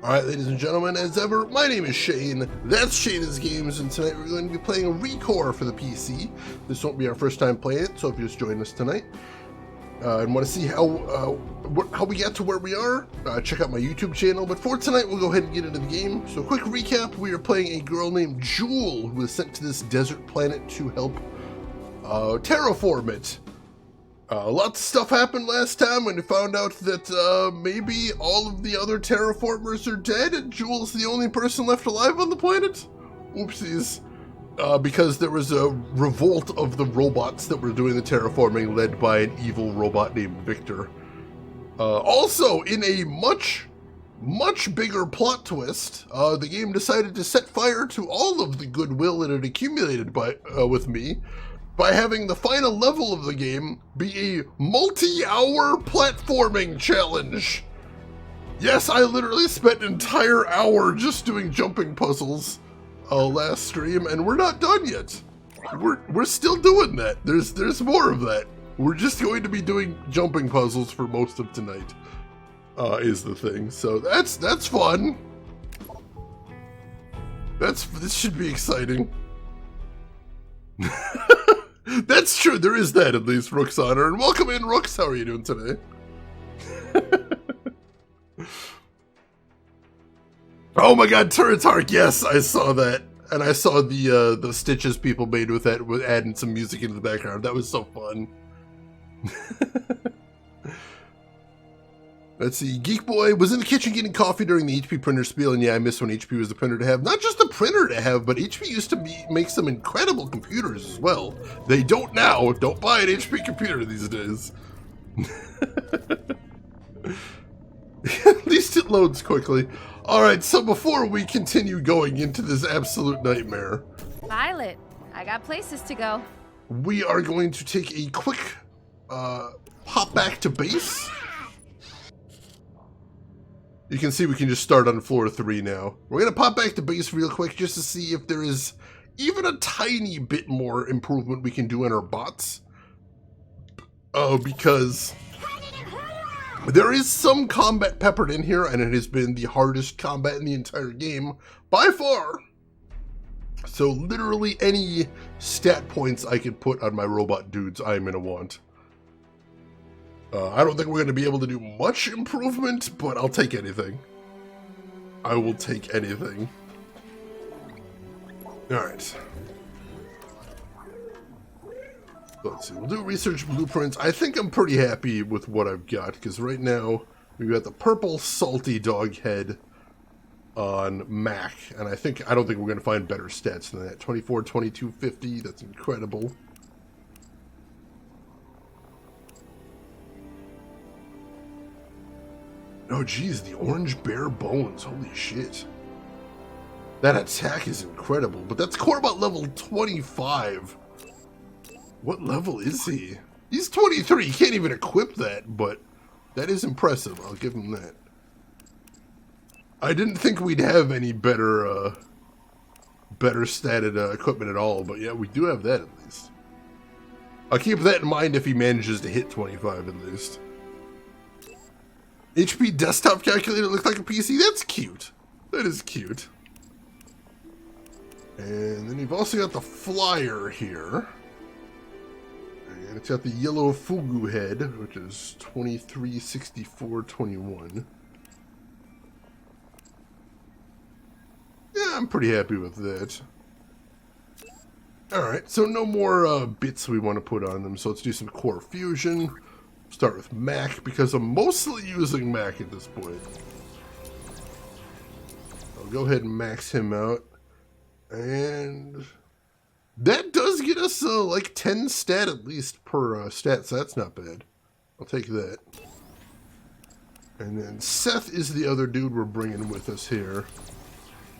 Alright, ladies and gentlemen, as ever, my name is Shane, that's Shane's Games, and tonight we're going to be playing a ReCore for the PC. This won't be our first time playing it, so if you just joined us tonight and want to see how we got to where we are, check out my YouTube channel. But for tonight, we'll go ahead and get into the game. So quick recap, we are playing a girl named Jewel, who was sent to this desert planet to help terraform it. Lots of stuff happened last time when we found out that maybe all of the other terraformers are dead and Jewel's the only person left alive on the planet. Oopsies. Because there was a revolt of the robots that were doing the terraforming led by an evil robot named Victor. Also, in a much bigger plot twist, the game decided to set fire to all of the goodwill it had accumulated with me, by having the final level of the game be a multi-hour platforming challenge. Yes, I literally spent an entire hour just doing jumping puzzles last stream, and we're not done yet. We're still doing that. There's more of that. We're just going to be doing jumping puzzles for most of tonight, is the thing. So that's fun. This should be exciting. That's true, there is that at least, Rook's Honor. And welcome in, Rooks. How are you doing today? Oh my god, Turret's Hark, yes, I saw that. And I saw the stitches people made with that, with adding some music into the background. That was so fun. Let's see, Geek Boy was in the kitchen getting coffee during the HP printer spiel, and yeah, I miss when HP was the printer to have. Not just a printer to have, but HP used to make some incredible computers as well. They don't now. Don't buy an HP computer these days. At least it loads quickly. Alright, so before we continue going into this absolute nightmare, Violet, I got places to go. We are going to take a quick hop back to base. You can see we can just start on floor 3 now. We're going to pop back to base real quick just to see if there is even a tiny bit more improvement we can do in our bots. Because there is some combat peppered in here, and it has been the hardest combat in the entire game by far. So literally any stat points I could put on my robot dudes, I'm going to want. I don't think we're going to be able to do much improvement, but I'll take anything. I will take anything. Alright. Let's see, we'll do research blueprints. I think I'm pretty happy with what I've got, because right now we've got the purple salty dog head on Mac, and I don't think we're going to find better stats than that. 24, 22, 50, that's incredible. Oh geez, the orange bare bones, holy shit. That attack is incredible, but that's Corebot level 25. What level is he? He's 23, he can't even equip that, but that is impressive, I'll give him that. I didn't think we'd have any better statted equipment at all, but yeah, we do have that at least. I'll keep that in mind if he manages to hit 25 at least. HP desktop calculator looks like a PC. That's cute. That is cute. And then you've also got the flyer here. And it's got the yellow Fugu head, which is 23, 64, 21. Yeah, I'm pretty happy with that. Alright, so no more bits we want to put on them, so let's do some core fusion. Start with Mac, because I'm mostly using Mac at this point. I'll go ahead and max him out. And that does get us like 10 stat at least per stat, so that's not bad. I'll take that. And then Seth is the other dude we're bringing with us here.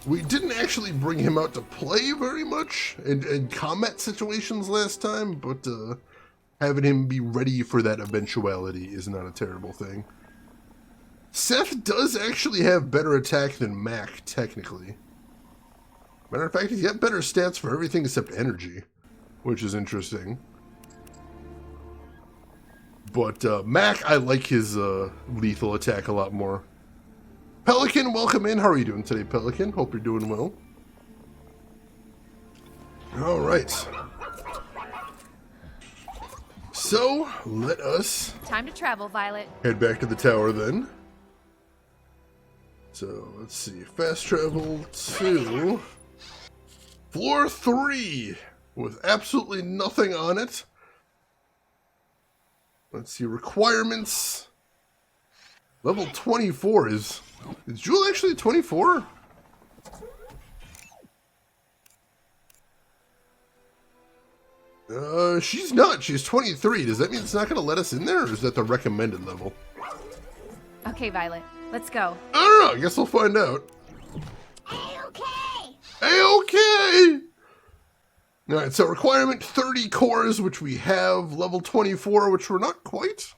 We didn't actually bring him out to play very much in combat situations last time, but having him be ready for that eventuality is not a terrible thing. Seth does actually have better attack than Mac, technically. Matter of fact, he's got better stats for everything except energy, which is interesting. But Mac, I like his lethal attack a lot more. Pelican, welcome in. How are you doing today, Pelican? Hope you're doing well. All right. So, let us... Time to travel, Violet. head back to the tower then. So, let's see. Fast travel to... floor 3 with absolutely nothing on it. Let's see. Requirements. Level 24 is... Is Jewel actually 24? She's not. She's 23. Does that mean it's not going to let us in there, or is that the recommended level? Okay, Violet. Let's go. I don't know. I guess we'll find out. A-okay. A-okay! Alright, so requirement 30 cores, which we have. Level 24, which we're not quite.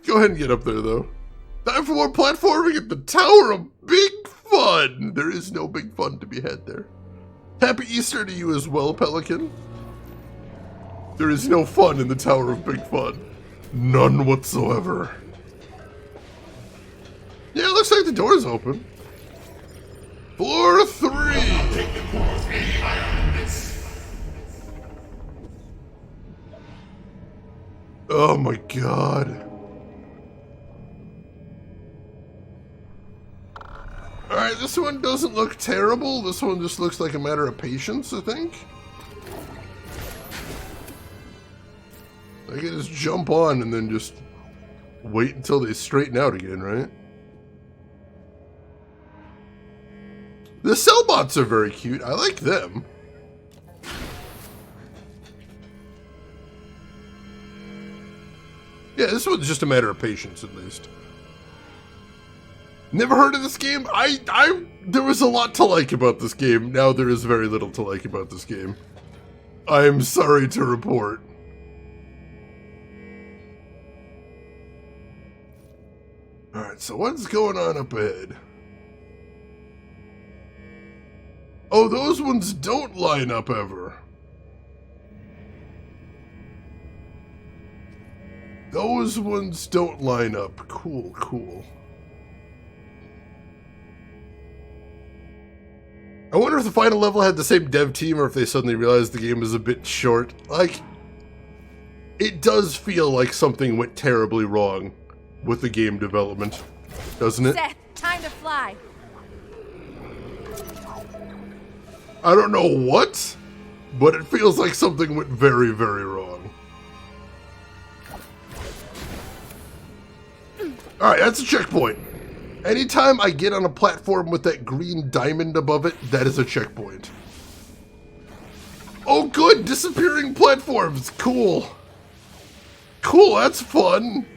Go ahead and get up there, though. Time for more platforming at the Tower of Big Fun! There is no big fun to be had there. Happy Easter to you as well, Pelican. There is no fun in the Tower of Big Fun. None whatsoever. Yeah, it looks like the door's open. Floor 3! Oh my god. Alright, this one doesn't look terrible. This one just looks like a matter of patience, I think. I can just jump on and then just wait until they straighten out again, right? The cell bots are very cute. I like them. Yeah, this one's just a matter of patience, at least. Never heard of this game? There was a lot to like about this game. Now there is very little to like about this game. I am sorry to report. Alright, so what's going on up ahead? Oh, those ones don't line up ever. Those ones don't line up. Cool, cool. I wonder if the final level had the same dev team or if they suddenly realized the game was a bit short. Like, it does feel like something went terribly wrong with the game development, doesn't it? Seth, time to fly. I don't know what, but it feels like something went very, very wrong. Alright, that's a checkpoint. Anytime I get on a platform with that green diamond above it, that is a checkpoint. Oh good, disappearing platforms, cool. Cool, that's fun.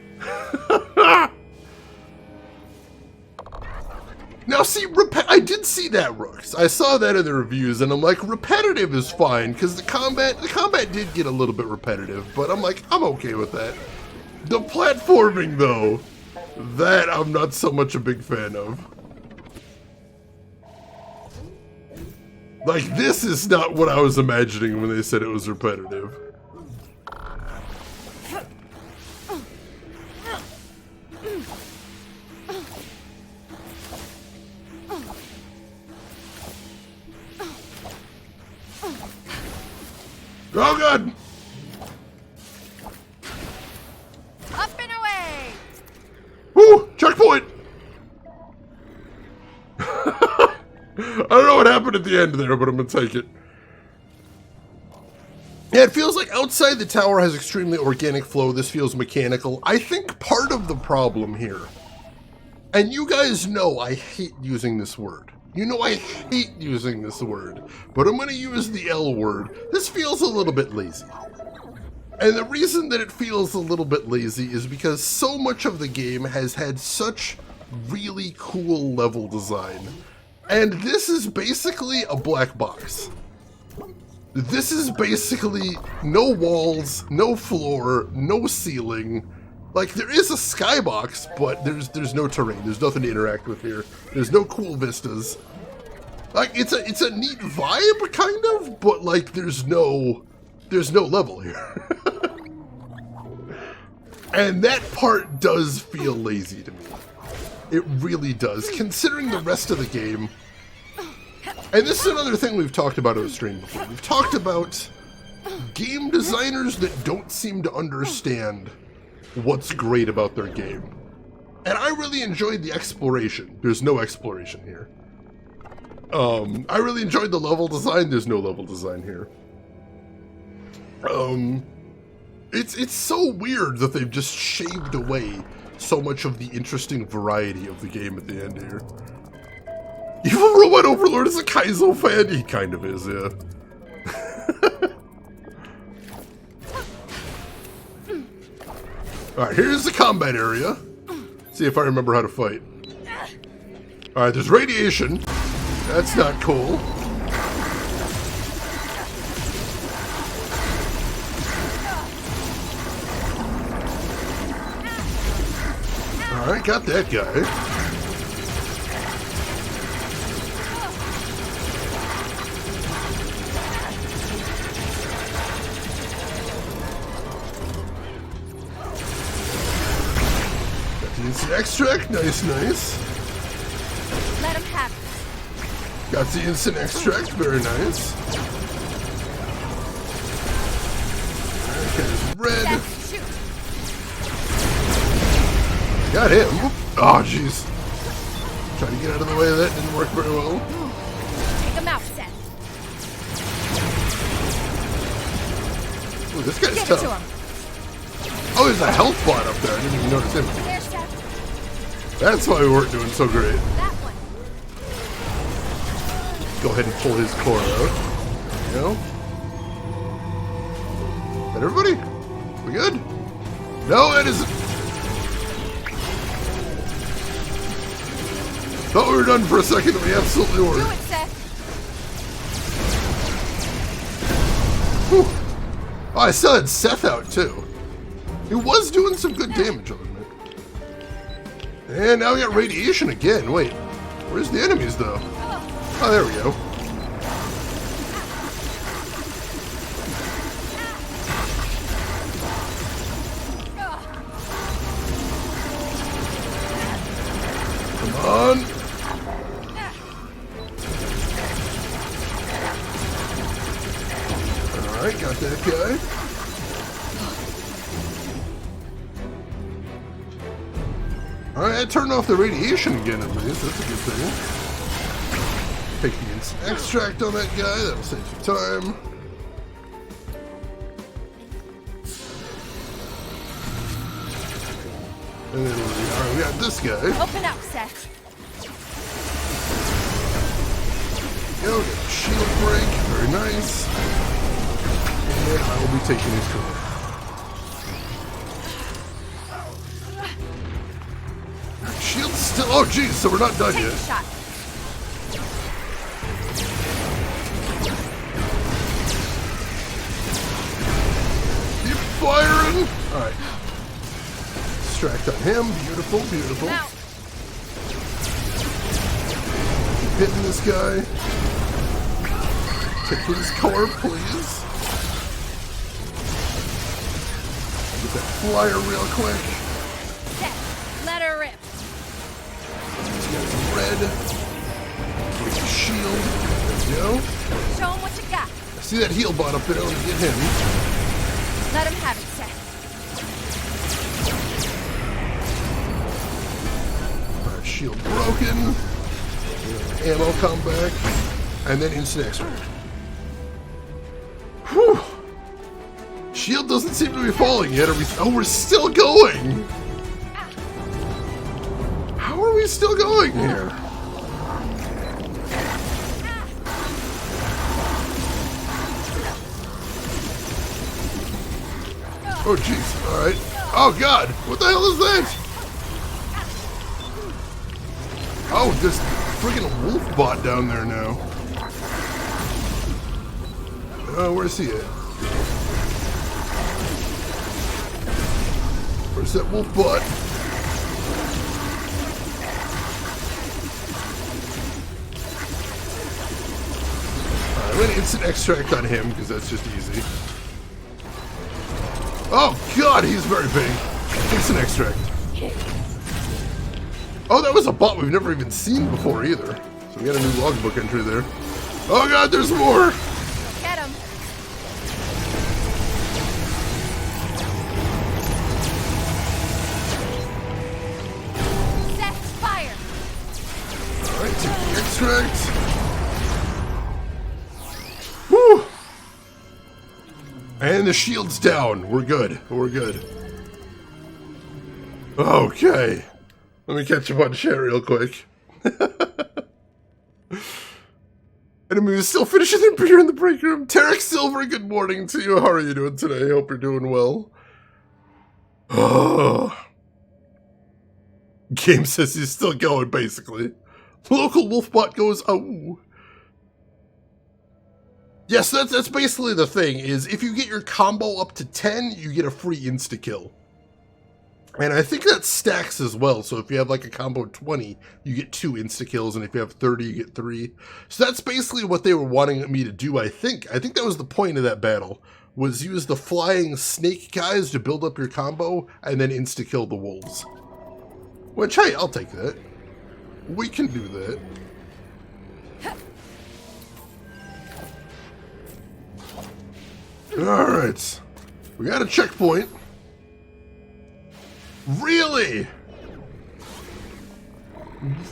Now see, I did see that, Rooks. I saw that in the reviews, and I'm like, repetitive is fine, because the combat did get a little bit repetitive, but I'm like, I'm okay with that. The platforming, though, that I'm not so much a big fan of. Like, this is not what I was imagining when they said it was repetitive. Oh god! Up and away! Woo! Checkpoint! I don't know what happened at the end there, but I'm gonna take it. Yeah, it feels like outside the tower has extremely organic flow. This feels mechanical. I think part of the problem here, and you guys know I hate using this word. You know I hate using this word, but I'm going to use the L word. This feels a little bit lazy. And the reason that it feels a little bit lazy is because so much of the game has had such really cool level design. And this is basically a black box. This is basically no walls, no floor, no ceiling. Like, there is a skybox, but there's no terrain. There's nothing to interact with here. There's no cool vistas. Like, it's a neat vibe, kind of, but like there's no level here. And that part does feel lazy to me. It really does, considering the rest of the game. And this is another thing we've talked about on the stream before. We've talked about game designers that don't seem to understand what's great about their game. And I really enjoyed the exploration. There's no exploration here. I really enjoyed the level design. There's no level design here. It's so weird that they've just shaved away so much of the interesting variety of the game at the end here. Evil Robot Overlord is a Kaizo fan? He kind of is, yeah. Alright, here's the combat area. See if I remember how to fight. Alright, there's radiation. That's not cool. Alright, got that guy. Got the instant extract. Nice, nice. Let him have it. Got the instant extract. Very nice. Okay, red. That's shoot. Got him. Oh, jeez. Trying to get out of the way of that didn't work very well. Take him out, Seth. Ooh, this guy's Give tough. it to him. Oh, there's a health bot up there. I didn't even notice him. There, Seth. That's why we weren't doing so great. That one. Go ahead and pull his core out. There you go. Is that everybody? We good? No, it isn't. Thought we were done for a second, and we absolutely were. Do it, Seth. Whew. Oh, I still had Seth out, too. He was doing some good damage on me. And now we got radiation again. Wait, where's the enemies, though? Oh, there we go. Come on. Alright, got that guy. Alright, I turned off the radiation again at least. That's a good thing. Take the instant extract on that guy. That'll save some time. And then we got this guy. Open up, Seth. Go, get a shield break. Very nice. And I will be taking his core. Shield's still. Oh, geez, so we're not done Take yet. the shot. Keep firing. All right. Distract on him. Beautiful, beautiful. Now. Keep hitting this guy. Take his core, please. Get that flyer real quick. Seth, let her rip. He's got some red. Get the shield. There we go. Show him what you got. I see that heal bot up there. Let me get him. Let him have it, Seth. Alright, shield broken. Ammo come back. And then instant extract. Whew. Shield doesn't seem to be falling yet. Are we? Oh, we're still going. How are we still going here? Oh, jeez. All right. Oh, God. What the hell is that? Oh, there's freaking wolf bot down there now. Oh, where's he at? Where's that wolf bot? Alright, I'm gonna instant extract on him because that's just easy. Oh god, he's very big. Instant extract. Oh, that was a bot we've never even seen before either. So we got a new logbook entry there. Oh god, there's more! Get him. Set fire. Alright, take the extract. Whew! And the shield's down. We're good. We're good. Okay. Let me catch up on chat real quick. Enemy is still finishing their beer in the break room. Tarek Silver, good morning to you. How are you doing today? Hope you're doing well. Oh. Game says he's still going, basically. Local Wolfbot goes, oh. Yes, that's basically the thing, is if you get your combo up to 10, you get a free insta-kill. And I think that stacks as well, so if you have like a combo 20, you get 2 insta-kills, and if you have 30, you get 3. So that's basically what they were wanting me to do, I think. I think that was the point of that battle, was use the flying snake guys to build up your combo, and then insta-kill the wolves. Which, hey, I'll take that. We can do that. Alright. We got a checkpoint. Really?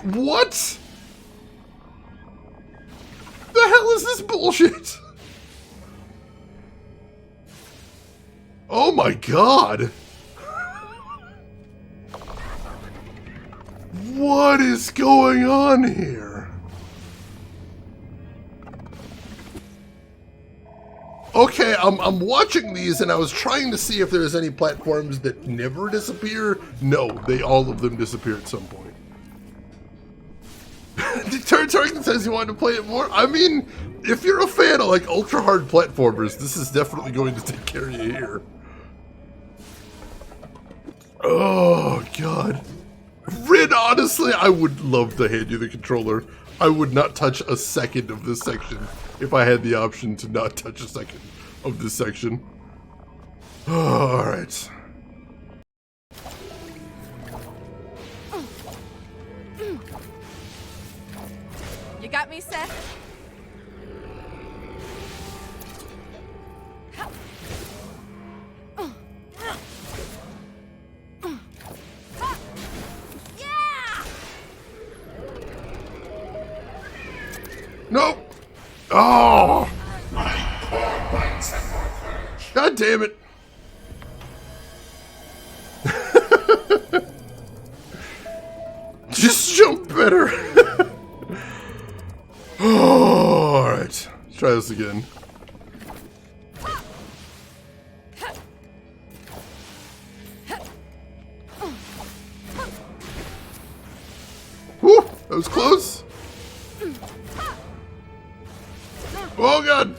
What? The hell is this bullshit? Oh my god. What is going on here? Okay, I'm watching these and I was trying to see if there's any platforms that never disappear. No, all of them disappear at some point. Tarkin says he wanted to play it more. I mean, if you're a fan of like ultra hard platformers, this is definitely going to take care of you here. Oh god. Rin, honestly, I would love to hand you the controller. I would not touch a second of this section if I had the option to not touch a second of this section. Oh, alright. You got me, Seth? Nope. Oh. God damn it. Just jump better. Oh, all right. Let's try this again. Whew, that was close. Oh god!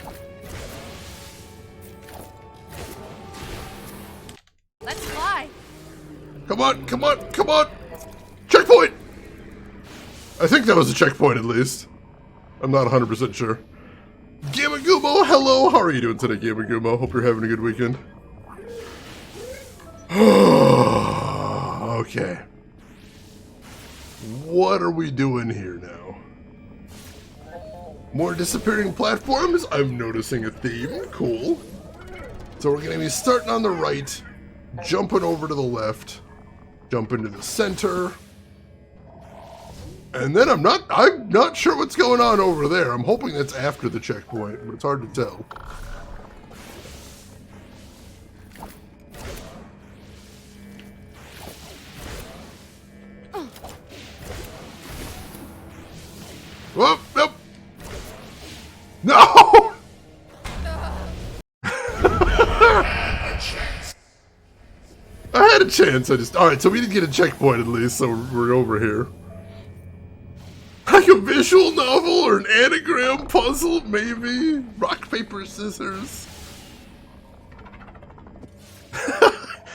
Let's fly. Come on, come on, come on! Checkpoint! I think that was a checkpoint at least. I'm not 100% sure. Gamagumo, hello! How are you doing today, Gamagumo? Hope you're having a good weekend. Okay. What are we doing here now? More disappearing platforms. I'm noticing a theme. Cool. So we're going to be starting on the right, jumping over to the left, jumping to the center, and then I'm not sure what's going on over there. I'm hoping that's after the checkpoint, but it's hard to tell. Whoop, nope. No! I had a chance, alright, so we did get a checkpoint at least, so we're over here. Like a visual novel or an anagram puzzle, maybe? Rock, paper, scissors.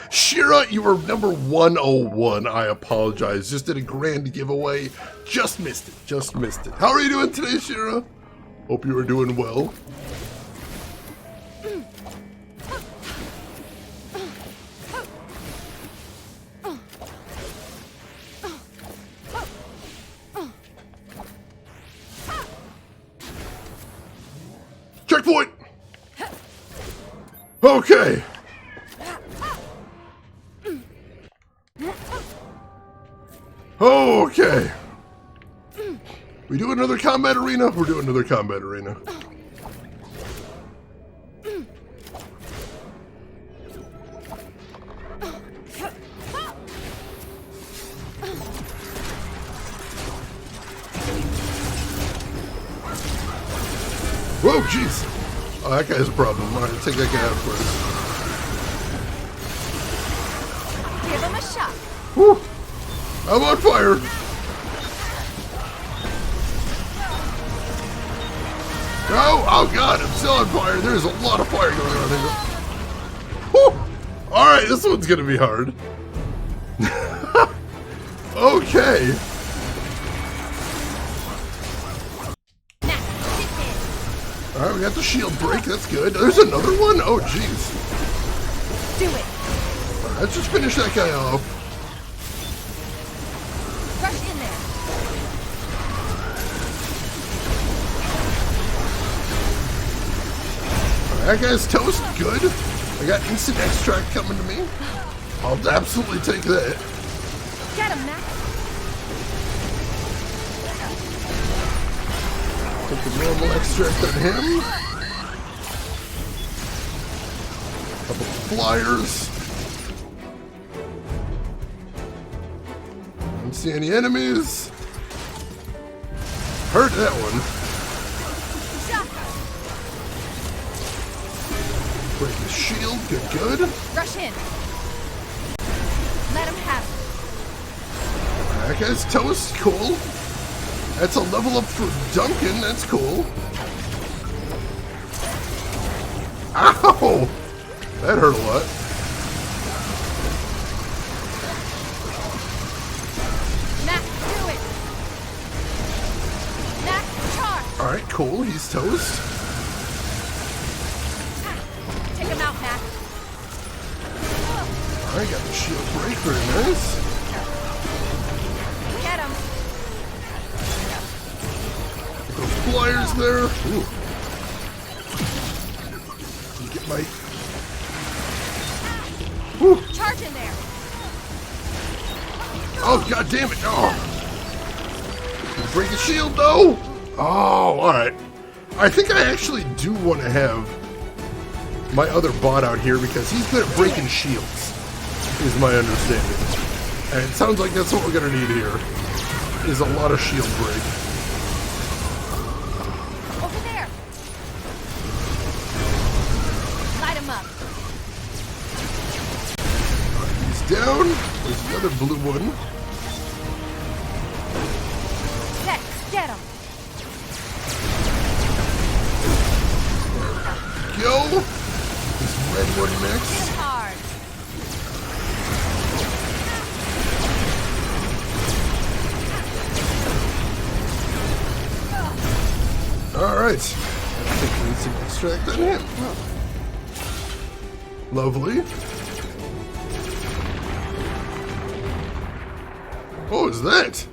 Shira, you were number 101. I apologize. Just did a grand giveaway. Just missed it. Just missed it. How are you doing today, Shira? Hope you are doing well. Okay. Okay. We do another combat arena? We're doing another combat arena. Whoa, jeez. Oh, that guy's a problem. I'm gonna take that guy out first. Give him a shot. Whew. I'm on fire. Oh god, I'm still on fire. There's a lot of fire going on here. Whew. Alright, this one's gonna be hard. Okay. Alright, we got the shield break. That's good. There's another one? Oh, jeez. Do it. Alright, let's just finish that guy off. Rush in there. Alright, that guy's toast. Good. I got instant extract coming to me. I'll absolutely take that. Get him, Max. Take the normal extract on him. Couple of flyers. Don't see any enemies. Heard that one. Break his shield. Good, good. Rush in. Let him have it. That guy's toast. Cool. That's a level up for Duncan. That's cool. Ow! That hurt a lot. Max, do it. Max, charge. Alright, cool. He's toast. Take him out, Max. Alright, got the shield break. Very nice. Get him. Those flyers there. Ooh. Get my... Whew. Charge in there. Oh, god damn it. Oh. Break the shield, though. Oh, alright. I think I actually do want to have my other bot out here because he's good at breaking shields, is my understanding. And it sounds like that's what we're going to need here, is a lot of shield break. Over there. Light him up. He's down. There's another blue one. Max, get him. Go. This red one Hit next. him hard. Alright. Taking some extract on him. Lovely. What was that?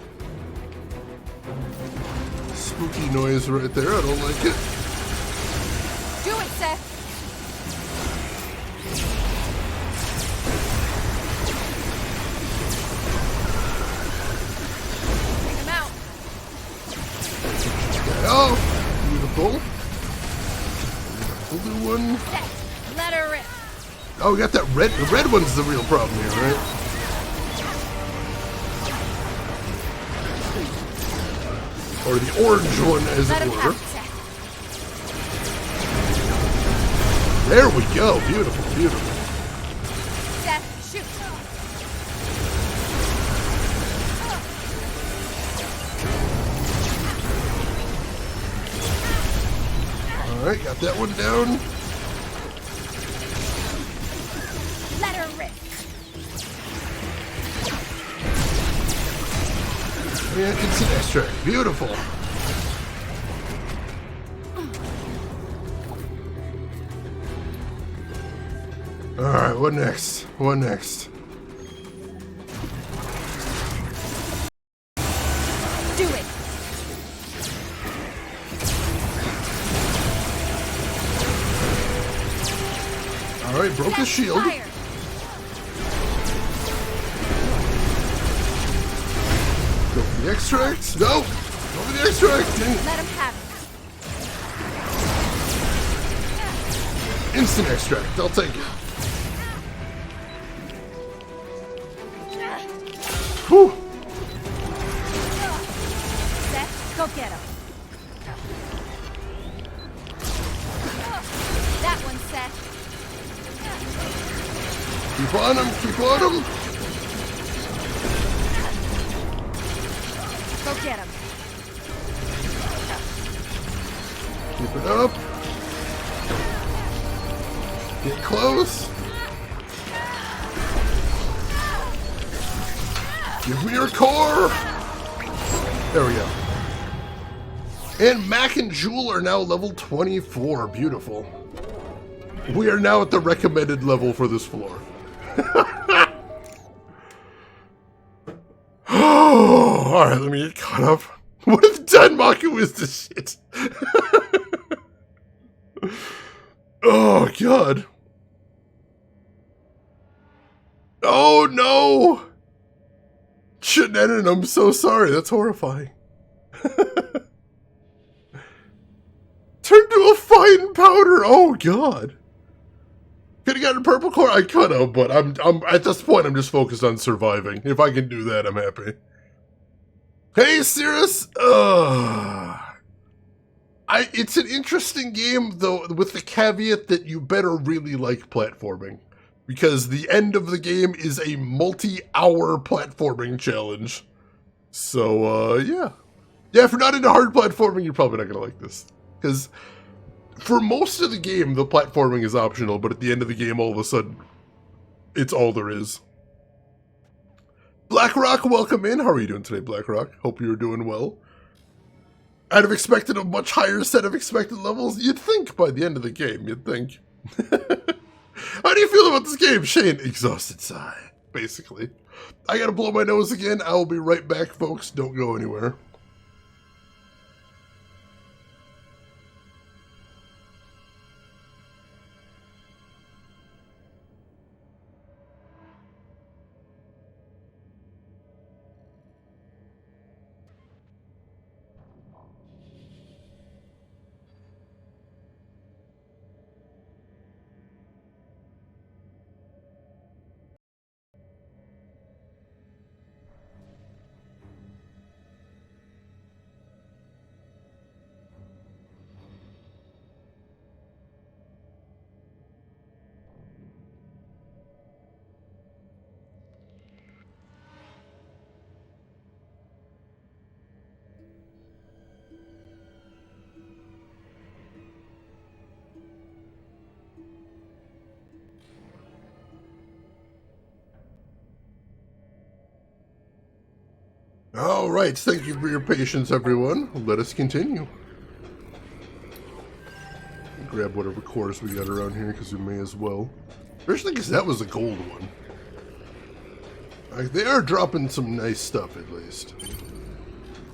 Spooky noise right there. I don't like it. Do it, Seth. Take him out. Oh, beautiful. Blue one. Seth, let her rip. Oh, we got that red. The red one's the real problem here, right? Or the orange one, as Let it him were. have it, Seth. There we go. Beautiful, beautiful. Seth, shoot. Alright, got that one down. Let her rip. And instant extract. Beautiful. Alright, what next? What next? Do it. broke his shield. Fire. Go for the extract. No! Go for the extract! Dang it. Let him have it. Instant extract. I'll take it. Whew. Seth, go get him. That one, Seth. Keep on him. Keep on him. Go get him. Keep it up. Get close. Give me your core. There we go. And Mac and Jewel are now level 24. Beautiful. We are now at the recommended level for this floor. Oh, alright, let me get caught up. What if Danmaku is the shit? Oh, God. Oh, no! Shenanigan, I'm so sorry. That's horrifying. Turned to a fine powder. Oh, God. Could have gotten a purple core? I could have, but I'm at this point, I'm just focused on surviving. If I can do that, I'm happy. Hey, Cirrus! It's an interesting game, though, with the caveat that you better really like platforming. Because the end of the game is a multi-hour platforming challenge. So, yeah. Yeah, if you're not into hard platforming, you're probably not going to like this. Because for most of the game, the platforming is optional, but at the end of the game, all of a sudden, it's all there is. BlackRock, welcome in. How are you doing today, BlackRock? Hope you're doing well. I'd have expected a much higher set of expected levels. You'd think by the end of the game, you'd think. How do you feel about this game, Shane? Exhausted sigh, basically. I gotta blow my nose again. I will be right back, folks. Don't go anywhere. All right, thank you for your patience, everyone. Let us continue. Grab whatever cores we got around here, because we may as well. Especially because that was a gold one. They are dropping some nice stuff, at least.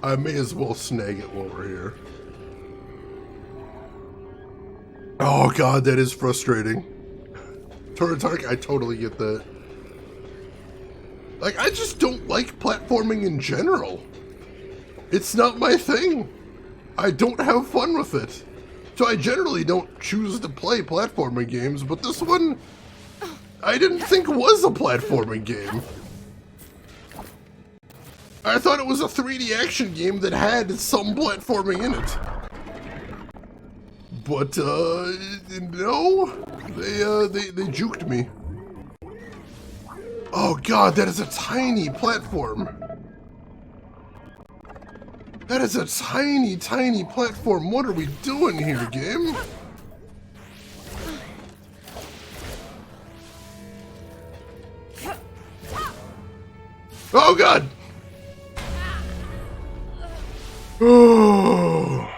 I may as well snag it while we're here. Oh god, that is frustrating. Turatark, I totally get that. Like, I just don't like platforming in general. It's not my thing. I don't have fun with it. So I generally don't choose to play platforming games, but this one, I didn't think was a platforming game. I thought it was a 3D action game that had some platforming in it. But, no, they juked me. Oh god, that is a tiny platform. That is a tiny, tiny platform. What are we doing here, game? Oh god! Oh.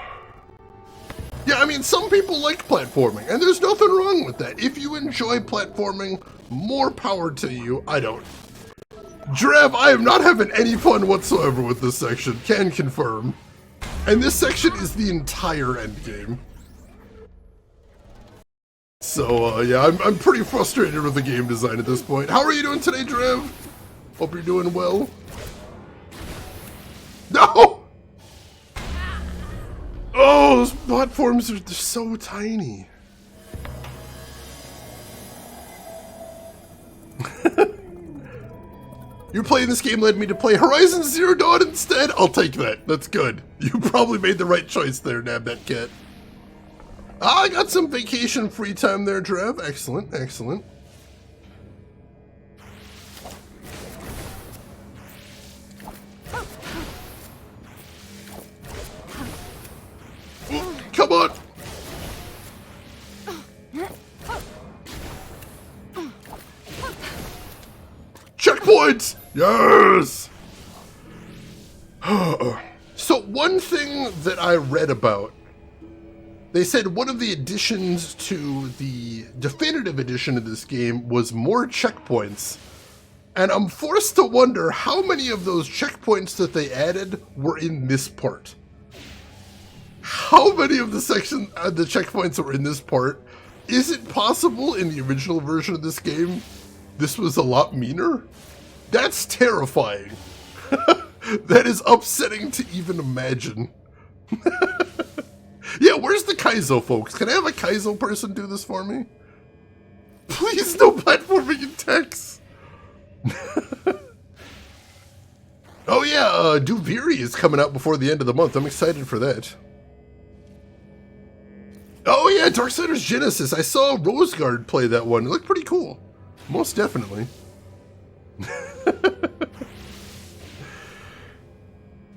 Yeah, I mean, some people like platforming, and there's nothing wrong with that. If you enjoy platforming, more power to you. I don't. Drev, I am not having any fun whatsoever with this section. Can confirm. And this section is the entire endgame. So, yeah, I'm pretty frustrated with the game design at this point. How are you doing today, Drev? Hope you're doing well. No! Oh, those platforms are just so tiny. You're playing this game led me to play Horizon Zero Dawn instead? I'll take that. That's good. You probably made the right choice there, Nab that cat. Ah, I got some vacation free time there, Drev. Excellent, excellent. Come on! Checkpoints! Yes! So one thing that I read about, they said one of the additions to the definitive edition of this game was more checkpoints. And I'm forced to wonder how many of those checkpoints that they added were in this part. How many of the checkpoints that were in this part? Is it possible in the original version of this game this was a lot meaner? That's terrifying. That is upsetting to even imagine. Yeah, where's the Kaizo, folks? Can I have a Kaizo person do this for me? Please, no platforming in text. Oh yeah, Duviri is coming out before the end of the month. I'm excited for that. Oh yeah, Darksiders Genesis. I saw Roseguard play that one. It looked pretty cool. Most definitely.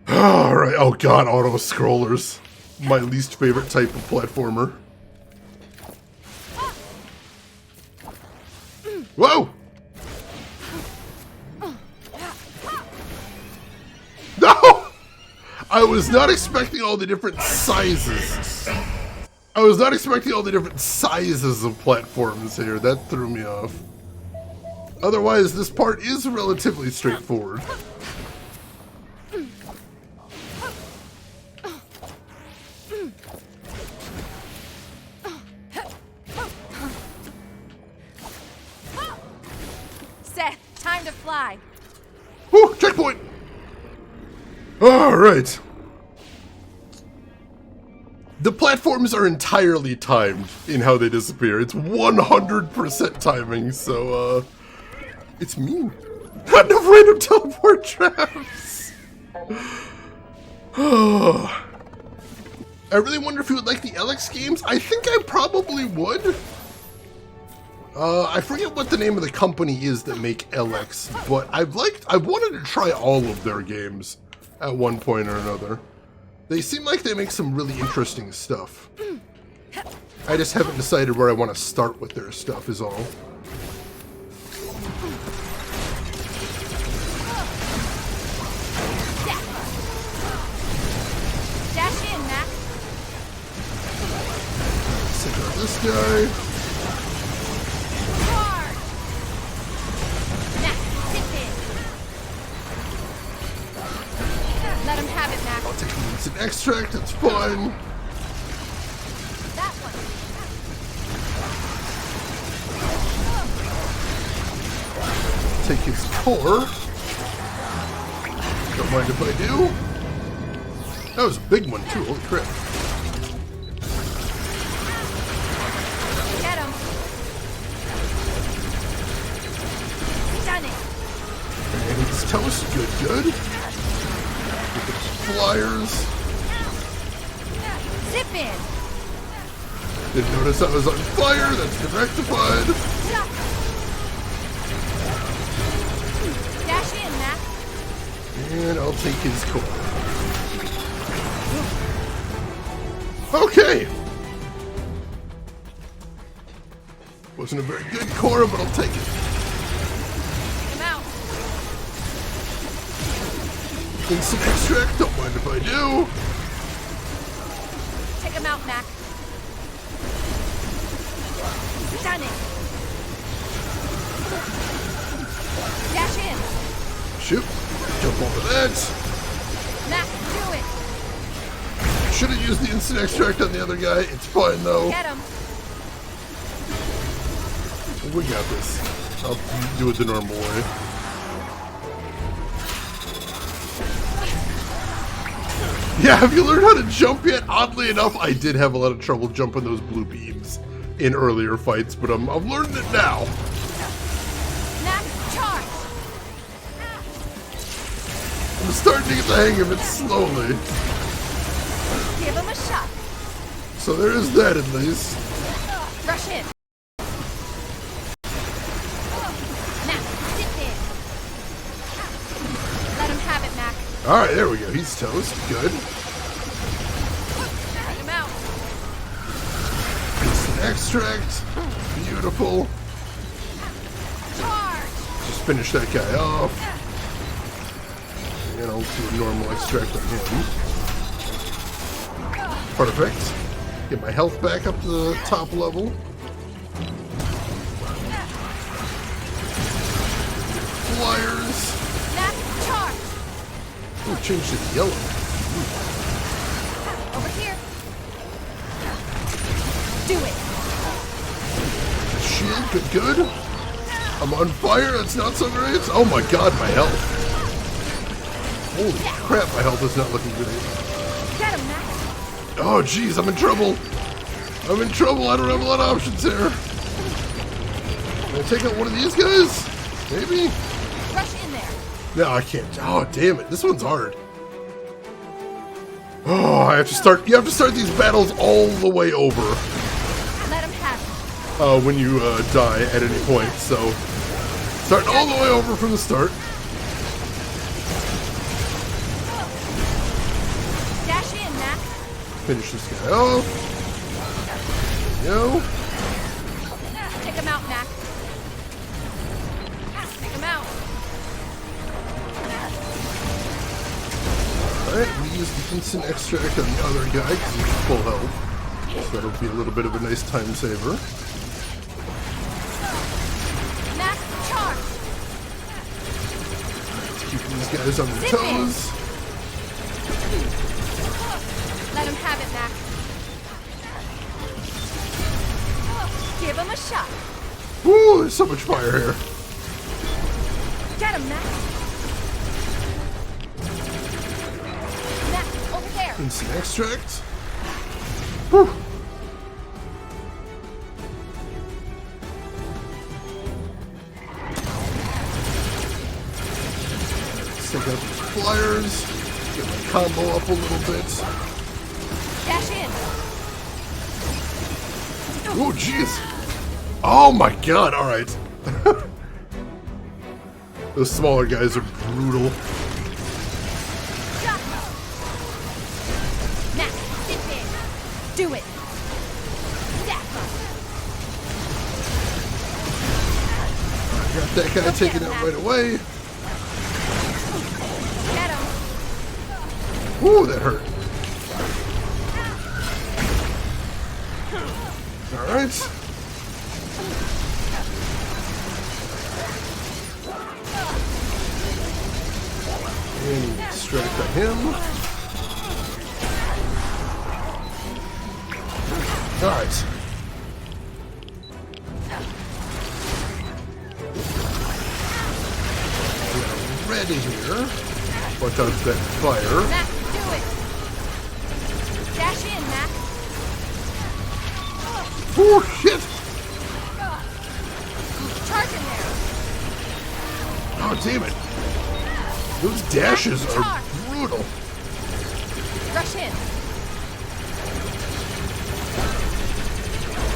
Alright, oh god, auto-scrollers. My least favorite type of platformer. Whoa! No! I was not expecting all the different sizes. I was not expecting all the different sizes of platforms here. That threw me off. Otherwise, this part is relatively straightforward. Seth, time to fly. Whew, checkpoint! Alright. The platforms are entirely timed in how they disappear. It's 100% timing, so, it's mean. Not enough random teleport traps! I really wonder if you would like the LX games. I think I probably would. I forget what the name of the company is that make LX, but I've wanted to try all of their games at one point or another. They seem like they make some really interesting stuff. I just haven't decided where I want to start with their stuff is all. Dash in, Mac. Take out this guy. Hard. Mac, zip in. Let him have it, Mac. I'll take an instant extract, it's fine. That one. Take his core. Don't mind if I do. That was a big one too, holy crap. Get him. Done it. And it's toast, good. Get those flyers. Zip in. Didn't notice I was on fire, that's been rectified. Dash in, Mac. And I'll take his core. Okay. Wasn't a very good core, but I'll take it. Come out. Instant extract, don't mind if I do. Take him out, Mac. Done it. Dash in. Shoot. Jump over that. Mac, do it. Should have used the instant extract on the other guy. It's fine though. Get him. We got this. I'll do it the normal way. Yeah, have you learned how to jump yet? Oddly enough, I did have a lot of trouble jumping those blue beams in earlier fights, but I'm learning it now. Max, charge! I'm starting to get the hang of it slowly. Give him a shot. So there is that at least. Rush in. Max, sit in. Let him have it, Mac. Alright, there we go. He's toast. Good. Let him out. Instant extract. Beautiful. Charge! Just finish that guy off. And I'll do a normal extract on him. Perfect. Get my health back up to the top level. Flyers. Max, charge! Oh, changed it to yellow. Over here. Do it. Shield, good. I'm on fire. That's not so great. Oh my god, my health. Holy crap, my health is not looking good. Get him, Max. Oh jeez, I'm in trouble. I'm in trouble. I don't have a lot of options here. Can I take out one of these guys? Maybe? Rush in there. No, I can't. Oh, damn it. This one's hard. Oh, I have to start. You have to start these battles all the way over Let him have it. when you die at any point. So, starting all the way over from the start. Dash in, Max. Finish this guy off. There we go. Take him out, Max. Take him out. Alright, we use the instant extract on the other guy because he's full health. So that'll be a little bit of a nice time saver. Max, charge. Keep these guys on their toes. Let him have it, Max. Give him a shot. Woo, there's so much fire here. Get him, Max. Max, over there. Instant extract. Whew. Let's take out these flyers. Get my combo up a little bit. Dash in. Oh, jeez. Oh my god, alright. Those smaller guys are brutal. Shot. Max, sit in. Do it. Zap him. Got that guy taken out right away. Get him. Ooh, that hurt. Alright. And extract on him. Alright. Red in here. Watch out for that fire. Max, do it. Dash in, Max. Oh shit! Charge in there. Oh damn it! Those dashes are brutal. Rush in.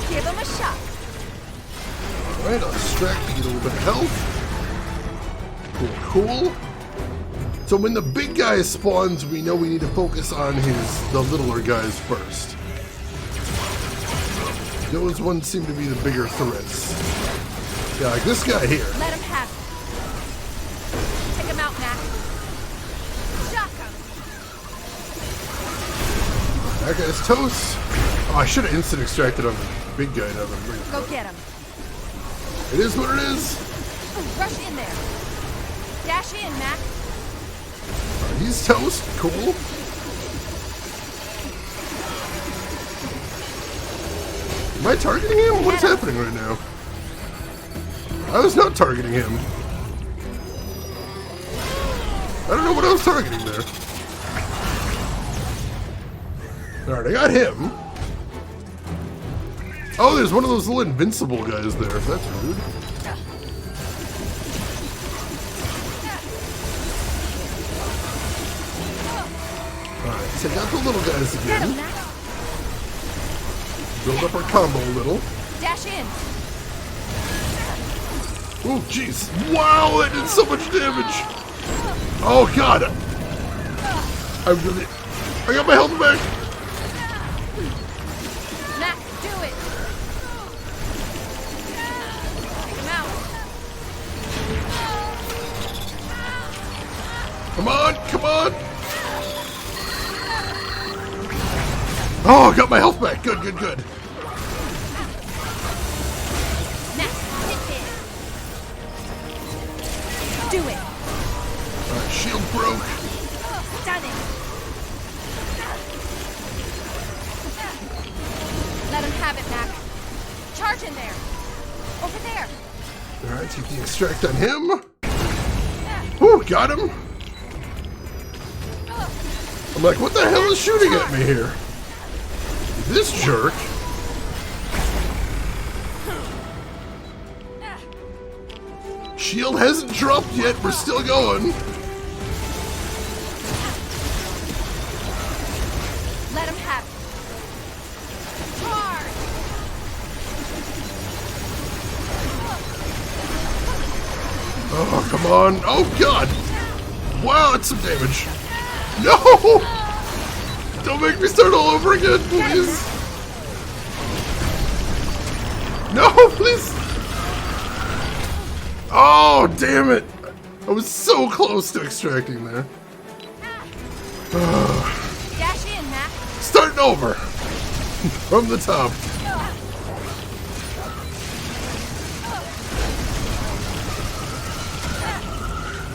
Give him a shot. Alright, I'll distract to get a little bit of health. Cool. So when the big guy spawns, we know we need to focus on the littler guys first. Those ones seem to be the bigger threats. Yeah, like this guy here. Let him have it. Take him out, Max. Shock him. That guy's toast. Oh, I should have instant extracted on the big guy now that I'm bringing it Go up. get him. It is what it is. Rush in there. Dash in, Max. He's toast. Cool. Am I targeting him? What's happening right now? I was not targeting him. I don't know what I was targeting there. Alright, I got him. Oh, there's one of those little invincible guys there. That's rude. Alright, take out the little guys again. Build up our combo a little. Dash in. Oh, jeez. Wow, that did so much damage. Oh, God. I got my health back. Mac, do it. Take him out. Come on, come on. Oh, I got my health back. Good, good, good. Mac, hit it. Do it. Alright, shield broke. Stunning. Let him have it, Mac. Charge in there. Over there. Alright, take the extract on him. Whew, got him. I'm like, what the hell is shooting at me here? This jerk. Shield hasn't dropped yet. We're still going. Let him have it. Charge. Oh, come on. Oh, God. Wow, that's some damage. No! Don't make me start all over again, please. No, please. Oh, damn it. I was so close to extracting there. Dash in, Mac. Starting over. From the top.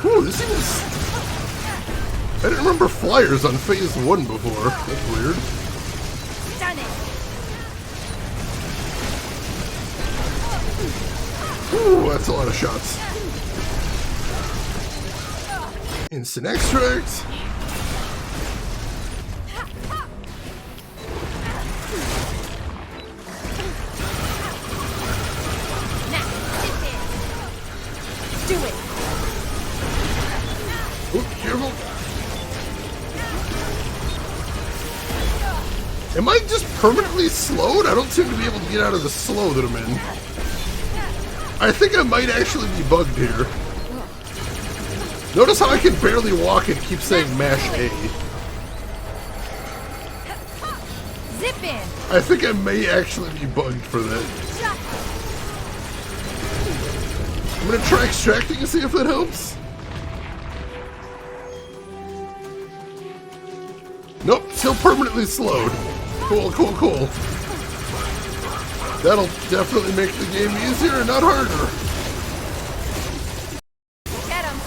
Ooh, this seems... I didn't remember flyers on phase 1 before. That's weird. Stunning. Ooh, that's a lot of shots. Instant extract. Mac, hit it. Do it. Oop, careful. Am I just permanently slowed? I don't seem to be able to get out of the slow that I'm in. I think I might actually be bugged here. Notice how I can barely walk and keep saying mash A. Zip in. I think I may actually be bugged for that. I'm gonna try extracting and see if that helps. Nope, still permanently slowed. Cool, cool, cool. That'll definitely make the game easier and not harder. Get him.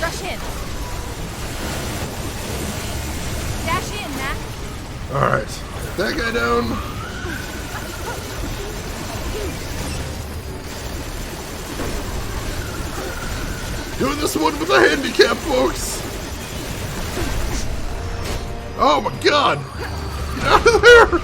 Rush in. Dash in, Mac. Alright, that guy down. Doing this one with a handicap, folks. Oh my God. Get out of there!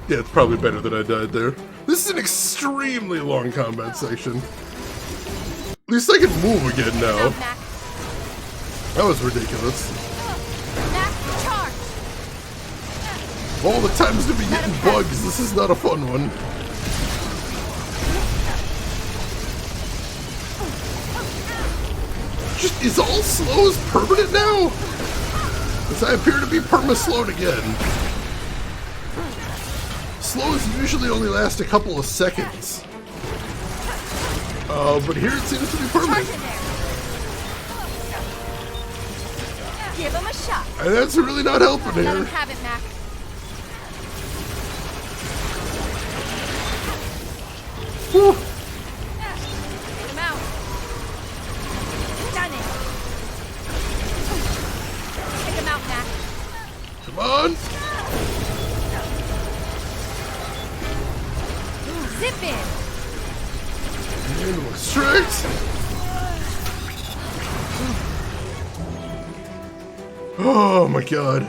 Yeah, it's probably better that I died there. This is an extremely long combat section. At least I can move again now. Out, Mac. That was ridiculous. Mac, charge. Of all the times to be getting bugs, this is not a fun one. Just, is all slows permanent now? As I appear to be perma-slowed again. Slows usually only last a couple of seconds. But here it seems to be permanent. Charge in there. Give him a shot. And that's really not helping Let him here. have it, Mac. Whew. Take him out. Stunning. Take him out, Mac. Come on. Zip in. And we'll extract. Oh my god.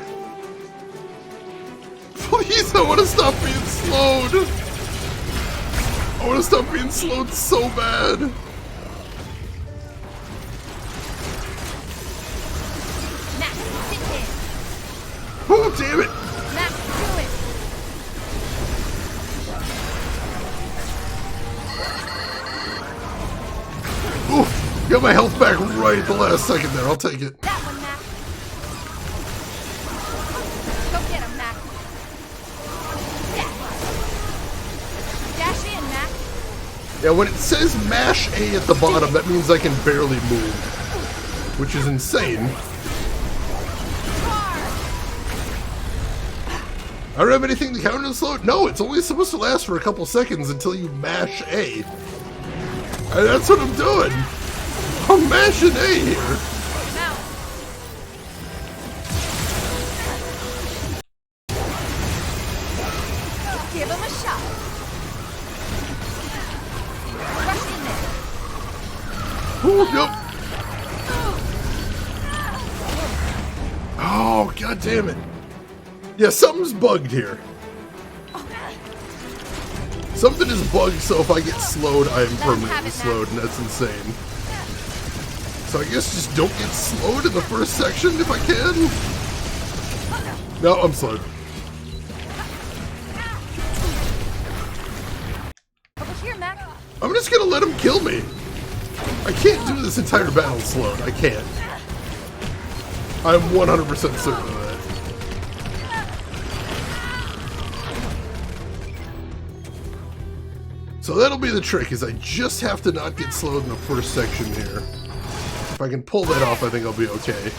Please, I want to stop being slowed. I want to stop being slowed so bad. Max, zip in. Oh, damn it. Max, do it. Oof, got my health back right at the last second there. I'll take it. That one, Max. Go get him, Max. Dash in, Max. Yeah, when it says mash A at the bottom, that means I can barely move, which is insane. I don't have anything to counter the slow. No, it's only supposed to last for a couple seconds until you mash A. And that's what I'm doing. I'm mashing A here. Now. Give him a shot. Rush in there. Oh, nope. Oh, god damn it. Yeah, something's bugged here. Something is bugged, so if I get slowed, I am permanently slowed, and that's insane. So I guess just don't get slowed in the first section if I can. No, I'm slowed. Over here, Max. I'm just gonna let him kill me. I can't do this entire battle slowed. I can't. I'm 100% certain of that. So that'll be the trick, is I just have to not get slowed in the first section here. If I can pull that off, I think I'll be okay.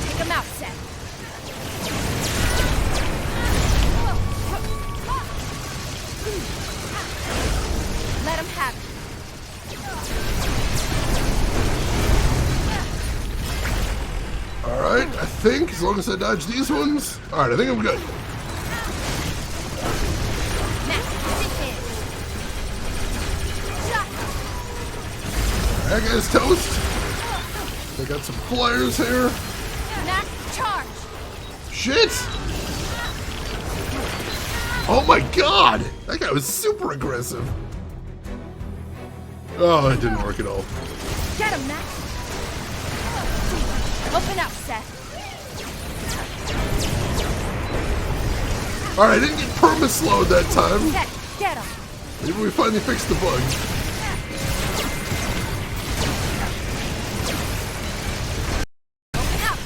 Take him out, Seth. Let him have it. Alright, I think, as long as I dodge these ones. Alright, I think I'm good. Max, zip in. Shot. That guy's toast. I got some flyers here. Max, charge. Shit! Oh my god! That guy was super aggressive. Oh, that didn't work at all. Get him, Max. Open up, Seth. Alright, I didn't get perma-slowed that time. Seth, get him. Maybe we finally fixed the bug. Open up.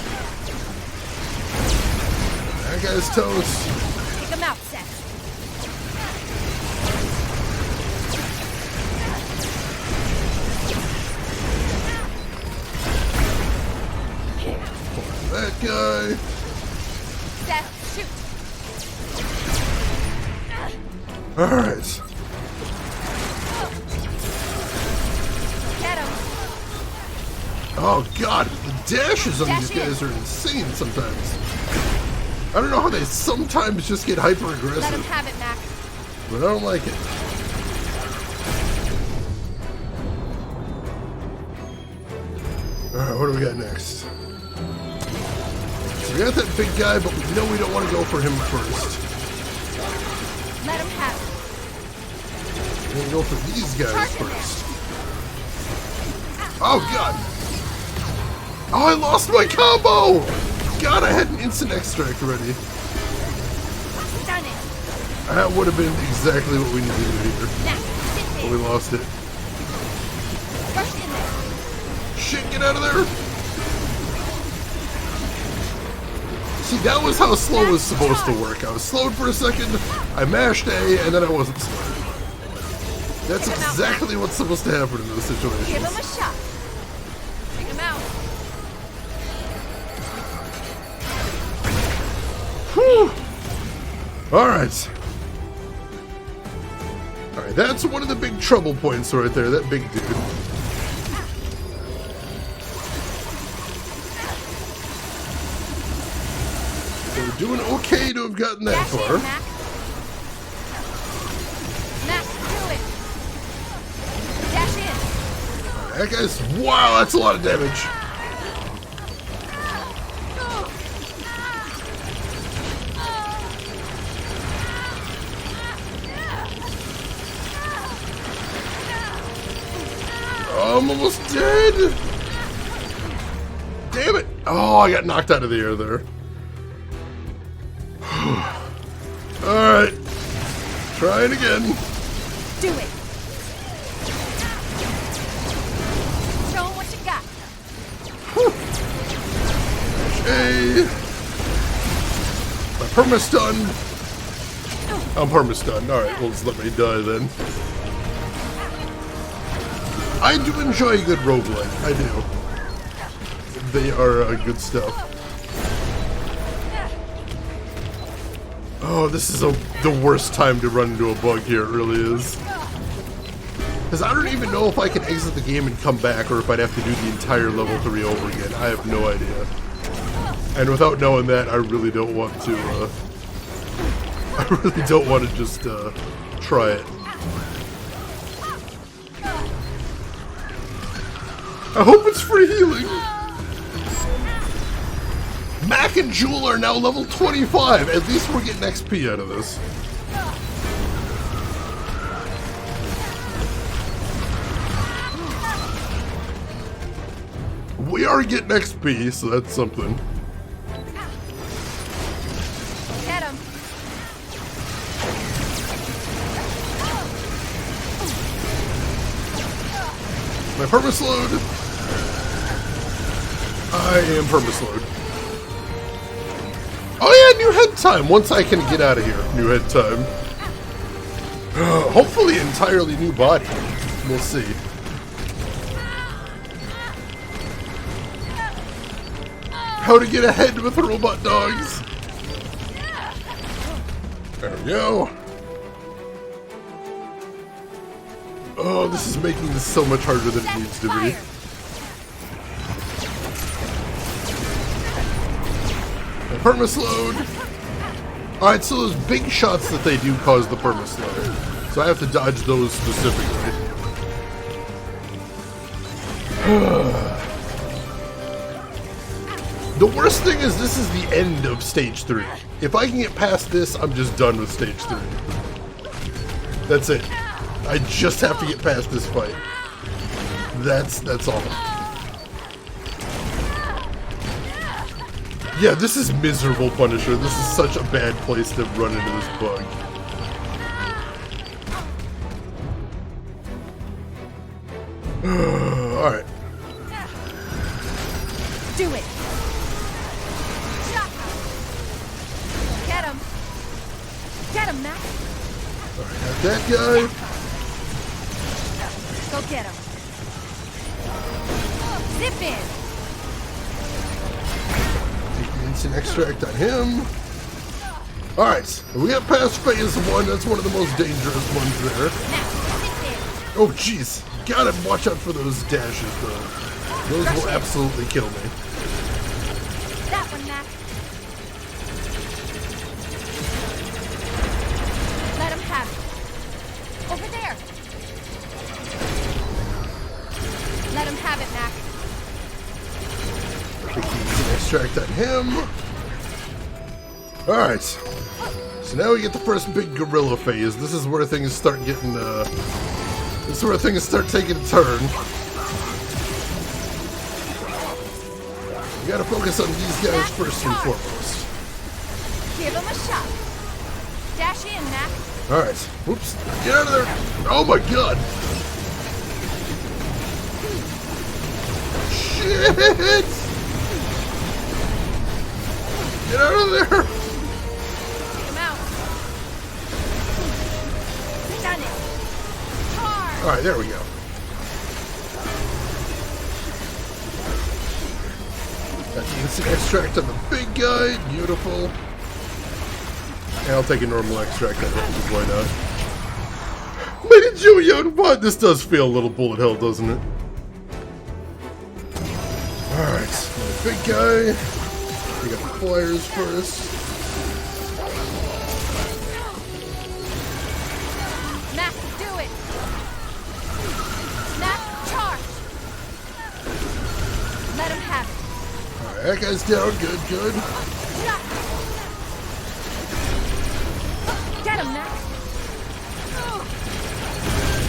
That guy's toast. Take him out, Seth. That guy. Seth, shoot. Alright. Get him. Oh god, the dashes on Dash these guys in. are insane sometimes. I don't know how they sometimes just get hyper Let him aggressive, have it, Max. but I don't like it. Alright, what do we got next? So we got that big guy, but we know we don't want to go for him first. Let him have it. We're going to go for these guys Charge him first. Oh god! Oh, I lost my combo! God, I had an instant extract ready. Done it. That would have been exactly what we needed to do here. Max, sit But in. we lost it. Rush in there. Shit, get out of there! See, that was how slow was supposed to work. I was slowed for a second, I mashed A, and then I wasn't slowed. That's exactly what's supposed to happen in those Give him situations. a shot. Take him out. Whew! Alright. Alright, that's one of the big trouble points right there, that big dude. We're doing okay to have gotten that Dash far. in, Mac. Mac, do it. Dash in. That guy's... Wow, that's a lot of damage. I'm almost dead. Damn it. Oh, I got knocked out of the air there. Alright. Trying again. Do it. Show 'em what you got. Hey. My perma-stunned. I'm perma-stunned. Alright, well, just let me die then. I do enjoy a good roguelike. I do. They are good stuff. Oh, this is the worst time to run into a bug here. It really is. Because I don't even know if I can exit the game and come back, or if I'd have to do the entire level 3 over again. I have no idea. And without knowing that, I really don't want to. I really don't want to just try it. I hope it's free healing. Mac and Jewel are now level 25. At least we're getting XP out of this. We are getting XP, so that's something. Get him. My permaslowed. I am permaslowed. Oh yeah, new head time. Once I can get out of here, new head time. Hopefully entirely new body. We'll see. How to get ahead with robot dogs. There we go. Oh, this is making this so much harder than it needs to be. Permaslowed. Alright, so those big shots that they do cause the permaslowed. So I have to dodge those specifically. The worst thing is this is the end of stage 3. If I can get past this, I'm just done with stage 3. That's it. I just have to get past this fight. That's all. Yeah, this is miserable, Punisher. This is such a bad place to run into this bug. Alright. Do it. Get him. Get him, Mac. Alright, got that guy. Go get him. Zip in. Instant extract on him. Alright, we got past phase 1. That's one of the most dangerous ones there. Oh, jeez. Gotta watch out for those dashes, though. Those will absolutely kill me. That one, Mac. Let him have it. Over there. Let him have it, Mac. Extract on him. Alright. So now we get the first big gorilla phase. This is where things start getting, this is where things start taking a turn. We gotta focus on these guys first and foremost. Give him a shot. Dash in, Mac. Alright. Whoops. Get out of there. Oh my god. Shit! Get out of there! Take him out. Done it. Hard. Alright, there we go. Got the instant extract on the big guy. Beautiful. And I'll take a normal extract on him, because why not? Lady Joey Young Pod, this does feel a little bullet hell, doesn't it? Alright, big guy. We got the flyers first. Let him have it. Alright, that guy's down. Good, good. Get him, Mac.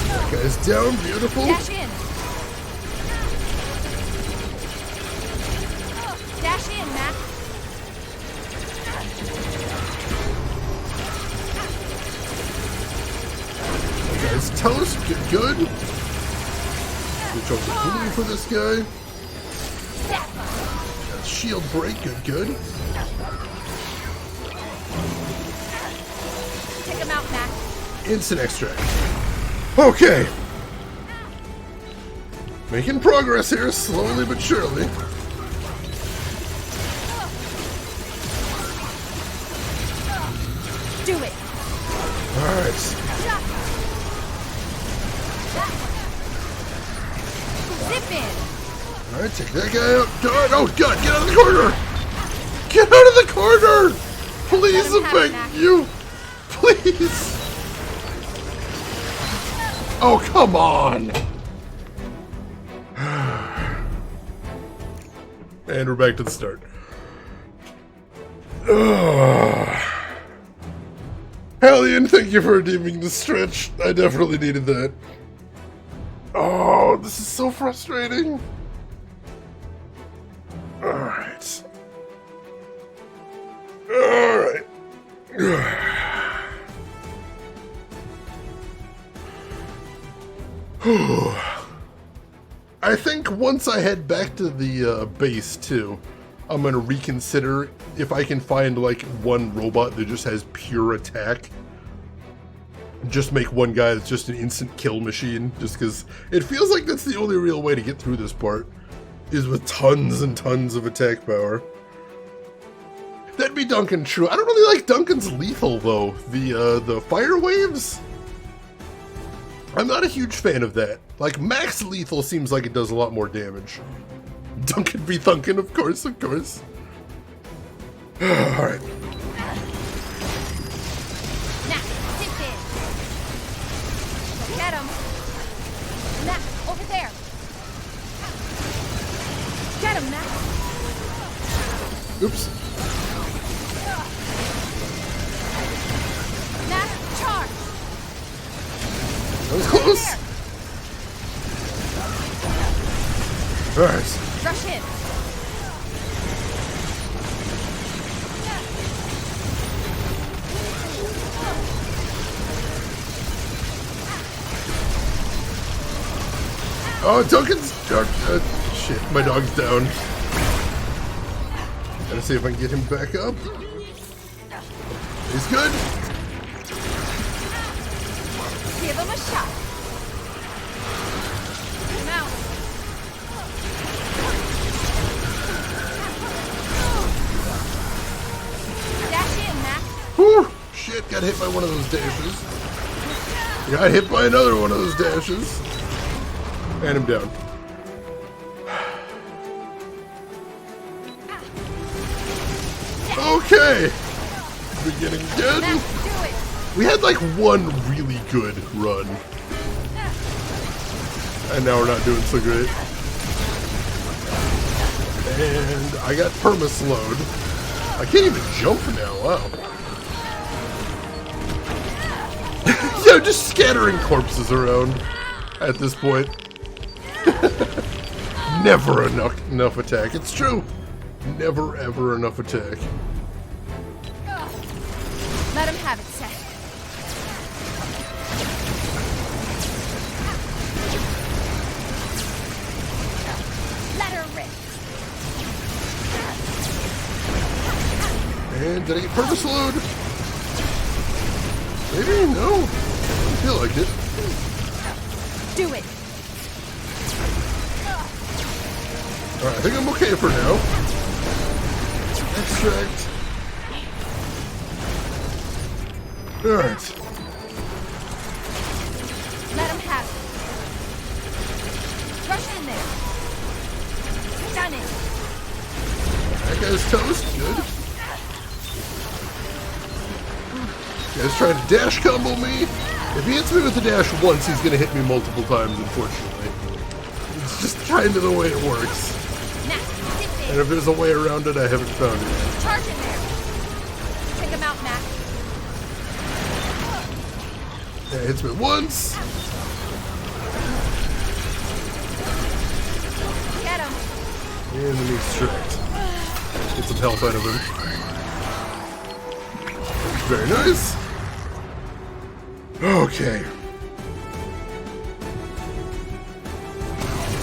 That guy's down. Beautiful. Dash in. Dash in, Mac. That guy's toast. Good, good. Switch over to blue for this guy. That's shield break. Good, good. Take him out, Mac. Instant extract. Okay. Making progress here, slowly but surely. Do it. Alright. Zip in. Alright, take that guy out. God, oh god, get out of the corner! Get out of the corner! Please, Let him I'm have it, begging Mac. you! Please! Oh, come on! And we're back to the start. Hellion, thank you for redeeming the stretch. I definitely needed that. Oh, this is so frustrating. Alright. Alright. I think once I head back to the base too, I'm gonna reconsider if I can find like one robot that just has pure attack. Just make one guy that's just an instant kill machine, just because it feels like that's the only real way to get through this part, is with tons and tons of attack power. That'd be Duncan true. I don't really like Duncan's lethal though. The fire waves? I'm not a huge fan of that. Like, max lethal seems like it does a lot more damage. Duncan be Thunkin', of course, of course. Alright. Now, zip in. Go get him. Now, over there. Get him, Mac. Oops. Mac, charge. That was close. Alright. Rush in. Oh, Duncan's... shit, my dog's down. Gotta see if I can get him back up. He's good. Give him a shot. Now. Dash in, Mac. Whew! Shit, got hit by one of those dashes. Got hit by another one of those dashes. And I'm down. Okay! Beginning good. Mac, do it. We had like one really good run. And now we're not doing so great. And I got perma-slowed. I can't even jump now, wow. Yeah, just scattering corpses around at this point. Never enough attack. It's true. Never ever enough attack. Let him have it, Seth. Let her rip. And did I get perma-slowed? Maybe? No. I feel like it. Do it. Alright, I think I'm okay for now. Extract. Alright. Let him have it. Rush in there. Done it. That guy's toast. Good. Guy's trying to dash combo me. If he hits me with the dash once, he's gonna hit me multiple times, unfortunately. It's just kind of the way it works. Now. And if there's a way around it, I haven't found it. Charge in there. Take him out, Mac. Yeah, it hits me once. Get him. And then he's tricked. Get some health out of him. Very nice. Okay.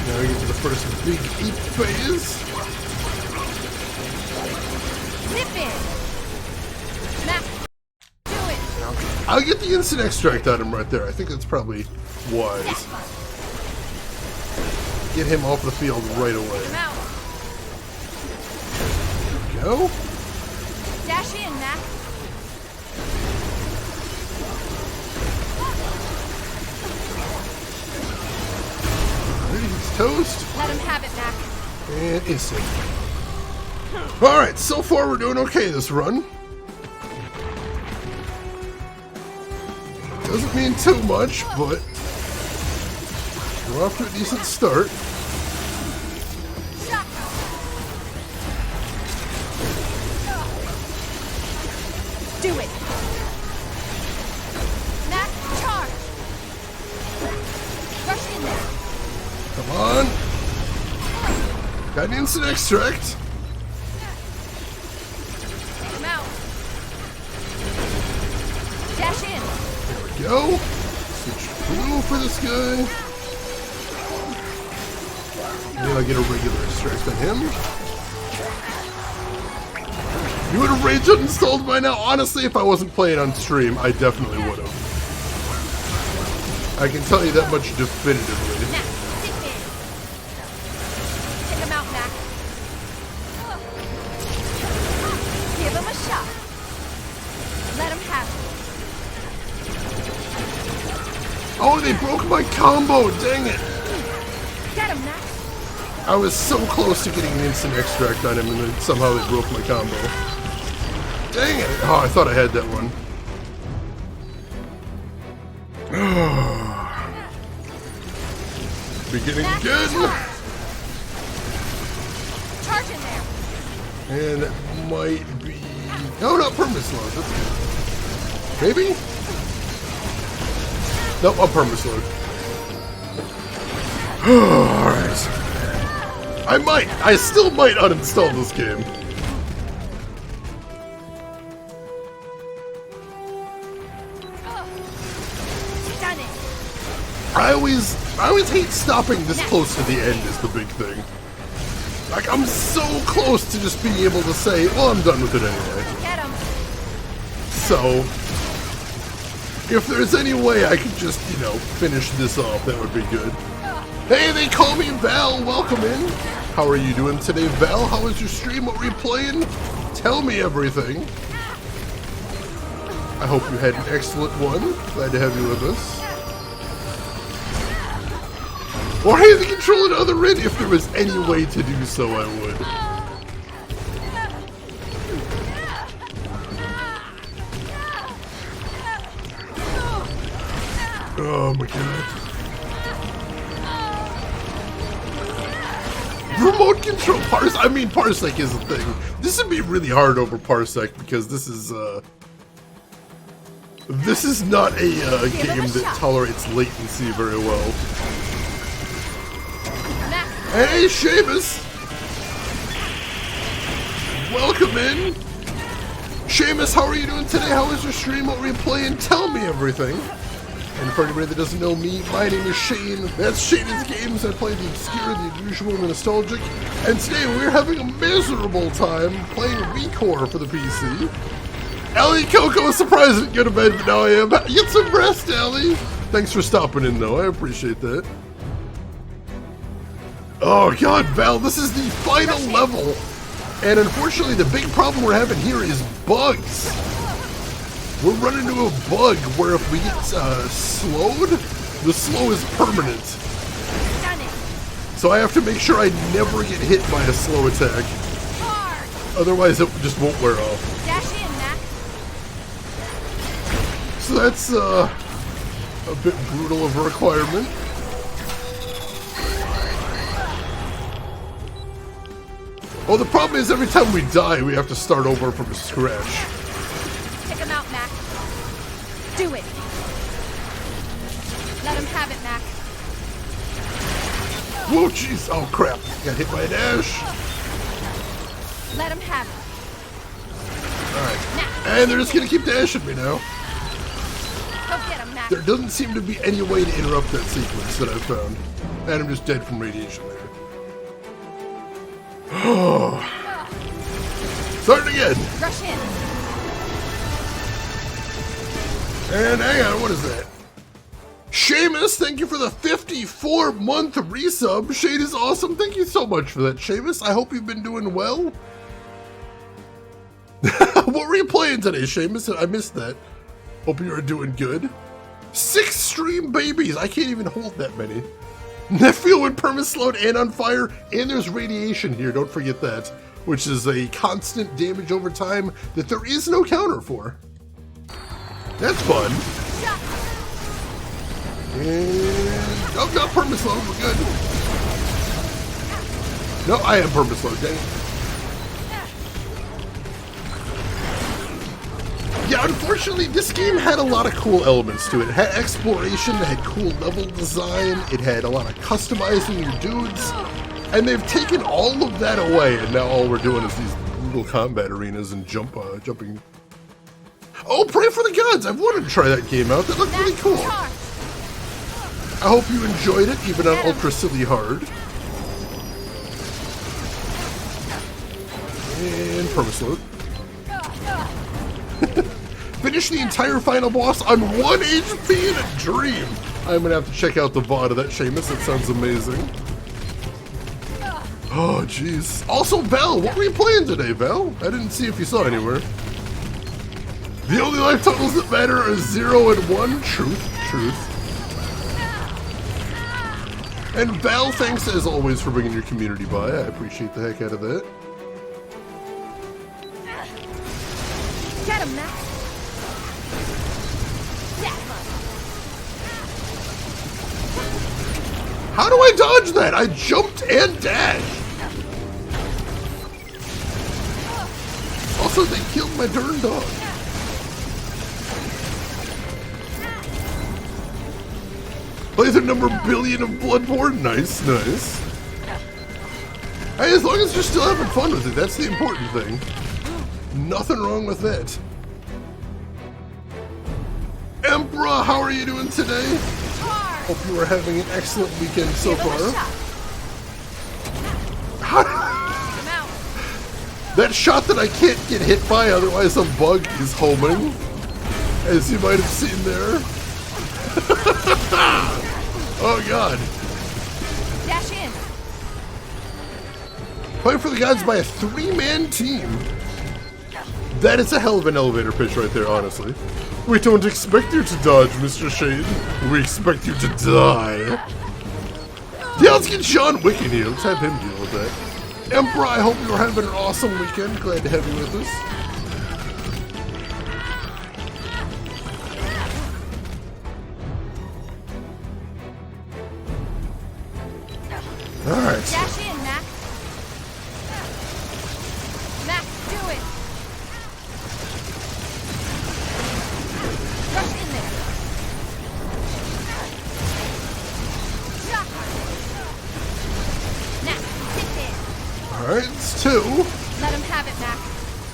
Now we get to the first big ape phase. Zip in. Mac, do it. I'll get the instant extract on him right there. I think that's probably wise. Get him off the field right away. Him out. Go. Dash in, Mac. He's toast. Let him have it, Mac. And instant. Alright, so far we're doing okay this run. Doesn't mean too much, but we're off to a decent start. Do it. Mac, charge. Rush in there. Come on. Got an instant extract. Take him out. Dash in. There we go. Switch blue for this guy. Then I get a regular extract on him. You would have rage uninstalled by now. Honestly, if I wasn't playing on stream, I definitely would have. I can tell you that much definitively. Mac, sit in. Take him out, Mac. Give him a shot. Let him have it. Oh, they broke my combo. Dang it. Get him, Mac. I was so close to getting an instant extract on him, and then somehow they broke my combo. Dang it. Oh, I thought I had that one. Beginning Mac, again. charge in there. And it might be... No, not perma slowed. That's good. Maybe? Nope, I'm perma slowed. Alright. I still might uninstall this game. Done it. I always hate stopping this close to the end is the big thing. Like, I'm so close to just being able to say, well, I'm done with it anyway. Get him. So, if there's any way I could just, you know, finish this off, that would be good. Hey, they call me Val. Welcome in. How are you doing today, Val? How was your stream? What were you playing? Tell me everything. I hope you had an excellent one. Glad to have you with us. Or hey, the control at the other end. If there was any way to do so, I would. Oh my god. Remote control Parsec is a thing. This would be really hard over Parsec because this is not a game that tolerates latency very well. Hey, Seamus! Welcome in! Seamus, how are you doing today? How was your stream? What were you playing? Tell me everything. And for anybody that doesn't know me, my name is Shane. That's Shane's Games. I play the obscure, the unusual, and the nostalgic. And today we're having a miserable time playing ReCore for the PC. Allie Coco was surprised I didn't go to bed, but now I am. Get some rest, Allie! Thanks for stopping in, though. I appreciate that. Oh god, Val, this is the final level. And unfortunately, the big problem we're having here is bugs. We're running into a bug where if we get slowed, the slow is permanent. So I have to make sure I never get hit by a slow attack. Otherwise, it just won't wear off. Dash in, Mac. So that's a bit brutal of a requirement. Oh, the problem is every time we die, we have to start over from scratch. Take him out, Mac. Do it. Let him have it, Mac. Whoa, jeez. Oh, crap. Got hit by a dash. Let him have it. Alright. And they're just going to keep dashing me now. Go get him, Mac. There doesn't seem to be any way to interrupt that sequence that I've found. And I'm just dead from radiation there. Start it again. Rush in. And hang on, what is that? Seamus, thank you for the 54-month resub. Shade is awesome. Thank you so much for that, Seamus. I hope you've been doing well. What were you playing today, Seamus? I missed that. Hope you are doing good. 6 stream babies. I can't even hold that many. Nephew with permaslowed and on fire, and there's radiation here, don't forget that, which is a constant damage over time that there is no counter for. That's fun. And oh, not permaslowed, we're good. No, I am permaslowed, dang it. Yeah, unfortunately, this game had a lot of cool elements to it. It had exploration, it had cool level design, it had a lot of customizing your dudes, and they've taken all of that away, and now all we're doing is these brutal combat arenas and jumping. Oh, Pray for the Gods! I've wanted to try that game out. That looked really cool. I hope you enjoyed it, even on Ultra Silly Hard. And permaslowed. Finish the entire final boss on 1 HP in a dream. I'm gonna have to check out the VOD of that, Seamus. That sounds amazing. Oh, jeez. Also, Val, what were you playing today, Val? I didn't see if you saw anywhere. The only life totals that matter are 0 and 1. Truth. And Val, thanks as always for bringing your community by. I appreciate the heck out of that. Get him, Mac. How do I dodge that? I jumped and dashed. Also, they killed my darn dog. Play the number billion of Bloodborne. Nice. Hey, as long as you're still having fun with it, that's the important thing. Nothing wrong with that. Emperor, how are you doing today? Hope you are having an excellent weekend so far. That shot that I can't get hit by, otherwise a bug is homing, as you might have seen there. Oh god. Dash in. Play for the Gods by a 3-man team. That is a hell of an elevator pitch right there, honestly. We don't expect you to dodge, Mr. Shade. We expect you to die. Yeah, let's get John Wick in here. Let's have him deal with that. Emperor, I hope you're having an awesome weekend. Glad to have you with us. Alright. Dash in, Mac. Mac, do it. Rush in there. Mac, sit there. Alright, it's 2. Let him have it, Mac.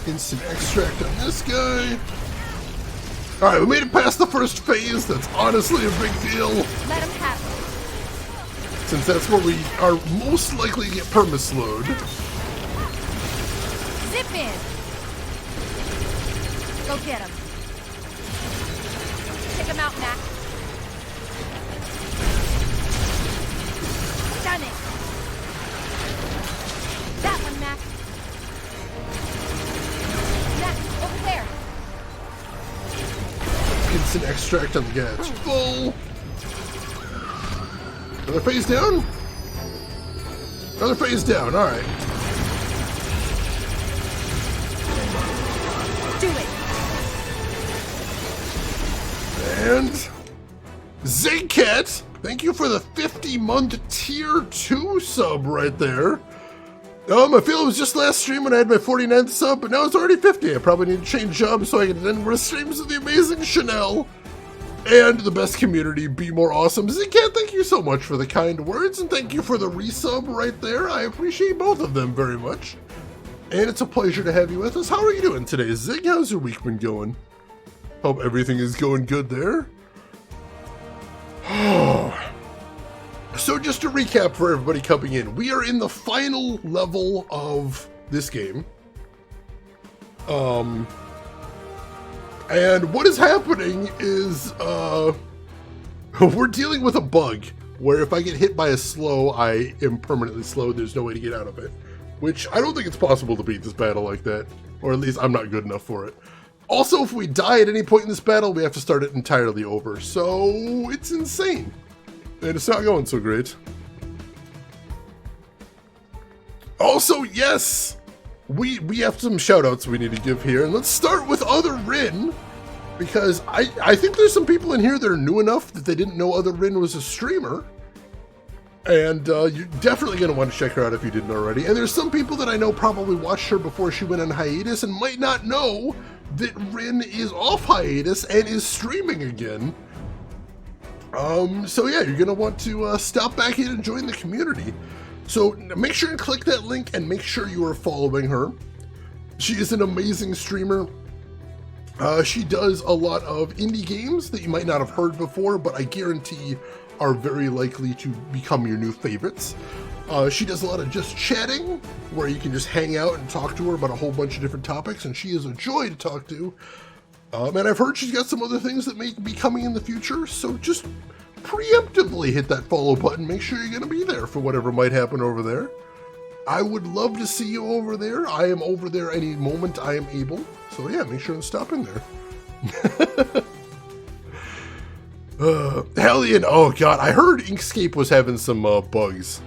Instant extract on this guy. Alright, we made it past the first phase. That's honestly a big deal. Let him have it. Since that's where we are most likely to get permaslowed. Zip in. Go get him. Take him out, Mac. Done it. That one, Mac. Mac, over there. Instant extract on the guy. It's full. Another phase down? Another phase down, alright. Do it. And Zaycat, thank you for the 50-month tier 2 sub right there. I feel it was just last stream when I had my 49th sub, but now it's already 50. I probably need to change jobs so I can end more streams with the amazing Chanel and the best community, Be More Awesome. Zcat, thank you so much for the kind words, and thank you for the resub right there. I appreciate both of them very much. And it's a pleasure to have you with us. How are you doing today, Zig? How's your week been going? Hope everything is going good there. So just to recap for everybody coming in, we are in the final level of this game. And what is happening is, we're dealing with a bug where if I get hit by a slow, I am permanently slowed. There's no way to get out of it, which I don't think it's possible to beat this battle like that, or at least I'm not good enough for it. Also, if we die at any point in this battle, we have to start it entirely over, so it's insane. And it's not going so great. Also, yes, we have some shout-outs we need to give here, and let's start with Other Rin, because I think there's some people in here that are new enough that they didn't know Other Rin was a streamer, and you're definitely going to want to check her out if you didn't already. And there's some people that I know probably watched her before she went on hiatus and might not know that Rin is off hiatus and is streaming again. So yeah, you're going to want to stop back in and join the community. So make sure and click that link and make sure you are following her. She is an amazing streamer. She does a lot of indie games that you might not have heard before, but I guarantee are very likely to become your new favorites. She does a lot of just chatting, where you can just hang out and talk to her about a whole bunch of different topics, and she is a joy to talk to. And I've heard she's got some other things that may be coming in the future, so just preemptively hit that follow button. Make sure you're going to be there for whatever might happen over there. I would love to see you over there. I am over there any moment I am able. So yeah, make sure and stop in there. Hellion, oh god, I heard Inkscape was having some bugs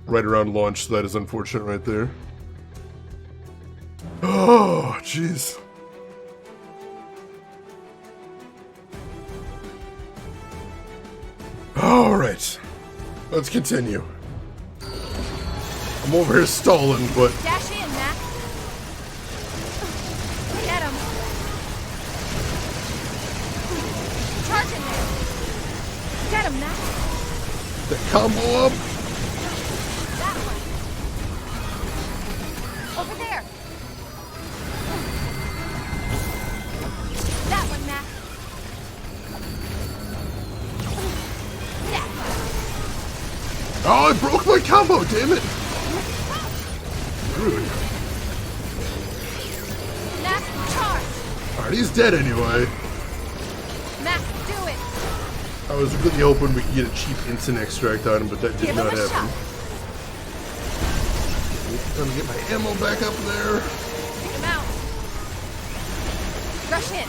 right around launch, so that is unfortunate right there. Oh, jeez. Alright, let's continue. I'm over here stalling, but... Dash in, Mac. Get him. Charge in there. Get him, Mac. The combo up. That one. Over there. That one, Mac. That one. Oh, I broke my combo, damn it. Rude. Mac, charge. Alright, he's dead anyway. Mac, do it. I was really hoping we could get a cheap instant extract on him, but that did Give not him a happen. shot. Let me get my ammo back up there. Take him out. Rush in.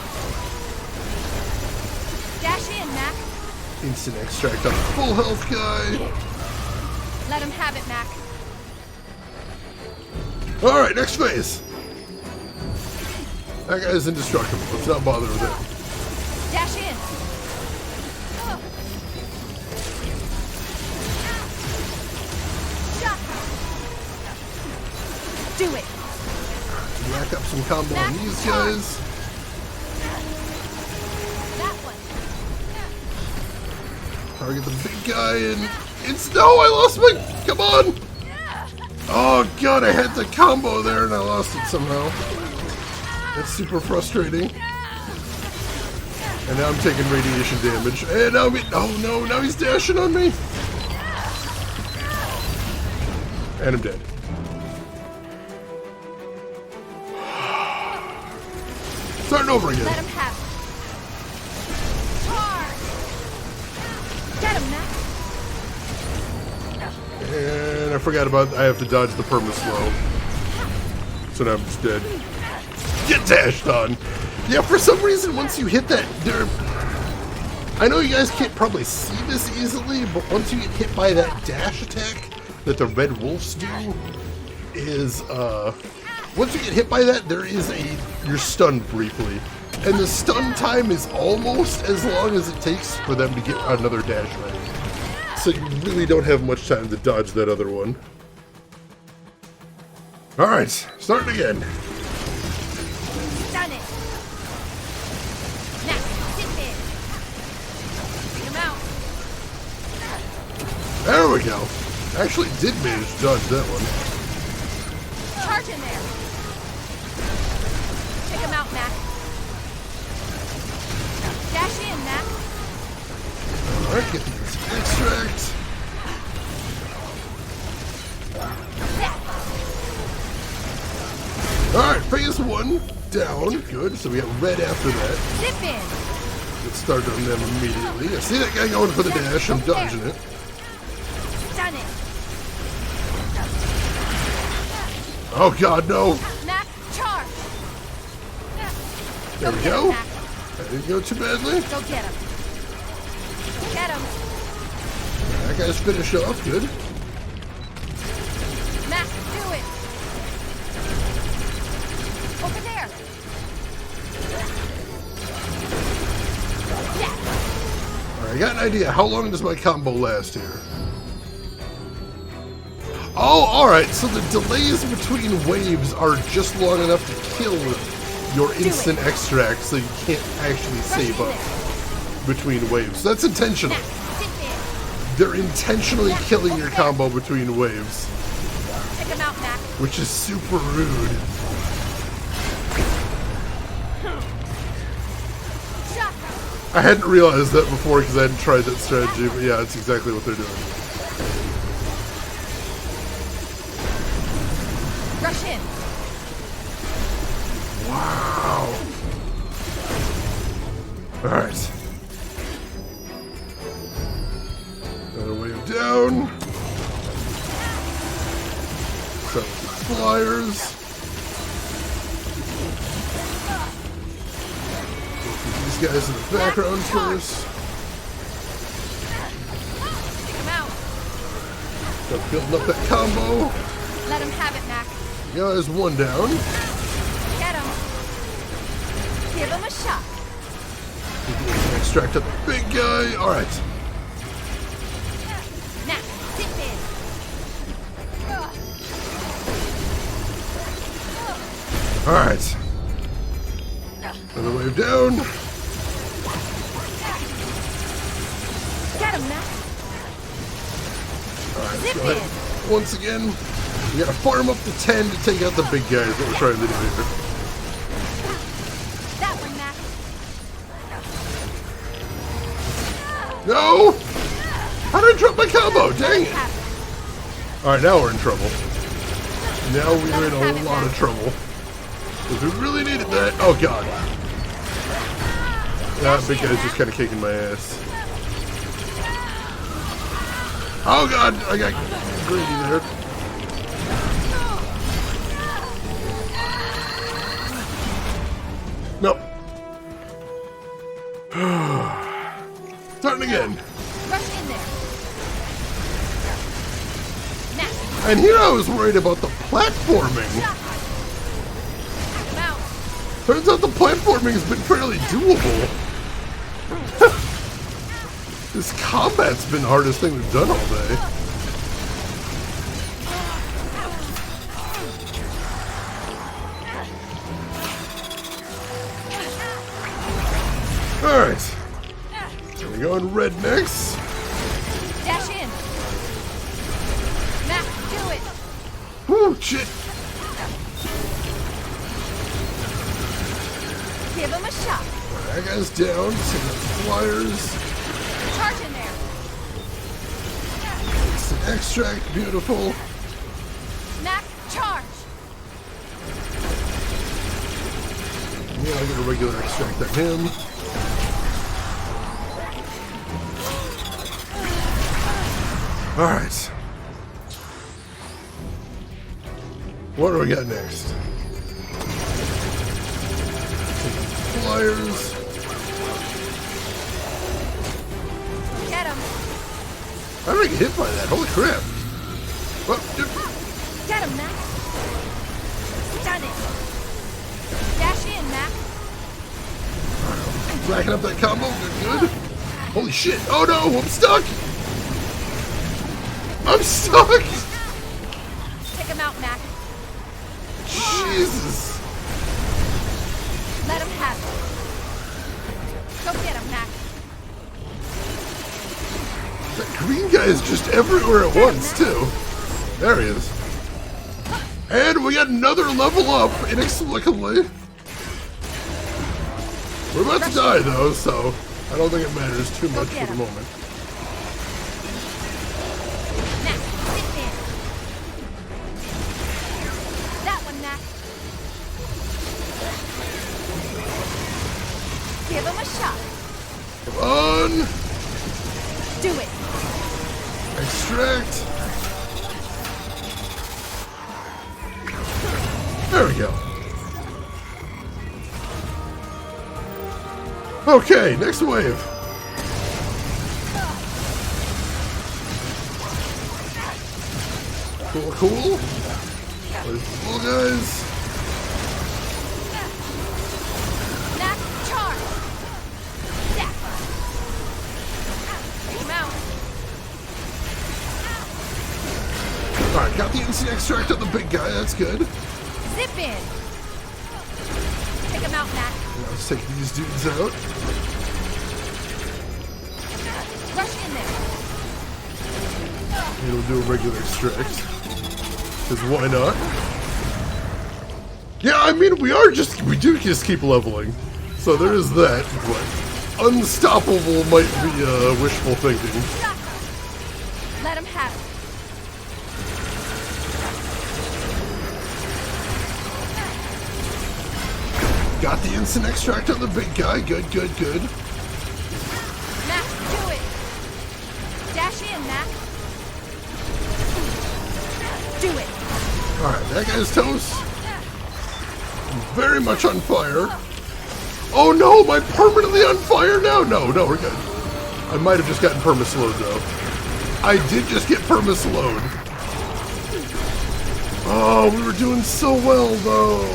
Dash in, Mac. Instant extract on a full health guy. Let him have it, Mac. Alright, next phase. That guy's indestructible. Let's not bother with it. Dash in. Shot. Do it. Rack up some combo on these guys. That one. Target the big guy and it's no, I lost my, come on. Oh god, I had the combo there and I lost it somehow. That's super frustrating. And now I'm taking radiation damage. And now oh no, now he's dashing on me. And I'm dead. Starting over again. Let him have it. Charge. Get him, Mac. And I forgot about, I have to dodge the perma-slow. So now I'm just dead. Get dashed on! Yeah, for some reason, once you hit that, I know you guys can't probably see this easily, but once you get hit by that dash attack that the red wolves do, is, once you get hit by that, you're stunned briefly. And the stun time is almost as long as it takes for them to get another dash ready. So you really don't have much time to dodge that other one. Alright, starting again. Done it. Now, sit there. Take him out. There we go. Actually did manage to dodge that one. Charge in there. Take him out, Mac. Dash in, Mac. Alright, get the extract. Alright, phase 1 down. Good, so we got red after that. Zip in. Get started on them immediately. I see that guy going for the dash. I'm dodging it. Done it. Oh god, no. Mac, charge. There we go. That didn't go too badly. Go get him. Get him. That guy's finished off. Good. Mac, do it. Over there. Yeah. Alright, I got an idea. How long does my combo last here? Oh, alright. So the delays between waves are just long enough to kill your instant extract, so you can't actually save up between waves. That's intentional. They're intentionally killing your combo between waves. Check him out, Mac. Which is super rude. I hadn't realized that before because I hadn't tried that strategy, but yeah, that's exactly what they're doing. Rush in. Wow. Alright. Another wave down. Some flyers. These guys in the background first. Take him out. Start building up that combo. Let him have it, Mac. Guys, one down. Get him. Give him a shot. Extract up the big guy. Alright. Now, zip in. Alright. Another wave down. Get him, Mac. Alright, Zip go ahead. in. Once again, we gotta farm up to 10 to take out the big guys that we're trying to do here. That one, Mac. No! How did I drop my combo? Dang it! Alright, now we're in trouble. Now we're in a lot of trouble. Because we really needed that. Oh god. That big guy's just kind of kicking my ass. Oh god, I got greedy there. Nope. Starting again. Rush in there. Now, And here I was worried about the platforming. take him out. Turns out the platforming has been fairly doable. This combat's been the hardest thing we've done all day. Alright. So we go in red next. Dash in. Mac, do it. Whew, shit. Give him a shot. That guy's down. Take out the flyers. Charge in there. It's an extract. Beautiful. Mac, charge. Yeah, I'll get a regular extract on him. Alright. What do we got next? Flyers. Get him. How did I get hit by that? Holy crap. Well, Get him, Mac. Done it. Dash in, Mac. racking up that combo. Good, good. Holy shit. Oh no, I'm stuck. I'm stuck. Take him out, Mac. Jesus. Let him have it. Go get him, Mac. That green guy is just everywhere at once, too. There he is. And we got another level up, inexplicably. We're about to die, though, so I don't think it matters too much for the moment. Mac, sit in. That one, Mac. Give him a shot. Come on. Do it. Extract. There we go. Okay, next wave. Cool, cool. Where's the little guys? Mac, charge. Zap. Take him out. Alright, got the instant extract on the big guy, that's good. Zip in. Take him out, Mac. Now let's take these dudes out. Rush in there. It'll do a regular extract. Because why not? Yeah, I mean, we do just keep leveling. So there is that, but unstoppable might be wishful thinking. Let him have it. Got the instant extract on the big guy. Good, good, good. Mac, do it. Dash in, Mac. Do it. Alright, that guy's toast. Very much on fire. Oh no, am I permanently on fire now? No, we're good. I might have just gotten perma-slowed though. I did just get perma-slowed. Oh, we were doing so well though.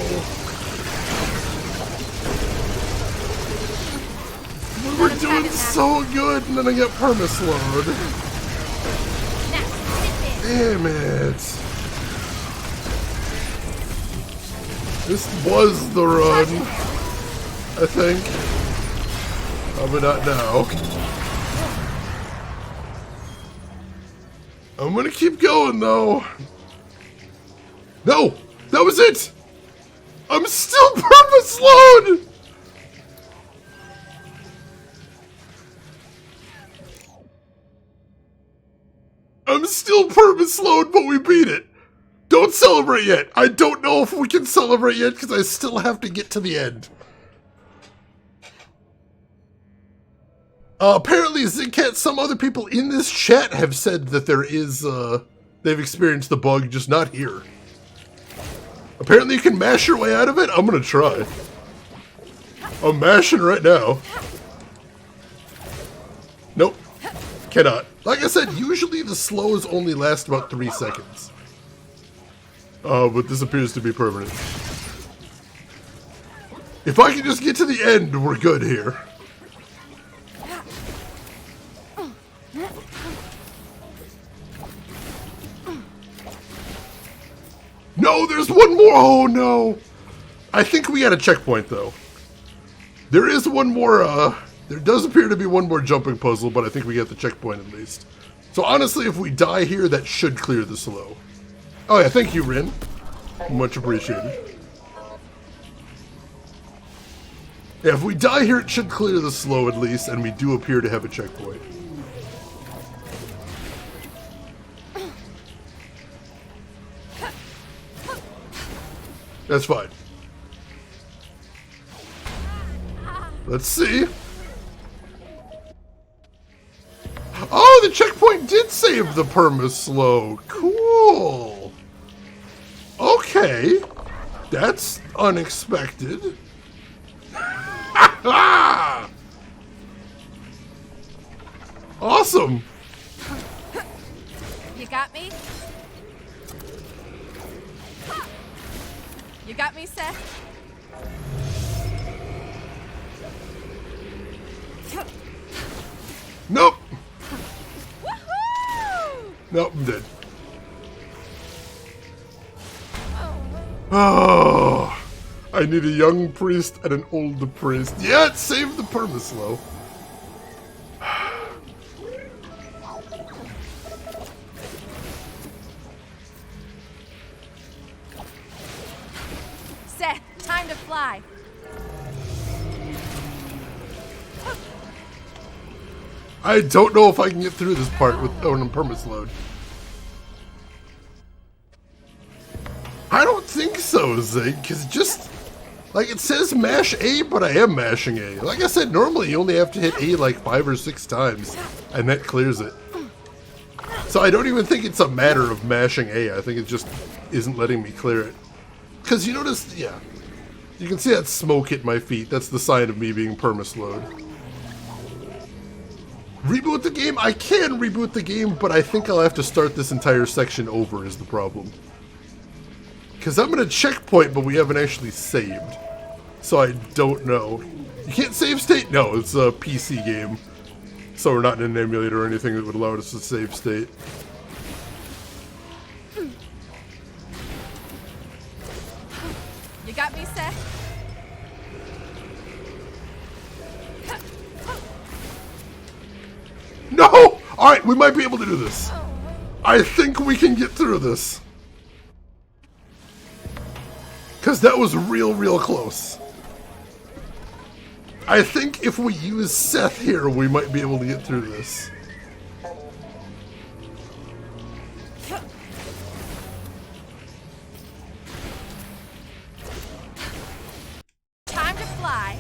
We were doing so good, and then I got perma-slowed. Damn it. This was the run, I think. But not now. I'm gonna keep going though. No! That was it! I'm still perma-slowed! I'm still perma-slowed, but we beat it. Don't celebrate yet. I don't know if we can celebrate yet because I still have to get to the end. Apparently, Zigcat, some other people in this chat have said that there is, they've experienced the bug, just not here. Apparently you can mash your way out of it. I'm gonna try. I'm mashing right now. Nope. Cannot. Like I said, usually the slows only last about 3 seconds. But this appears to be permanent. If I can just get to the end, we're good here. No, there's one more! Oh no! I think we got a checkpoint though. There is one more, there does appear to be one more jumping puzzle, but I think we got the checkpoint at least. So honestly, if we die here, that should clear the slow. Oh yeah, thank you, Rin. Much appreciated. Yeah, if we die here, it should clear the slow at least, and we do appear to have a checkpoint. That's fine. Let's see. Oh, the checkpoint did save the perma-slow. Cool. Okay. That's unexpected. Awesome. You got me? You got me, Seth? Nope. Woohoo! Nope, I'm dead. Oh, I need a young priest and an old priest. Yeah, it saved the permaslow. Seth, time to fly. I don't know if I can get through this part without a permasload. I don't think so, Zig, because just, like, it says mash A, but I am mashing A. Like I said, normally you only have to hit A like 5 or 6 times, and that clears it. So I don't even think it's a matter of mashing A. I think it just isn't letting me clear it. Because you notice, yeah, you can see that smoke hit my feet. That's the sign of me being permaslowed. Reboot the game? I can reboot the game, but I think I'll have to start this entire section over is the problem. Because I'm going to checkpoint, but we haven't actually saved. So I don't know. You can't save state? No, it's a PC game. So we're not in an emulator or anything that would allow us to save state. You got me, Seth? No! Alright, we might be able to do this. I think we can get through this. Because that was real close. I think if we use Seth here, we might be able to get through this. Time to fly.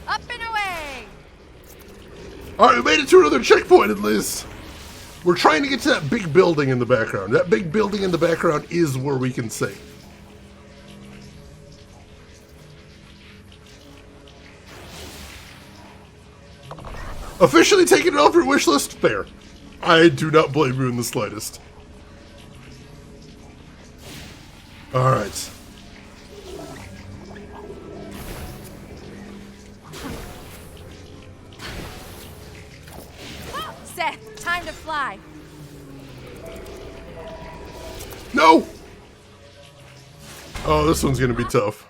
Up and away. Alright, we made it to another checkpoint at least. We're trying to get to that big building in the background. That big building in the background is where we can save. Officially taking it off your wish list? Fair. I do not blame you in the slightest. Alright. Seth, time to fly. No! Oh, this one's gonna be tough.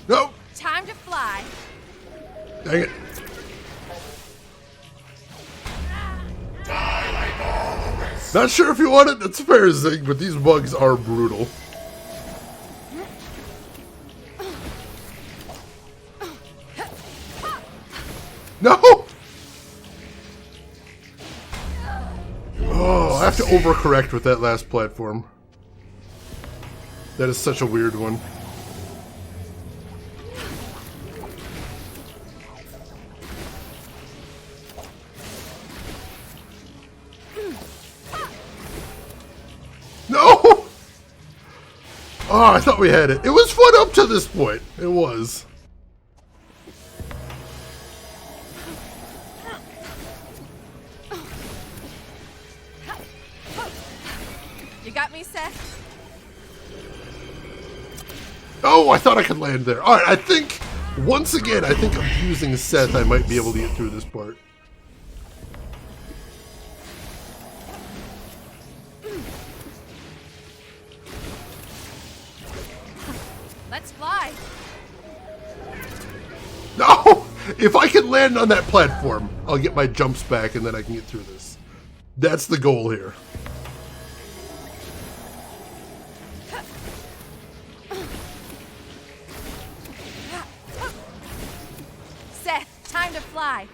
No! Time to fly. Dang it. Not sure if you want it, that's fair, Zig, but these bugs are brutal. No! Oh, I have to overcorrect with that last platform. That is such a weird one. No! Oh, I thought we had it. It was fun up to this point. It was. You got me, Seth? Oh, I thought I could land there. Alright, I think, once again, I think I'm using Seth. I might be able to get through this part. Let's fly. No! If I can land on that platform, I'll get my jumps back and then I can get through this. That's the goal here. Seth, time to fly.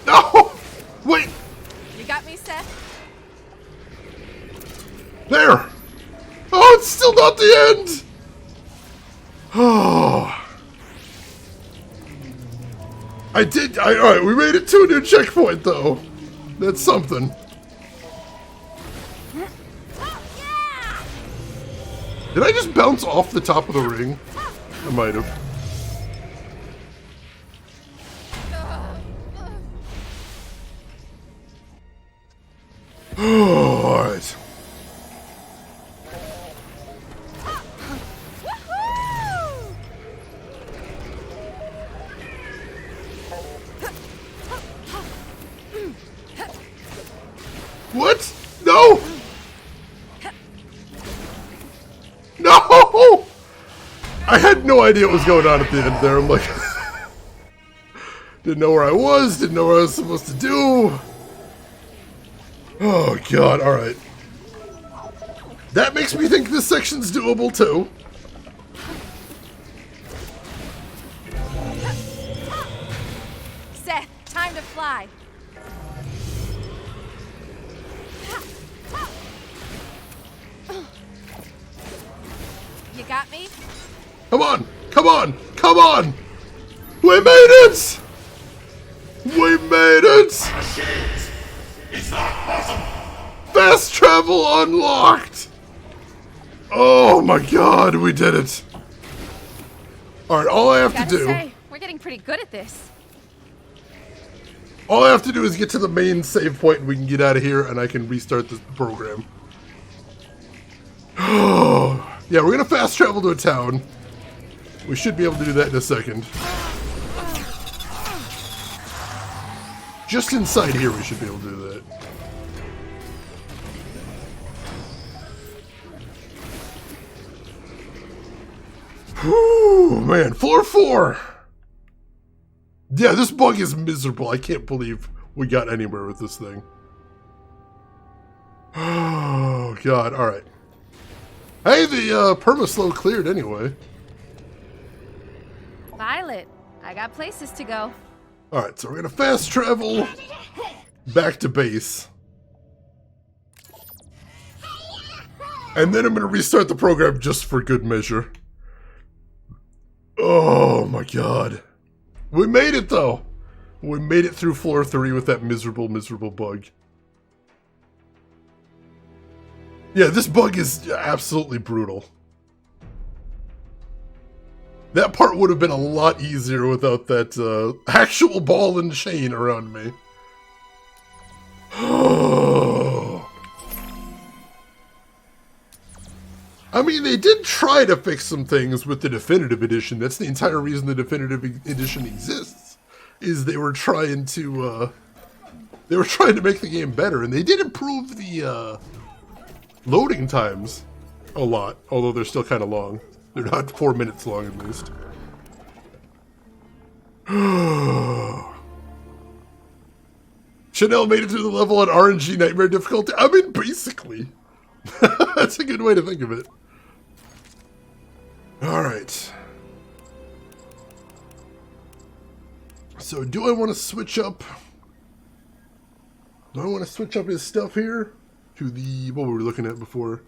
No! Wait! You got me, Seth? There! Oh, it's still not the end! Oh. Alright, we made it to a new checkpoint, though. That's something. Yeah! Did I just bounce off the top of the ring? I might have. Alright. What? No! No! I had no idea what was going on at the end there. I'm like... didn't know where I was, didn't know what I was supposed to do. Oh, God, alright. That makes me think this section's doable, too. Seth, time to fly. You got me? Come on! Come on! Come on! We made it! We made it! It's not possible. Fast travel unlocked! Oh my god, we did it! Alright, all I have to Gotta do... say, we're getting pretty good at this. all I have to do is get to the main save point and we can get out of here and I can restart the program. Yeah, we're gonna fast travel to a town. We should be able to do that in a second. Just inside here we should be able to do that. Whew, man, floor 4! Yeah, this bug is miserable. I can't believe we got anywhere with this thing. Oh, God, alright. Hey, the perma-slow cleared anyway. Violet, I got places to go. Alright, so we're gonna fast travel back to base. And then I'm gonna restart the program just for good measure. Oh my god. We made it though! We made it through floor 3 with that miserable, miserable bug. Yeah, this bug is absolutely brutal. That part would have been a lot easier without that actual ball and chain around me. I mean, they did try to fix some things with the Definitive Edition. That's the entire reason the Definitive Edition exists. Is they were trying to make the game better, and they did improve the loading times a lot, although they're still kind of long. They're not 4 minutes long, at least. Chanel made it through the level on RNG Nightmare difficulty. I mean, basically. That's a good way to think of it. Alright. So, do I want to switch up... do I want to switch up his stuff here? To the... what were we looking at before?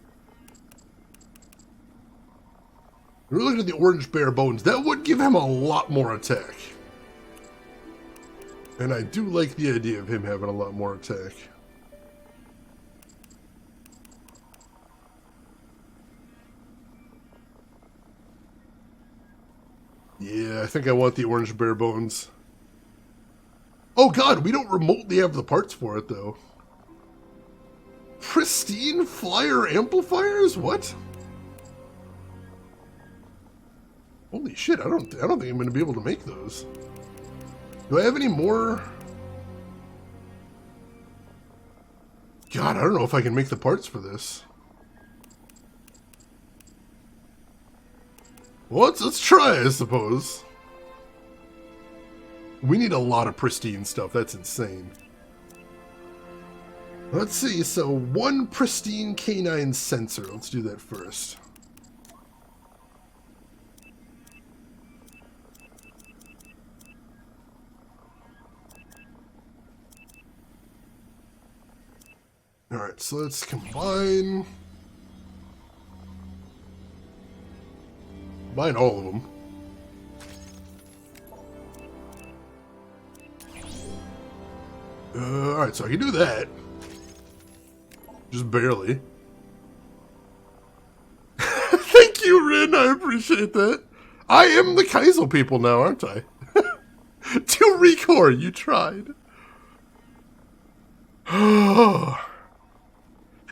We were looking at the orange bare bones. That would give him a lot more attack. And I do like the idea of him having a lot more attack. Yeah, I think I want the orange bare bones. Oh god, we don't remotely have the parts for it though. Pristine flyer amplifiers? What? Holy shit, I don't think I'm going to be able to make those. Do I have any more? God, I don't know if I can make the parts for this. Well, let's try, I suppose. We need a lot of pristine stuff. That's insane. Let's see. So, 1 pristine canine sensor. Let's do that first. Alright, so let's combine all of them. Alright, so I can do that. Just barely. Thank you, Rin, I appreciate that. I am the Kaisel people now, aren't I? To ReCore, you tried.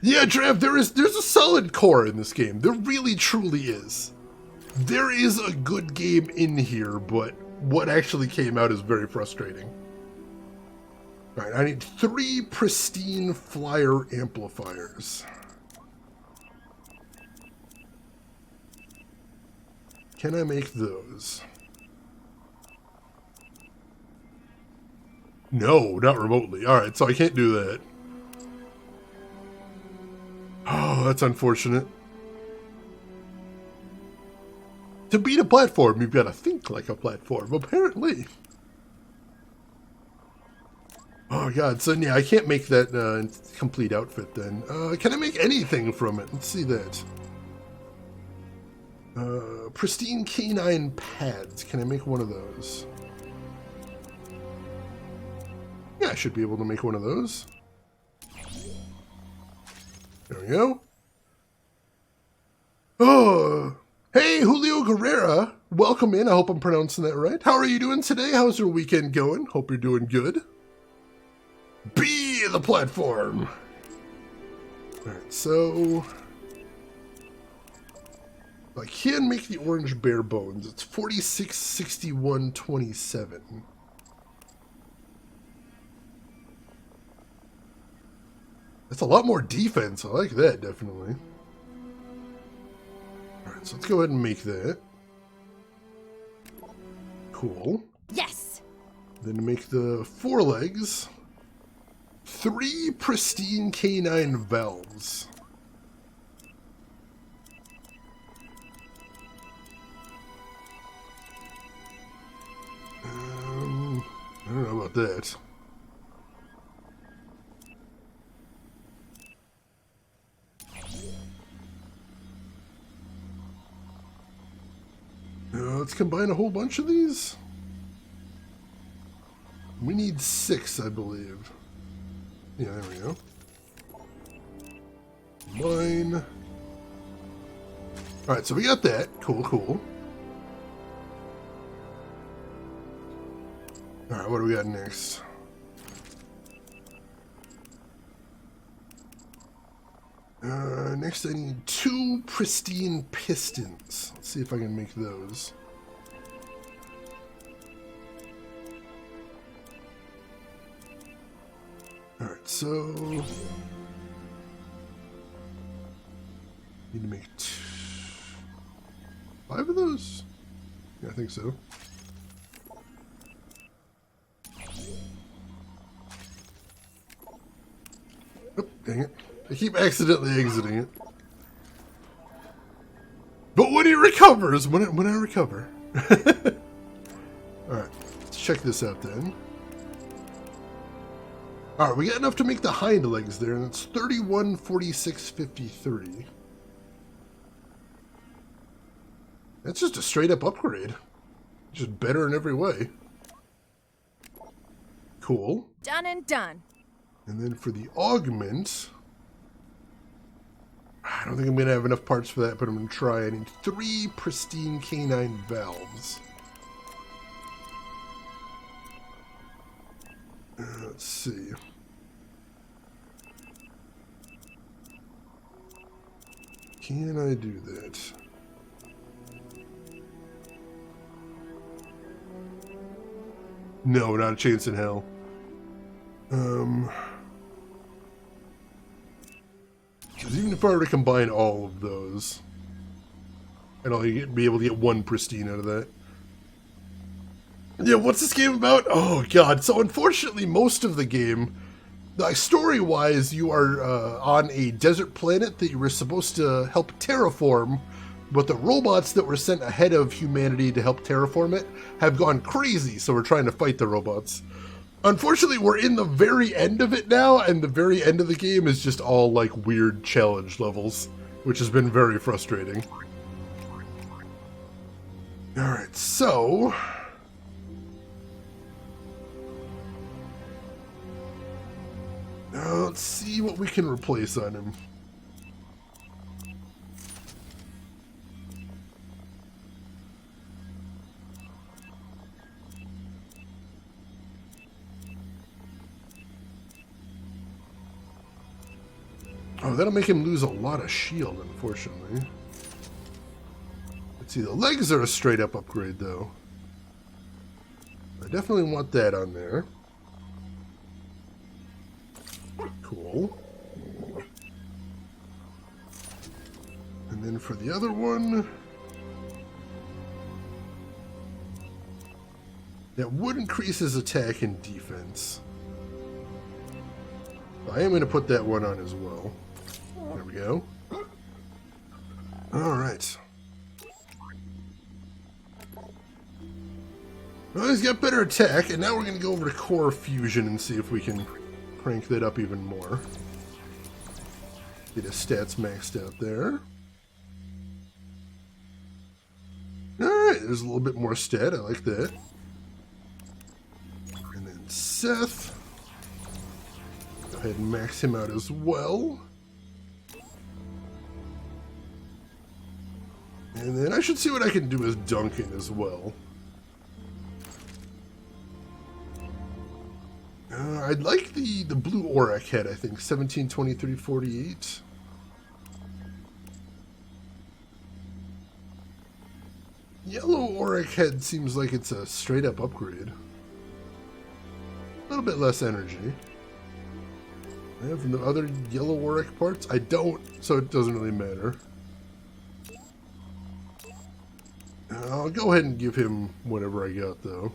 Yeah, Trav, there's a solid core in this game. There really, truly is. There is a good game in here, but what actually came out is very frustrating. Alright, I need 3 pristine flyer amplifiers. Can I make those? No, not remotely. Alright, so I can't do that. Oh, that's unfortunate. To beat a platform, you've got to think like a platform, apparently. Oh god, so yeah, I can't make that complete outfit then. Can I make anything from it? Let's see that. Pristine canine pads. Can I make one of those? Yeah, I should be able to make one of those. There we go. Oh, hey, Julio Guerrera. Welcome in. I hope I'm pronouncing that right. How are you doing today? How's your weekend going? Hope you're doing good. Be the platform. Alright, so I can make the orange bare bones. It's 46, 61, 27. That's a lot more defense. I like that, definitely. Alright, so let's go ahead and make that. Cool. Yes. Then make the forelegs. 3 pristine canine valves. I don't know about that. Let's combine a whole bunch of these. We need 6, I believe. Yeah, there we go. Combine. Alright, so we got that. Cool, cool. Alright, what do we got next? Next I need 2 pristine pistons. Let's see if I can make those. Alright, so need to make 5 of those? Yeah, I think so. Oh, dang it. I keep accidentally exiting it. But when he recovers, when I recover. Alright, let's check this out then. Alright, we got enough to make the hind legs there, and it's 31, 46, 53. That's just a straight up upgrade. Just better in every way. Cool. Done and done. And then for the augment, I don't think I'm going to have enough parts for that, but I'm going to try. I need 3 pristine canine valves. Let's see. Can I do that? No, not a chance in hell. Because even if I were to combine all of those, I'd only be able to get 1 pristine out of that. Yeah, what's this game about? Oh, God. So, unfortunately, most of the game, like, story-wise, you are on a desert planet that you were supposed to help terraform, but the robots that were sent ahead of humanity to help terraform it have gone crazy, so we're trying to fight the robots. Unfortunately, we're in the very end of it now, and the very end of the game is just all, like, weird challenge levels, which has been very frustrating. Alright, so let's see what we can replace on him. Oh, that'll make him lose a lot of shield, unfortunately. Let's see, the legs are a straight up upgrade, though. I definitely want that on there. full. And then for the other one, that would increase his attack and defense. I am going to put that one on as well. There we go. Alright. Well, he's got better attack, and now we're going to go over to Core Fusion and see if we can crank that up even more. Get his stats maxed out there. Alright, there's a little bit more stat. I like that. And then Seth. Go ahead and max him out as well. And then I should see what I can do with Duncan as well. I'd like the blue Auroch head, I think. 17, 23, 48. Yellow Auroch head seems like it's a straight up upgrade. A little bit less energy. I have the other yellow Auroch parts? I don't, so it doesn't really matter. I'll go ahead and give him whatever I got, though.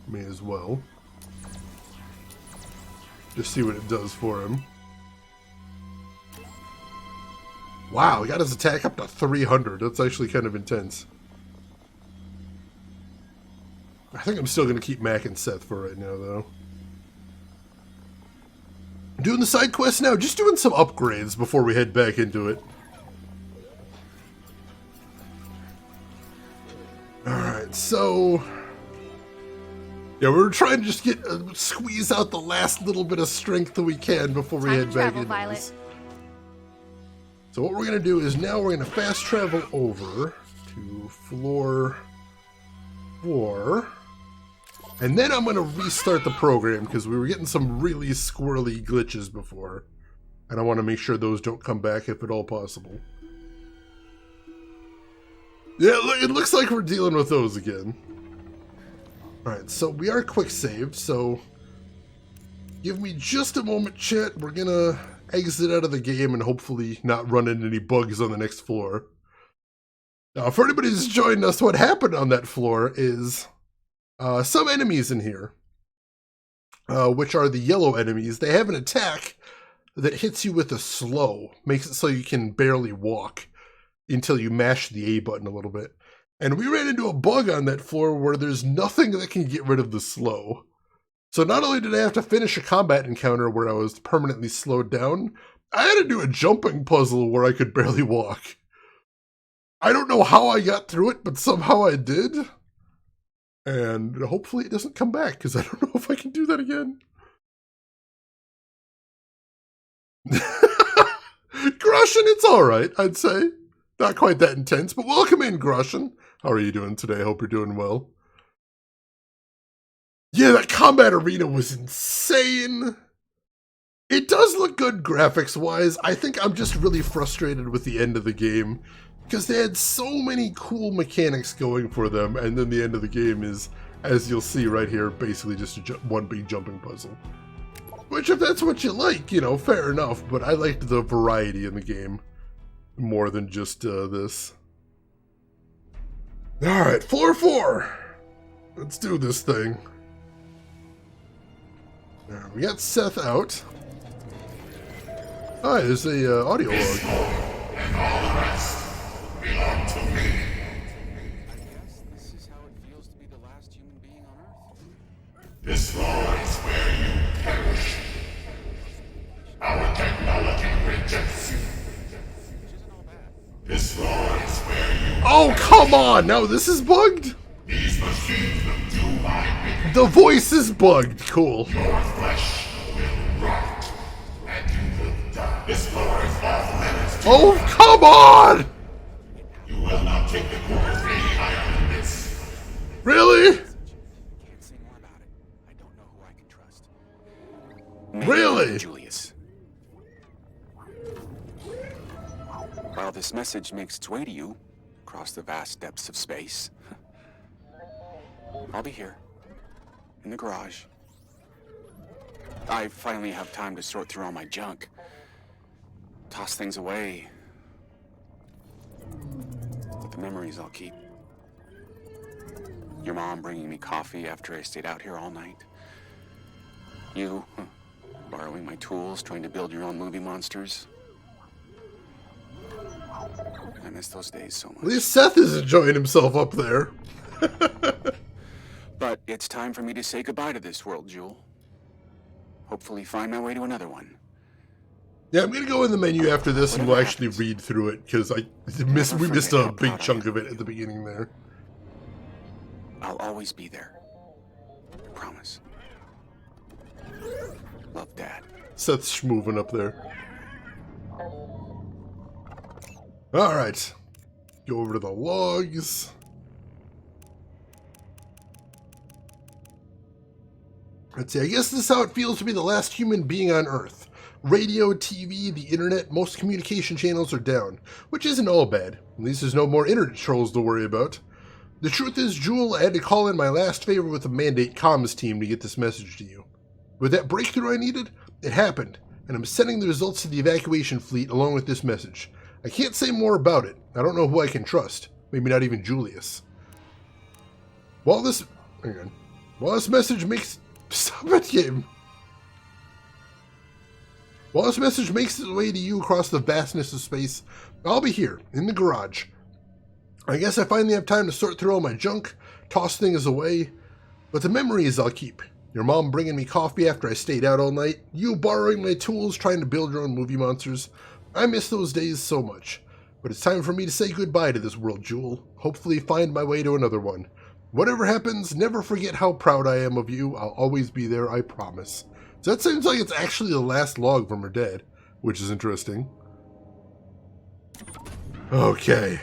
May as well. Just see what it does for him. Wow, he got his attack up to 300. That's actually kind of intense. I think I'm still going to keep Mac and Seth for right now, though. Doing the side quest now, just doing some upgrades before we head back into it. Alright, so... yeah, we're trying to just get squeeze out the last little bit of strength that we can before we head back into this. So what we're going to do is now we're going to fast travel over to floor 4. And then I'm going to restart the program because we were getting some really squirrely glitches before. And I want to make sure those don't come back if at all possible. Yeah, it looks like we're dealing with those again. Alright, so we are quick saved, so give me just a moment, chat. We're gonna exit out of the game and hopefully not run into any bugs on the next floor. Now, for anybody who's joined us, what happened on that floor is some enemies in here, which are the yellow enemies. They have an attack that hits you with a slow, makes it so you can barely walk until you mash the A button a little bit. And we ran into a bug on that floor where there's nothing that can get rid of the slow. So not only did I have to finish a combat encounter where I was permanently slowed down, I had to do a jumping puzzle where I could barely walk. I don't know how I got through it, but somehow I did. And hopefully it doesn't come back, because I don't know if I can do that again. Grushin, it's alright, I'd say. Not quite that intense, but welcome in, Grushin. How are you doing today? Hope you're doing well. Yeah, that combat arena was insane. It does look good graphics-wise. I think I'm just really frustrated with the end of the game, because they had so many cool mechanics going for them, and then the end of the game is, as you'll see right here, basically just one big jumping puzzle. Which, if that's what you like, you know, fair enough, but I liked the variety in the game more than just this. Alright, floor 4! Let's do this thing. There, we got Seth out. Hi, there's a audio log. And all the rest belong to me. I guess this is how it feels to be the last human being on Earth. This floor is where you perish. Our technology rejects you. Which isn't all bad. This floor is where you... Oh, come on! Now this is bugged? These machines will do my bidding. The voice is bugged. Cool. Your flesh will rot, and you will die. This floor is off limits to Oh, come on! you. Will not take the core 3 higher than this. Really? Can't say more about it. I don't know who I can trust. Really? Julius. While this message makes its way to you across the vast depths of space, I'll be here in the garage, I finally have time to sort through all my junk. Toss things away. But the memories I'll keep. Your mom bringing me coffee after I stayed out here all night. You borrowing my tools, trying to build your own movie monsters. I miss those days so much. At least Seth is enjoying himself up there. But it's time for me to say goodbye to this world, Jewel. Hopefully find my way to another one. Yeah, I'm going to go in the menu after this and we'll actually read through it, because we missed a big chunk of it at the beginning there. I'll always be there. I promise. Love, Dad. Seth's schmooving up there. Alright. Go over to the logs. Let's see, I guess this is how it feels to be the last human being on Earth. Radio, TV, the internet, most communication channels are down, which isn't all bad. At least there's no more internet trolls to worry about. The truth is, Jewel, I had to call in my last favor with the Mandate comms team to get this message to you. With that breakthrough I needed, it happened, and I'm sending the results to the evacuation fleet along with this message. I can't say more about it. I don't know who I can trust. Maybe not even Julius. While this message makes... Stop it, game. While this message makes its way to you across the vastness of space, I'll be here, in the garage. I guess I finally have time to sort through all my junk, toss things away, but the memories I'll keep. Your mom bringing me coffee after I stayed out all night, you borrowing my tools trying to build your own movie monsters. I miss those days so much. But it's time for me to say goodbye to this world, Jewel. Hopefully find my way to another one. Whatever happens, never forget how proud I am of you. I'll always be there, I promise. So that seems like it's actually the last log from her dad, which is interesting. Okay.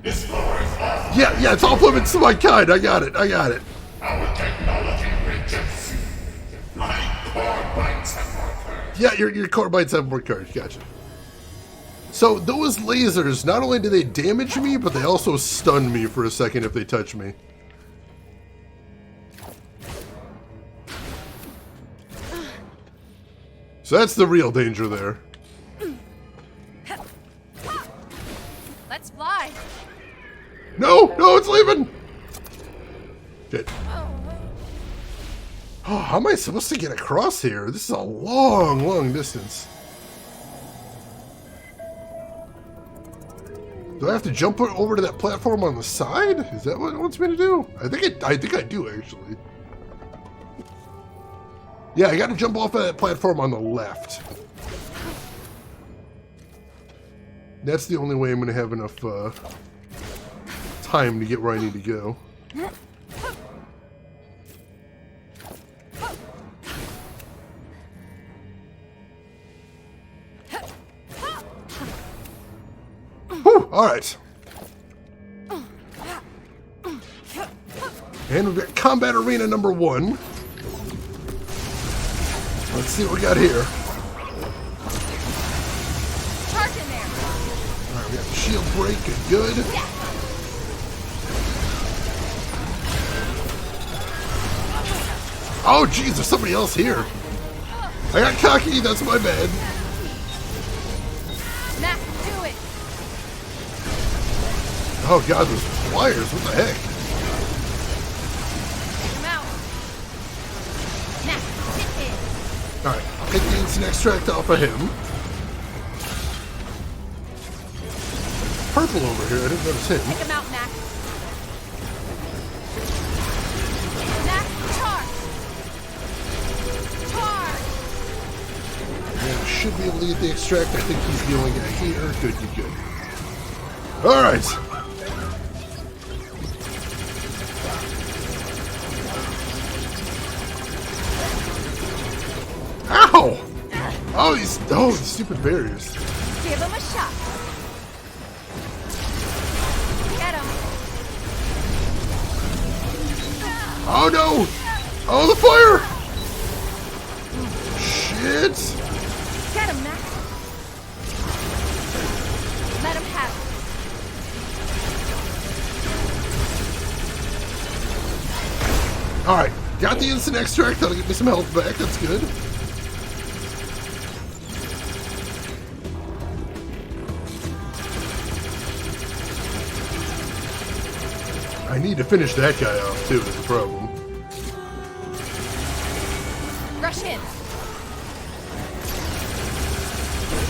This floor is off. Yeah, it's off limits to my kind. I got it. Our technology reaches. My core bites have more courage. Yeah, your core bites have more courage. Gotcha. So those lasers, not only do they damage me, but they also stun me for a second if they touch me. So that's the real danger there. Let's fly. No, it's leaving. Shit. Oh, how am I supposed to get across here? This is a long distance. Do I have to jump over to that platform on the side? Is that what it wants me to do? I think I do actually. Yeah, I got to jump off of that platform on the left. That's the only way I'm going to have enough time to get where I need to go. Whew, all right. And we've got Combat Arena number 1. Let's see what we got here. Charge in there. Alright, we got the shield break, good. Oh, jeez, there's somebody else here. I got cocky, that's my bad. Mac, do it. Oh god, those flyers, what the heck? Take him out. Mac, hit it. Alright, I'll take the instant extract off of him. Purple over here, I didn't notice him. Take him out, Mac. Mac, charge. Charge. And should be able to get the extract. I think he's the only guy here. Good. Alright. Ow! Oh, these stupid barriers. Give him a shot. Get him. Oh no! Oh, the fire! Shit! Get him, Mac. Let him have it. Alright, Got the instant extract. That'll get me some health back. That's good. I need to finish that guy off, too, is the problem. Rush in.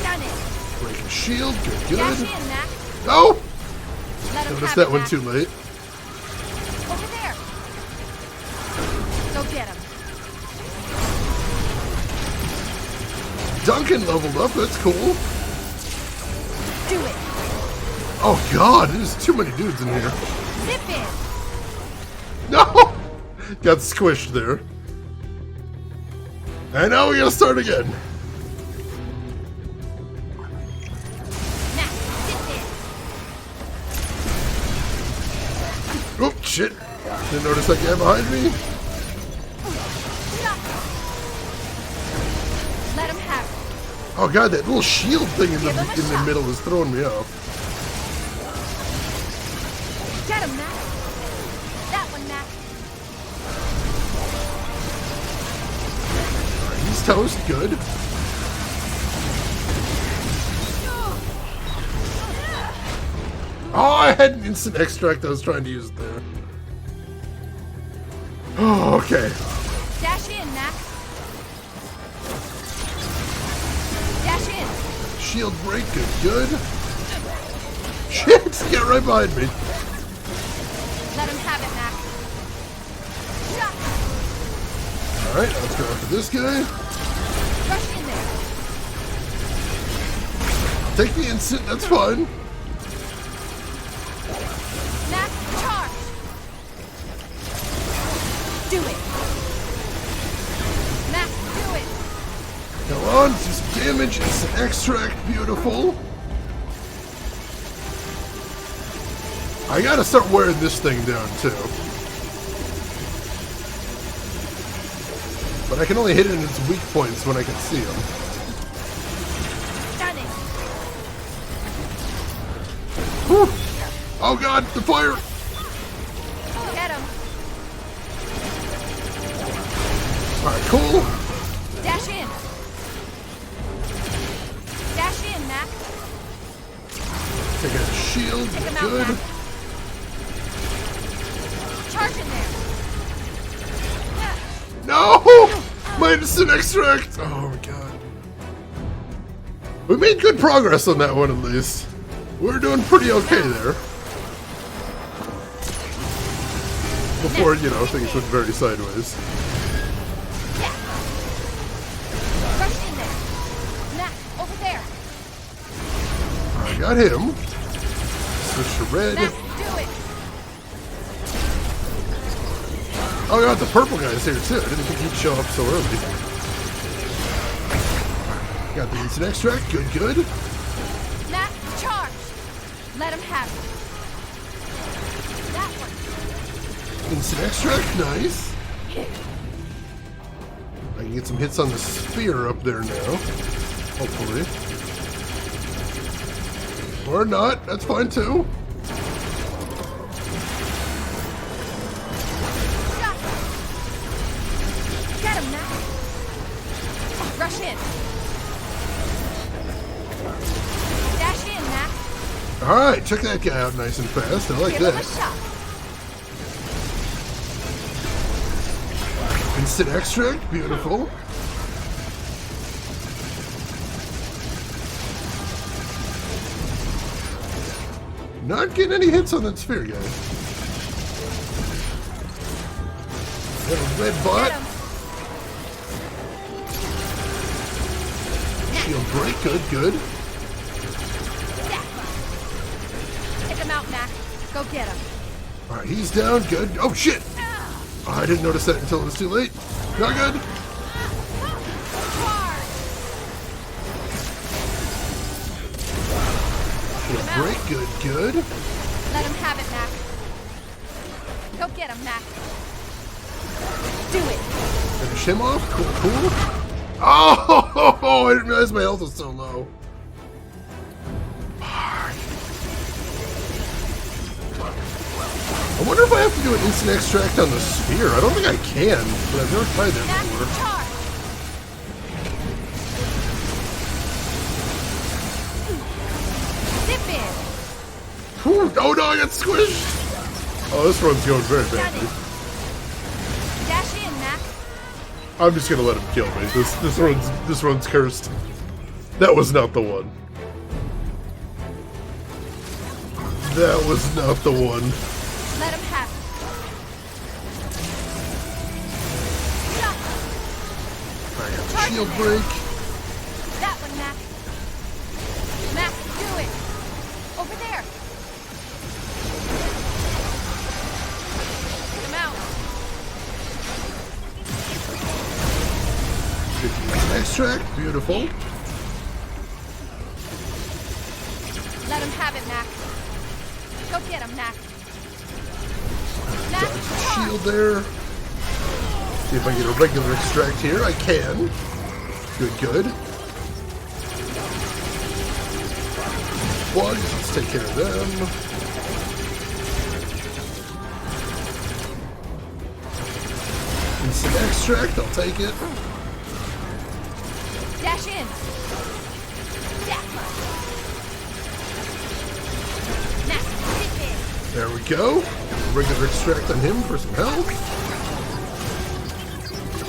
Done it. Break a shield. Good, Dash good. in, Mac. Oh! Let him Noticed have that it, one Mac. too late. Over there. Go get him. Duncan leveled up. That's cool. Do it. Oh, God. There's too many dudes in here. Zip in. No! Got squished there. And now we gotta start again. Mac, zip in. Oh, shit. Didn't notice that guy behind me. Stop. Let him have it. Oh, God, that little shield thing in Give him a the shot. middle is throwing me off. Get him, Mac. That one, Mac. He's toast. Good. Oh, I had an instant extract. I was trying to use it there. Oh, okay. Dash in, Mac. Dash in. Shield break. Good, good. Shit, get right behind me. Let him have it, Mac. Shot. Alright, let's go after this guy. Rush in there. Take the instant, that's fine. Mac, charge. Do it. Mac, do it. Come on, do some damage. It's an extract. Beautiful. I gotta start wearing this thing down too. But I can only hit it in its weak points when I can see them. Done it. Whew. Oh God, the fire! Get him. Alright, cool. Dash in. Dash in, Mac. Take a shield. Take him out, Good. Mac. Charge in there. No! My instant extract! Oh my God. We made good progress on that one at least. We're doing pretty okay there. Before, you know, things went very sideways. Yeah. Rush in there. Mac, over there. I got him. Switch to red. Mac, do it. Oh God, the purple guy's here too. I didn't think he'd show up so early. Got the instant extract. Good, good. Mac, charge. Let him have it. That one. Instant extract. Nice. I can get some hits on the sphere up there now. Hopefully. Or not. That's fine too. Shot. Get him, Mac. Rush in. Dash in, Mac. Alright, check that guy out nice and fast. I like Give him a that. shot. Instant extract. Beautiful. Not getting any hits on that sphere guy. Got a red Get bot. him. Shield break. Good, good. Yeah. Take him out, Mac. Go get him. Alright, he's down. Good. Oh, shit. Oh, I didn't notice that until it was too late. Not good. Charge. Shield break. Good, good. Let him have it, Mac. Go get him, Mac. Do it. Finish him off. Cool, cool. Oh, I didn't realize my health was so low. I wonder if I have to do an instant extract on the sphere. I don't think I can, but I've never tried that Mac, before. charge. Zip in. Whew. Oh no, I got squished! Oh, this run's going very Got badly. it. Dash in, Mac. I'm just gonna let him kill me. This run's cursed. That was not the one. That was not the one. Let him have it. Stop. I got the Charge shield him. break. That one, Mac. Mac, do it. Over there. Get him out. Extract, beautiful. Let him have it, Mac. Go get him, Mac. Mac, Dodge the charge. shield there. See if I get a regular extract here. I can. Good, good. Bugs, let's take care of them. Instant extract, I'll take it. Dash in. That one. Mac, zip in. There we go. Regular extract on him for some health.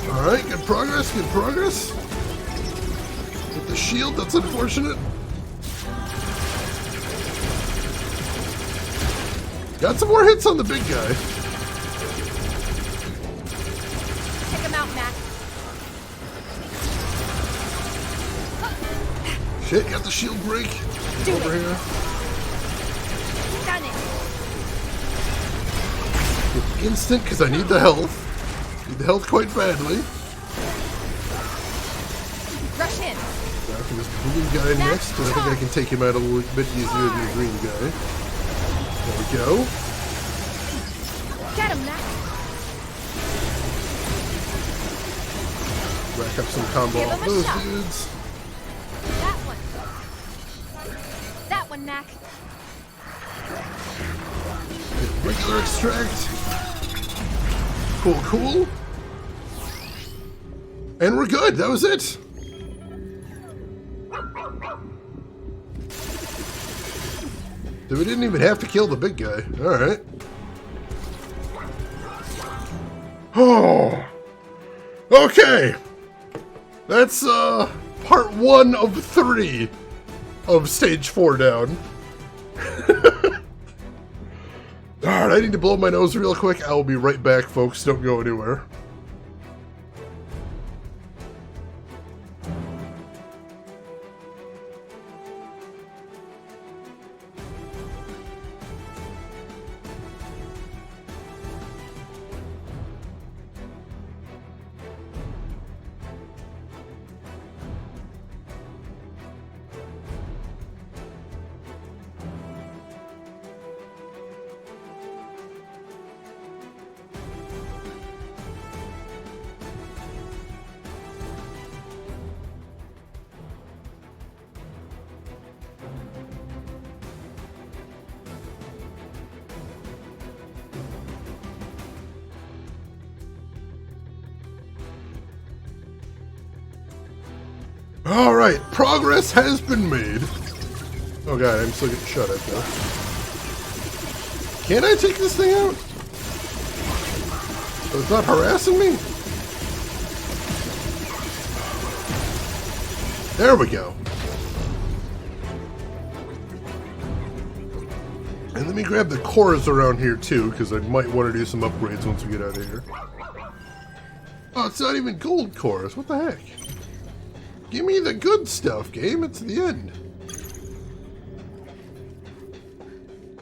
Alright, good progress, good progress. Get the shield, that's unfortunate. Got some more hits on the big guy. Take him out, Mac. Shit, got the shield break. Do Over it. here. Done it. Get the instant, because I need the health. Need the health quite badly. Rush in. Back to this blue guy next, and I think I can take him out a little bit easier than the green guy. There we go. Get him, Mac. Rack up some combo Give on him a those shot. dudes. That one. That one, Mac. Get regular extract. Cool, cool. And we're good. That was it. So we didn't even have to kill the big guy. All right. Oh. Okay. That's part 1 of 3 of stage 4 down. Alright, I need to blow my nose real quick. I will be right back, folks. Don't go anywhere. Alright, progress has been made. Oh god, I'm still getting shot at though. Can I take this thing out? So it's not harassing me? There we go. And let me grab the cores around here too, because I might want to do some upgrades once we get out of here. Oh, it's not even gold cores. What the heck? Give me the good stuff, game. It's the end.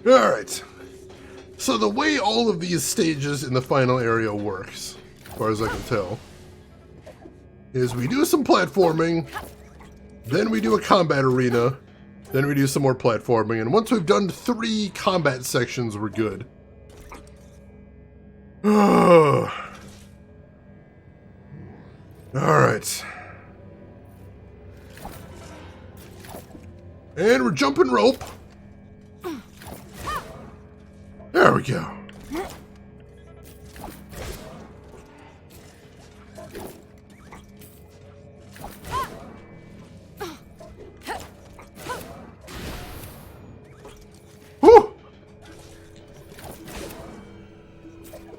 Alright. So the way all of these stages in the final area works, as far as I can tell, is we do some platforming, then we do a combat arena, then we do some more platforming, and once we've done 3 combat sections, we're good. Alright. And we're jumping rope. There we go.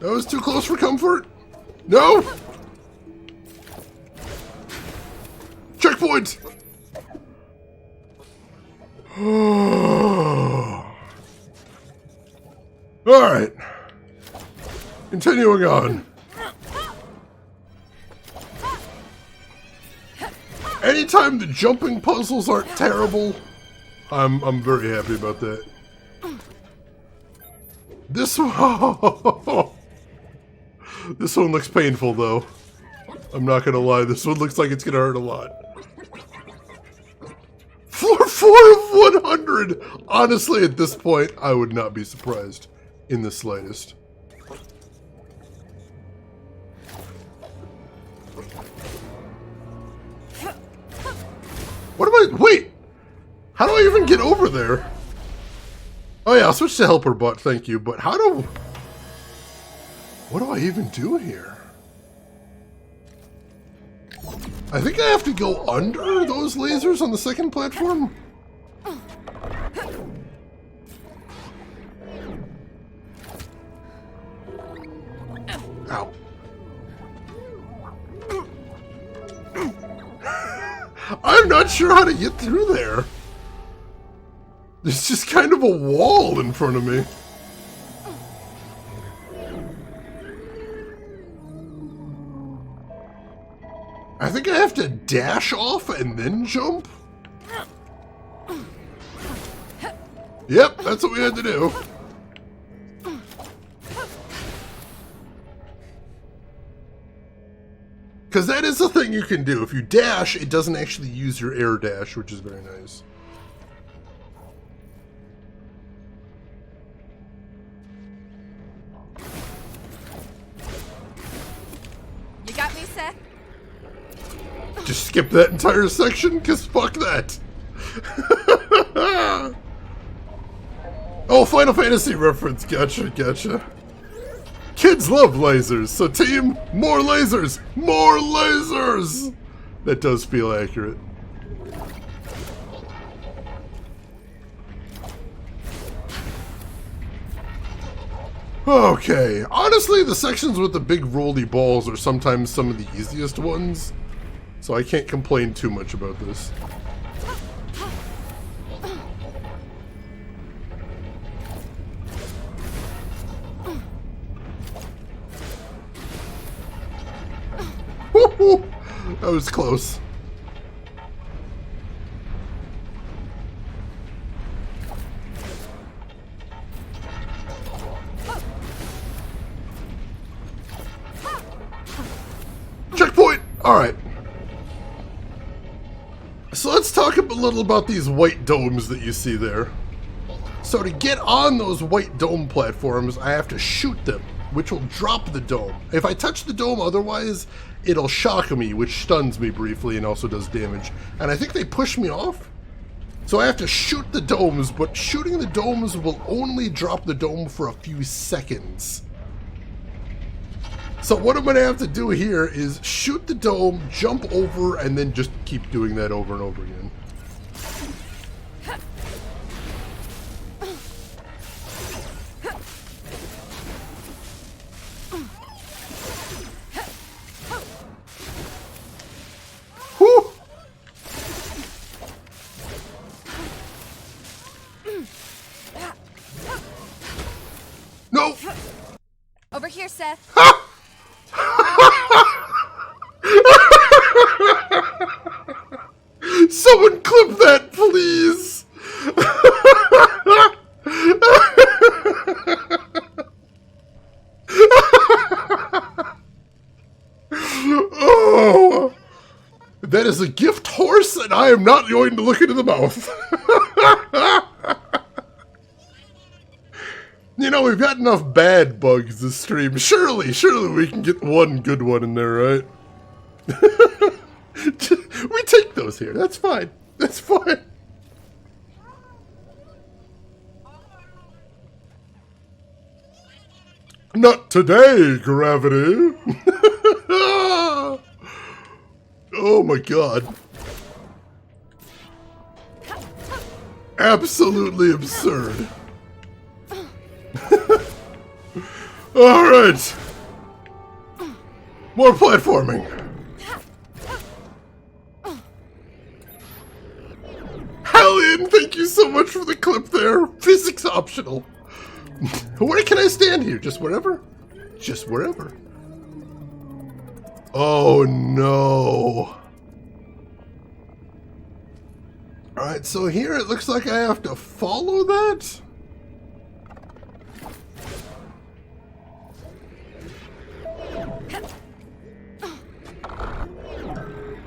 That was too close for comfort. No! Checkpoint! Alright. Continuing on. Anytime the jumping puzzles aren't terrible, I'm very happy about that. This one, this one looks painful though. I'm not gonna lie, this one looks like it's gonna hurt a lot. Floor 4 of 100! Honestly, at this point, I would not be surprised in the slightest. What am I... Wait! How do I even get over there? Oh yeah, I'll switch to helper bot, thank you. But how do... What do I even do here? I think I have to go under those lasers on the second platform? Ow. I'm not sure how to get through there. There's just kind of a wall in front of me. I think I have to dash off and then jump. Yep, that's what we had to do. Because that is a thing you can do. If you dash, it doesn't actually use your air dash, which is very nice. You got me, Seth? Just skip that entire section, because fuck that. Oh, Final Fantasy reference. Gotcha, gotcha. Kids love lasers, so team, more lasers! More lasers! That does feel accurate. Okay, honestly, the sections with the big rolly balls are sometimes some of the easiest ones, so I can't complain too much about this. That was close. Checkpoint! Alright. So let's talk a little about these white domes that you see there. So to get on those white dome platforms, I have to shoot them, which will drop the dome. If I touch the dome otherwise, it'll shock me, which stuns me briefly and also does damage. And I think they push me off. So I have to shoot the domes, but shooting the domes will only drop the dome for a few seconds. So what I'm going to have to do here is shoot the dome, jump over, and then just keep doing that over and over again. Whew! No! Over here, Seth. Someone clip that, please! Oh! That is a gift horse, and I am not going to look into the mouth. You know, we've got enough bad bugs this stream. Surely we can get one good one in there, right? We take those here. That's fine. That's fine. Not today, gravity. Oh my god. Absolutely absurd. Alright! More platforming! Hallian, thank you so much for the clip there! Physics optional! Where can I stand here? Just wherever? Just wherever. Oh no! Alright, so here it looks like I have to follow that?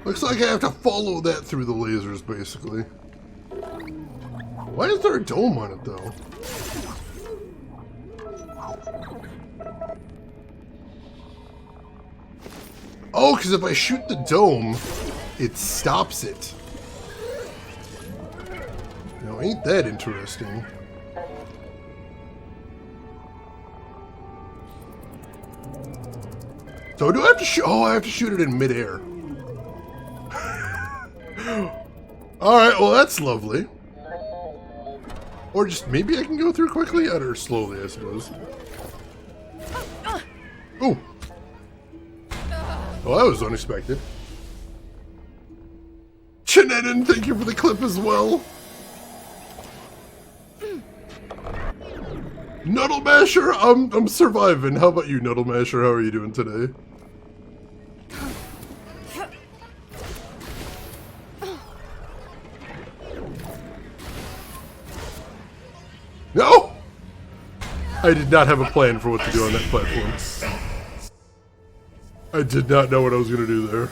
Looks like I have to follow that through the lasers, basically. Why is there a dome on it, though? Oh, because if I shoot the dome, it stops it. Now, ain't that interesting? So do I have to shoot? Oh, I have to shoot it in midair. Alright, well that's lovely. Or just maybe I can go through quickly or slowly, I suppose. Ooh. Oh, that was unexpected. Chinenin, thank you for the clip as well. Nuddle Masher, I'm surviving. How about you, Nuddle Masher? How are you doing today? No! I did not have a plan for what to do on that platform. I did not know what I was going to do there.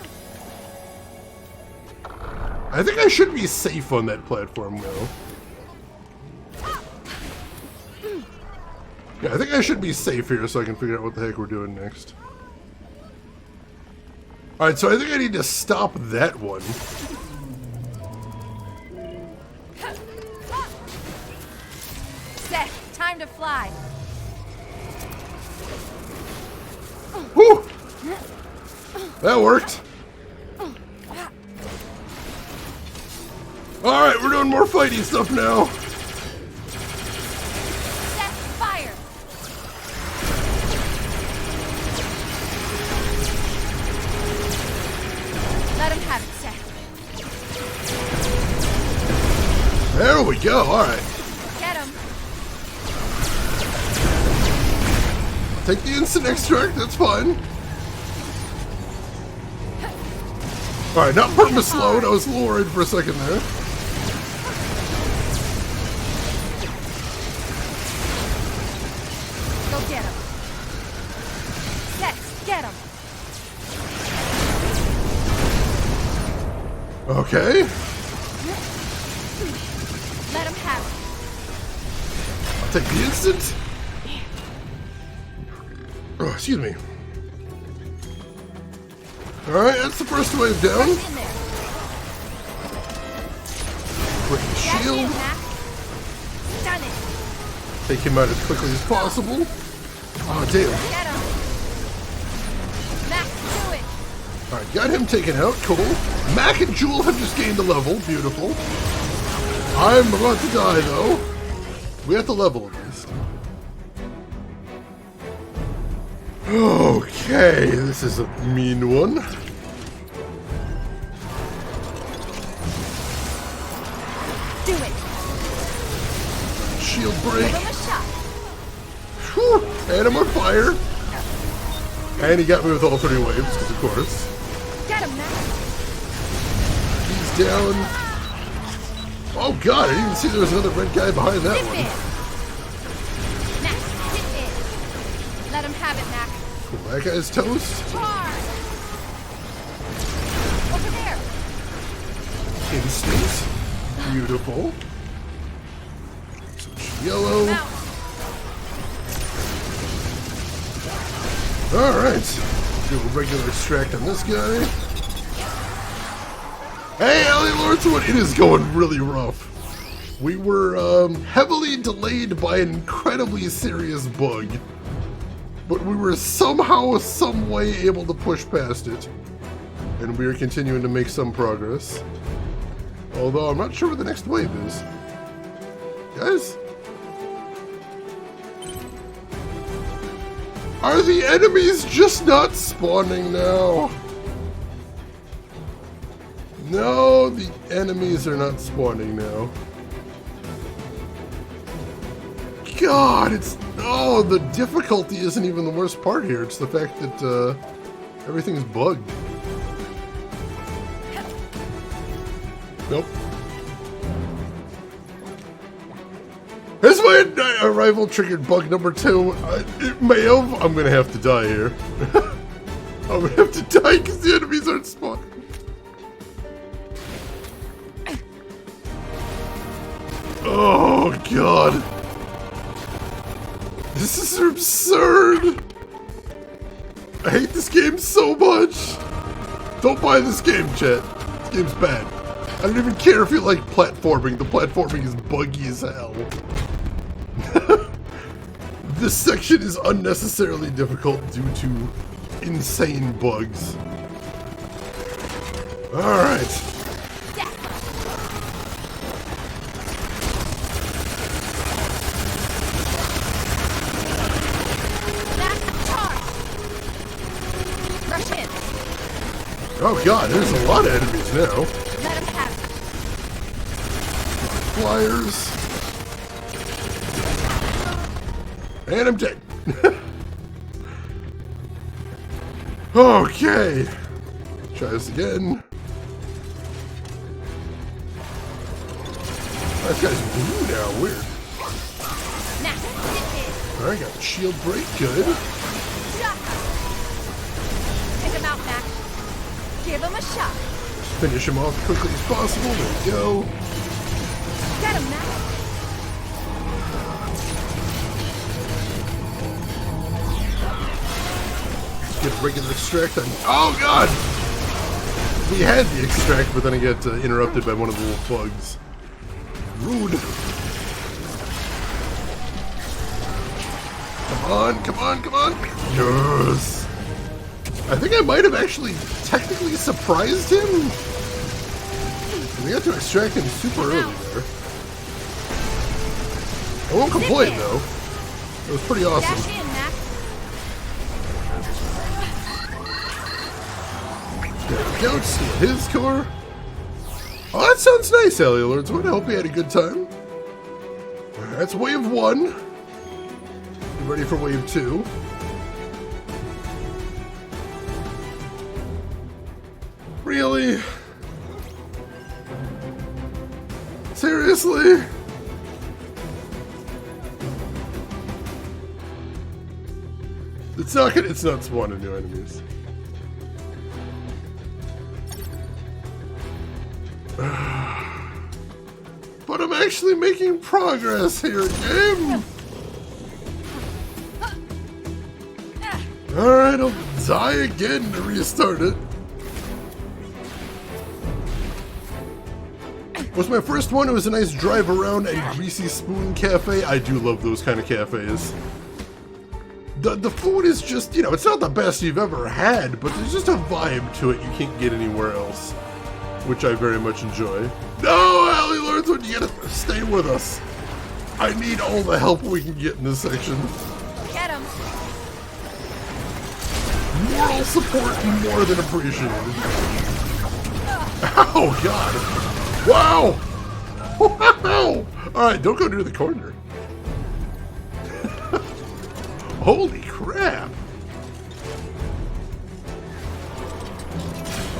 I think I should be safe on that platform, though. Yeah, I think I should be safe here so I can figure out what the heck we're doing next. Alright, so I think I need to stop that one. Set. Time to fly. Whew! That worked. Alright, we're doing more fighting stuff now. Set. Fire. Let him have it, Set. There we go, alright. Get him. Take the instant extract, that's fine. Alright, not purpose load, I was a little worried for a second there. Go get him. Set. Get him. Okay. Let him have it. I'll take the instant. Oh, excuse me. Alright, that's the first wave down. Rush in there. Break the That's shield. it, Mac. Done it. Take him out as quickly as possible. Oh, damn. Get him. Mac, do it. Alright, got him taken out. Cool. Mac and Jewel have just gained a level. Beautiful. I'm about to die, though. We have to level at least. Okay, this is a mean one. Do it. Shield break. Give him a shot. Whew, and I'm on fire. And he got me with all 3 waves, because of course. Get him, Mac. He's down. Oh god, I didn't even see there was another red guy behind that Dip one. in. Mac, dip in. Let him have it, Mac. Cool, that guy's toast. Charge. Over there. Instant. Beautiful. Switch to yellow. Out. Alright. Do a regular extract on this guy. Hey, Ellie Lordswood, it is going really rough. We were heavily delayed by an incredibly serious bug. But we were somehow, some way able to push past it. And we are continuing to make some progress. Although I'm not sure where the next wave is. Guys? Are the enemies just not spawning now? No, the enemies are not spawning now. God, it's... Oh, the difficulty isn't even the worst part here. It's the fact that everything's bugged. Nope. Has my arrival triggered bug number 2? It may have. I'm gonna have to die here. I'm gonna have to die because the enemies aren't spawning. Oh, God. This is absurd. I hate this game so much. Don't buy this game, chat. This game's bad. I don't even care if you like platforming. The platforming is buggy as hell. This section is unnecessarily difficult due to insane bugs. Alright. Oh god, there's a lot of enemies now. Let him have it. Flyers. And I'm dead. Okay. Try this again. That guy's blue now, weird. Alright, got the shield break, good. Take him out, Mac. Give him a shot. Finish him off as quickly as possible. There we go. Get him, Mac. Get regular extract on. Oh god! We had the extract, but then I got interrupted by one of the little bugs. Rude. Come on, come on, come on! Yes! I think I might have actually technically surprised him. We got to extract him super early there. I won't complain though. It was pretty awesome. Dash in, Mac. There we go, steal his core. Oh, that sounds nice, Allie Lords. I hope you had a good time. That's wave 1. Get ready for wave 2. Really? Seriously? It's not spawning new enemies. But I'm actually making progress here, game. Alright, I'll die again to restart it. Was my first one. It was a nice drive around a Greasy Spoon cafe. I do love those kind of cafes. The food is just, you know, it's not the best you've ever had, but there's just a vibe to it you can't get anywhere else, which I very much enjoy. No, Allie Lords, you gotta stay with us. I need all the help we can get in this section. Get him. Moral support more than appreciated. Oh, God. Wow. Wow. All right, don't go near the corner. Holy crap.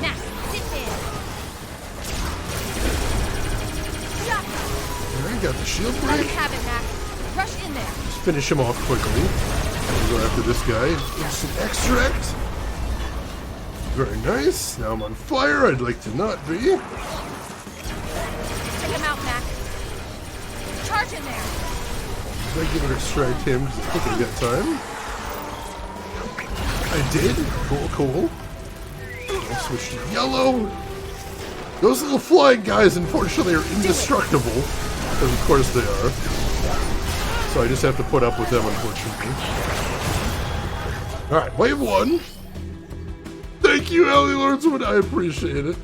Now, sit in. Alright, got the shield Let him break. have it, Mac. Rush in there. Just finish him off quickly. We'll go after this guy. Instant extract. Very nice. Now I'm on fire. I'd like to not be. Take him out, Mac. Charge in there. Regular extract him because I think I got time. I did. Cool, cool. I'll switch to yellow. Those little flying guys, unfortunately, are indestructible. Because of course they are. So I just have to put up with them, unfortunately. Alright, wave 1. Thank you, Allie Lordswood. I appreciate it.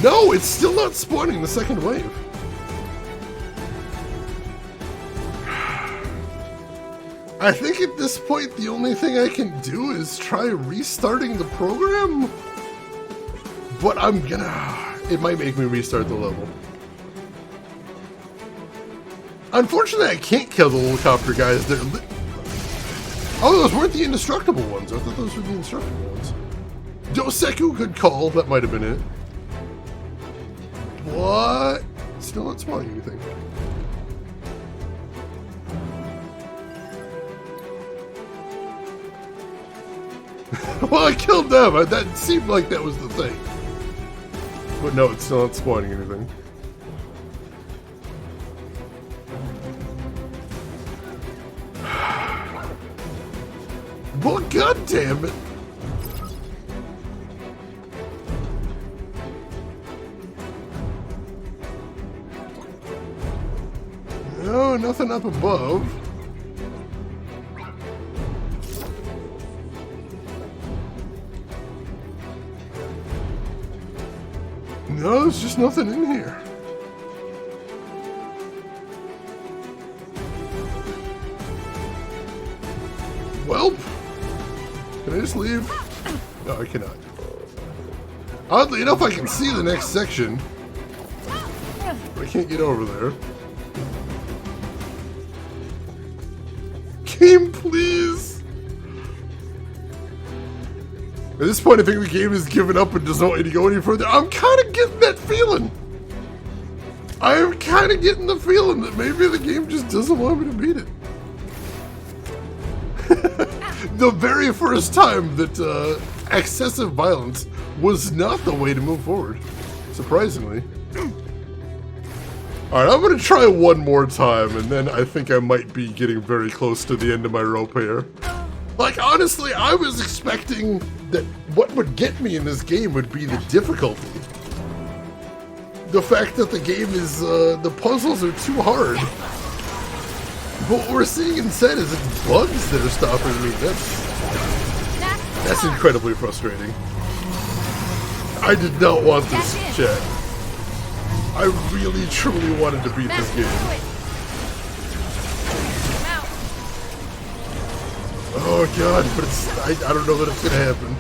No, it's still not spawning the second wave. I think at this point the only thing I can do is try restarting the program. But I'm gonna... It might make me restart the level. Unfortunately, I can't kill the helicopter guys. Oh, those weren't the indestructible ones. I thought those were the indestructible ones. Doseku, good call. That might have been it. What? Still not spawning anything. Well, I killed them. That seemed like that was the thing. But no, it's still not spawning anything. Well, god damn it. No, nothing up above. No, there's just nothing in here. Welp. Can I just leave? No, I cannot. Oddly enough, I can see the next section. But I can't get over there. Game, please! At this point, I think the game has given up and does not want you to go any further. I'm kind of getting that feeling. I am kind of getting the feeling that maybe the game just doesn't want me to beat it. The very first time that excessive violence was not the way to move forward, surprisingly. Alright, I'm going to try one more time, and then I think I might be getting very close to the end of my rope here. Like, honestly, I was expecting that what would get me in this game would be the difficulty. The fact that the game is, the puzzles are too hard. But what we're seeing instead is it's bugs that are stopping me. That's incredibly frustrating. I did not want this, chat. I really, truly wanted to beat this game. Oh god, but it's... I don't know that it's gonna happen.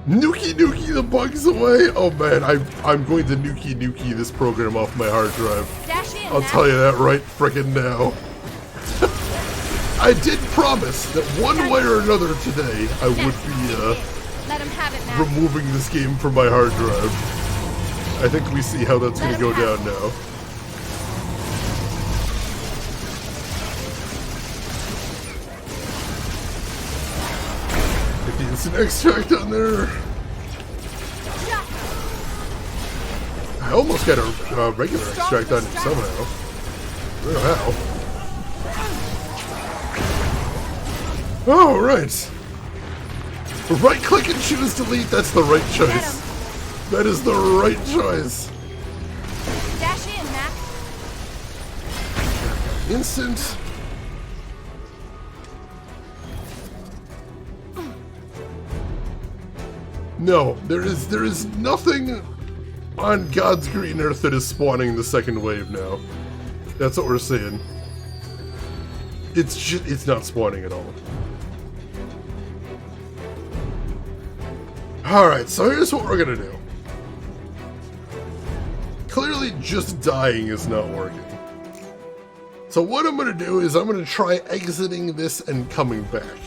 Nuki Nuki the bugs away! Oh man, I'm going to Nuki Nuki this program off my hard drive. I'll tell you that right frickin' now. I did promise that one way or another today I would be removing this game from my hard drive. I think we see how that's gonna go down now. Get the instant extract on there. I almost got a regular extract on it somehow. I don't know how. Oh, right. Right click and choose delete, that's the right choice. That is the right choice. Dash in, Mac. Instant. No, there is nothing on God's green earth that is spawning the second wave now. That's what we're seeing. It's not spawning at all. Alright, so here's what we're gonna do. Clearly just dying is not working. So what I'm gonna do is I'm gonna try exiting this and coming back.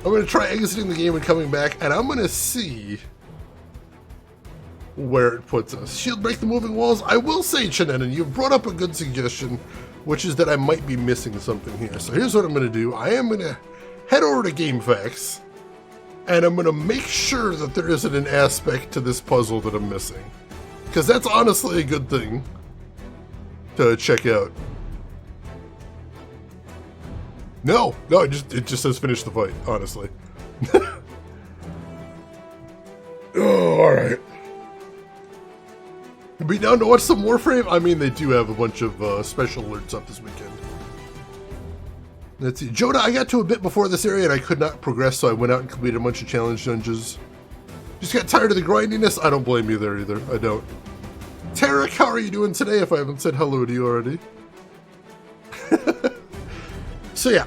I'm gonna try exiting the game and coming back, and I'm gonna see where it puts us. Shield break the moving walls. I will say, Chanenin, you've brought up a good suggestion, which is that I might be missing something here. So here's what I'm gonna do. I am gonna head over to GameFAQs, and I'm gonna make sure that there isn't an aspect to this puzzle that I'm missing. Because that's honestly a good thing to check out. No, it just says finish the fight, honestly. Oh, alright. Be down to watch some Warframe? I mean, they do have a bunch of special alerts up this weekend. Let's see. Joda, I got to a bit before this area and I could not progress, so I went out and completed a bunch of challenge dungeons. Just got tired of the grindiness? I don't blame you there either. I don't. Tarek, how are you doing today if I haven't said hello to you already? So yeah,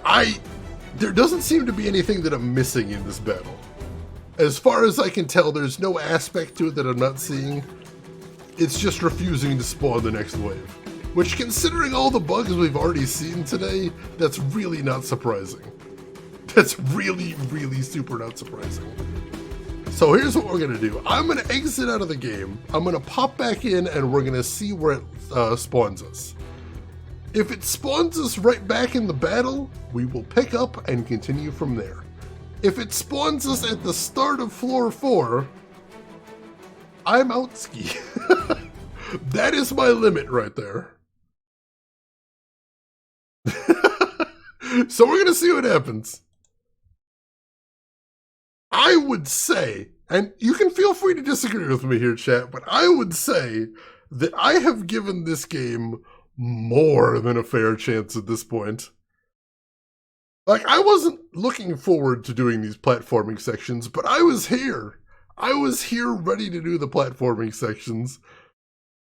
there doesn't seem to be anything that I'm missing in this battle. As far as I can tell, there's no aspect to it that I'm not seeing. It's just refusing to spawn the next wave. Which, considering all the bugs we've already seen today, that's really not surprising. That's really, really super not surprising. So here's what we're gonna do. I'm gonna exit out of the game. I'm gonna pop back in and we're gonna see where it spawns us. If it spawns us right back in the battle, we will pick up and continue from there. If it spawns us at the start of floor 4, I'm out ski. That is my limit right there. So we're gonna see what happens. I would say, and you can feel free to disagree with me here, chat, but I would say that I have given this game more than a fair chance at this point. Like, I wasn't looking forward to doing these platforming sections, but I was here. I was here ready to do the platforming sections.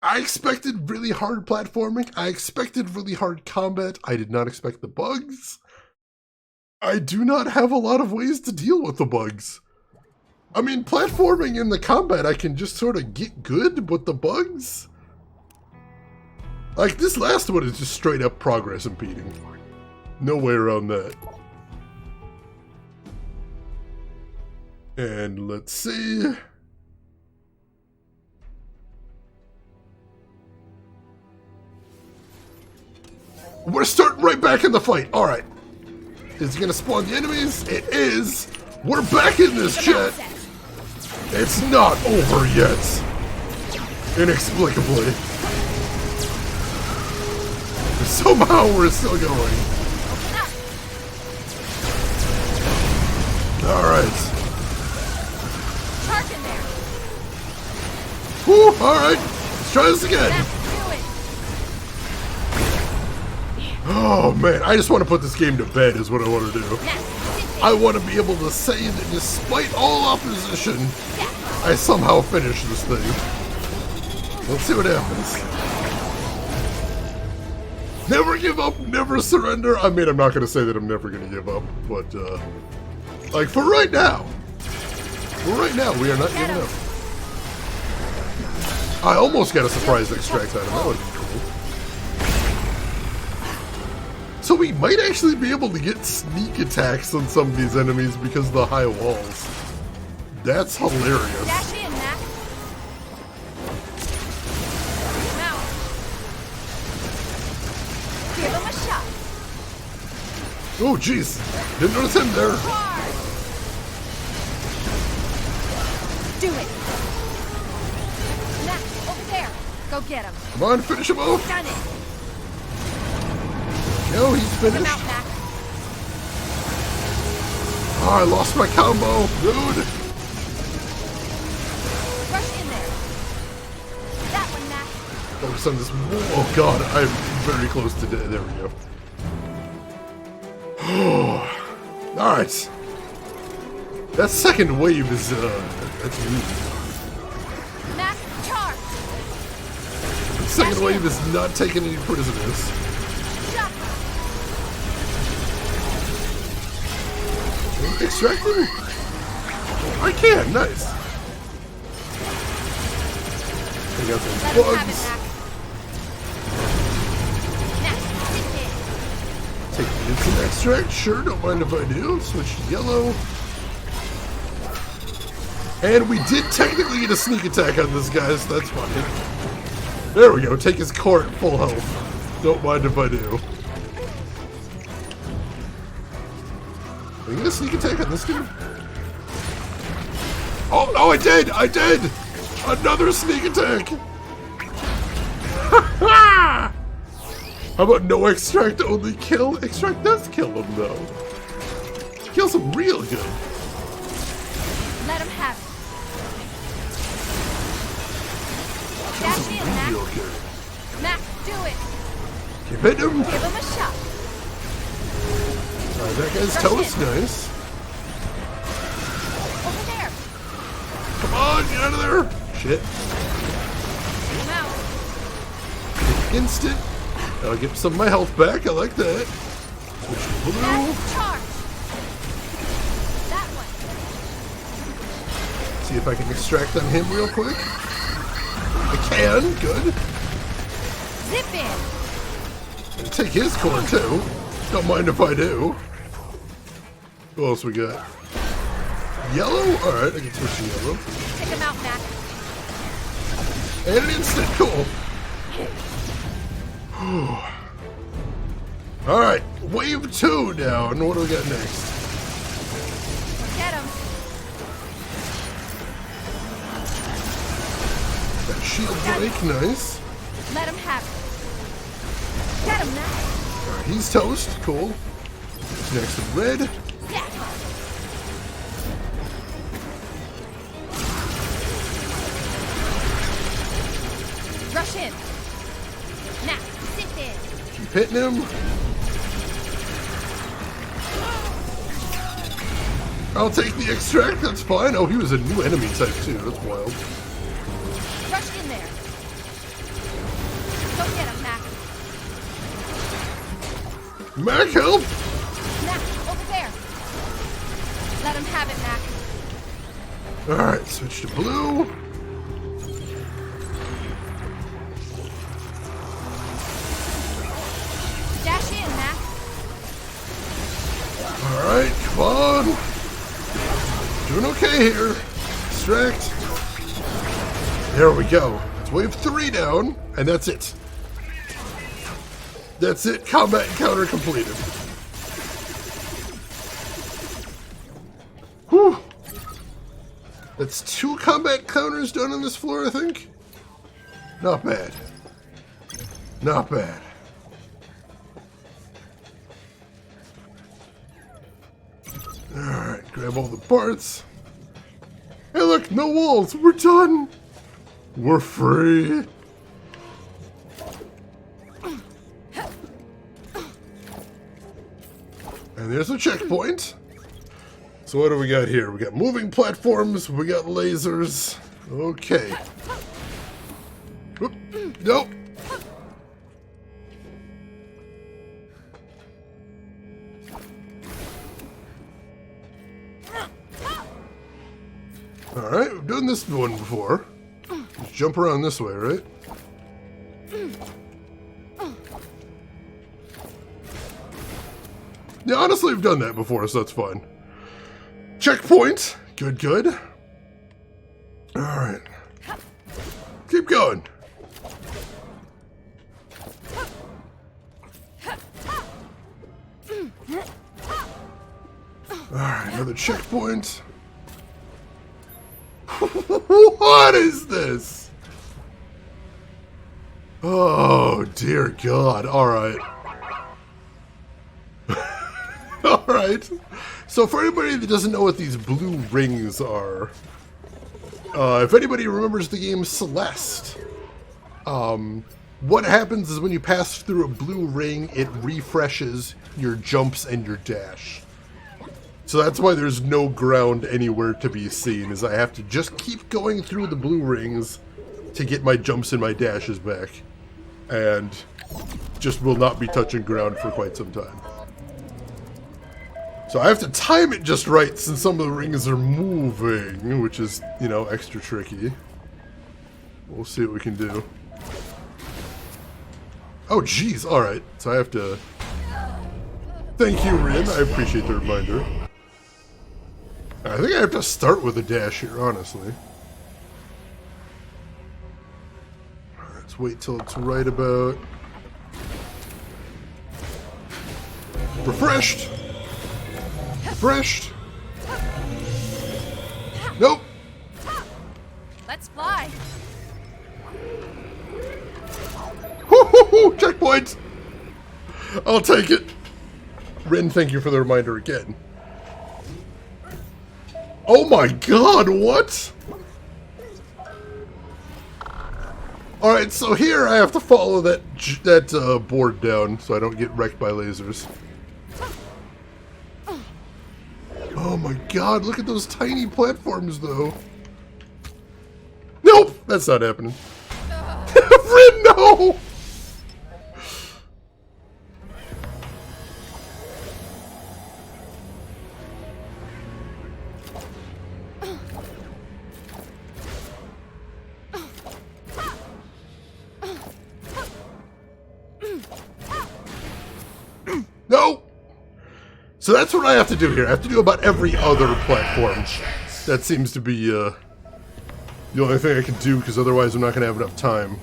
I expected really hard platforming. I expected really hard combat. I did not expect the bugs. I do not have a lot of ways to deal with the bugs. I mean, platforming in the combat, I can just sort of get good, but the bugs? Like, this last one is just straight up progress impeding. No way around that. And let's see. We're starting right back in the fight. All right. Is it going to spawn the enemies? It is. We're back in this, chat. It's not over yet. Inexplicably. Somehow we're still going. All right. Charge in there. Whew, all right. Let's try this again. Mac, do it. Oh man, I just want to put this game to bed is what I want to do. Mac, I want to be able to say that despite all opposition, I somehow finish this thing. Let's see what happens. Never give up, never surrender. I mean, I'm not going to say that I'm never going to give up, but like for right now, we are not giving up. I almost got a surprise extract item. That would be cool. So we might actually be able to get sneak attacks on some of these enemies because of the high walls. That's hilarious. dash in, Mac. Now. Give him a shot. Oh jeez, didn't notice him there. Hard. Do it. Mac, over there. Go get him. Come on, finish him off. Done it. No, he's Come finished. out, Mac. Oh, I lost my combo, dude. Rush in there. That one, Mac. Focus on this. Oh god, I'm very close to dead. There we go. All right. That second wave is that's rude. Mac, charge. The second wave is not taking any prisoners. Shot. Extract him? I can, nice. I got some Let him have it, bugs. Mac. Mac, sit Take the instant extract, sure, don't mind if I do. Switch to yellow. And we did technically get a sneak attack on this guy, so that's fine. There we go, take his core at full health. Don't mind if I do. Are you gonna sneak attack on this dude? Oh, no, I did! I did! Another sneak attack! How about no extract, only kill? Extract does kill him, though. Kills him real good. Let him have it. Kills Dash him in, Mac. real good. Mac, do it. Keep hitting him. Give him a shot. That guy's Rush toast, in. nice. Over there. Come on, get out of there. Shit. Come out. Instant. I'll get some of my health back. I like that. Blue. Charge. That one. See if I can extract on him real quick. I can. Good. Zip in. And take his core too. Don't mind if I do. Who else we got? Yellow? Alright, I can switch to yellow. Take him out, Mac. And an instant. Cool. Alright, wave 2 down. What do we got next? Get him. That shield break, nice. Let him have it. Get him, Mac. Alright, he's toast. Cool. Next to red. Yeah. Rush in. Now, sit in. Keep hitting him. I'll take the extract, that's fine. Oh, he was a new enemy type too, that's wild. Rush in there. Go get him, Mac. Mac, help! Mac, over there. Let him have it, Mac. Alright, switch to blue. Dash in, Mac. Alright, come on. Doing okay here. Extract. There we go. It's wave 3 down, and that's it. That's it. Combat encounter completed. Whew. That's 2 combat counters done on this floor, I think. Not bad. Not bad. Alright, grab all the parts. Hey look, no walls! We're done! We're free! And there's a checkpoint. So what do we got here? We got moving platforms, we got lasers. Okay. Oop, nope. Alright, we've done this one before. Just jump around this way, right? Yeah, honestly, we've done that before, so that's fine. Checkpoint. Good, good. Alright. Keep going. Alright, another checkpoint. What is this? Oh, dear God. Alright. Alright. So for anybody that doesn't know what these blue rings are, if anybody remembers the game Celeste, what happens is when you pass through a blue ring, it refreshes your jumps and your dash. So that's why there's no ground anywhere to be seen, is I have to just keep going through the blue rings to get my jumps and my dashes back. And just will not be touching ground for quite some time. So I have to time it just right since some of the rings are moving, which is, you know, extra tricky. We'll see what we can do. Oh, jeez, alright. So I have to... Thank you, Rin. I appreciate the reminder. I think I have to start with a dash here, honestly. Let's wait till it's right about... Refreshed! Refreshed! Nope! Let's fly. Hoo-hoo-hoo! Checkpoint! I'll take it. Rin, thank you for the reminder again. Oh my God, what? Alright, so here I have to follow that board down so I don't get wrecked by lasers. Oh my God, look at those tiny platforms though. Nope, that's not happening. Rin, no! No! So that's what I have to do here. I have to do about every other platform. That seems to be the only thing I can do, because otherwise I'm not going to have enough time.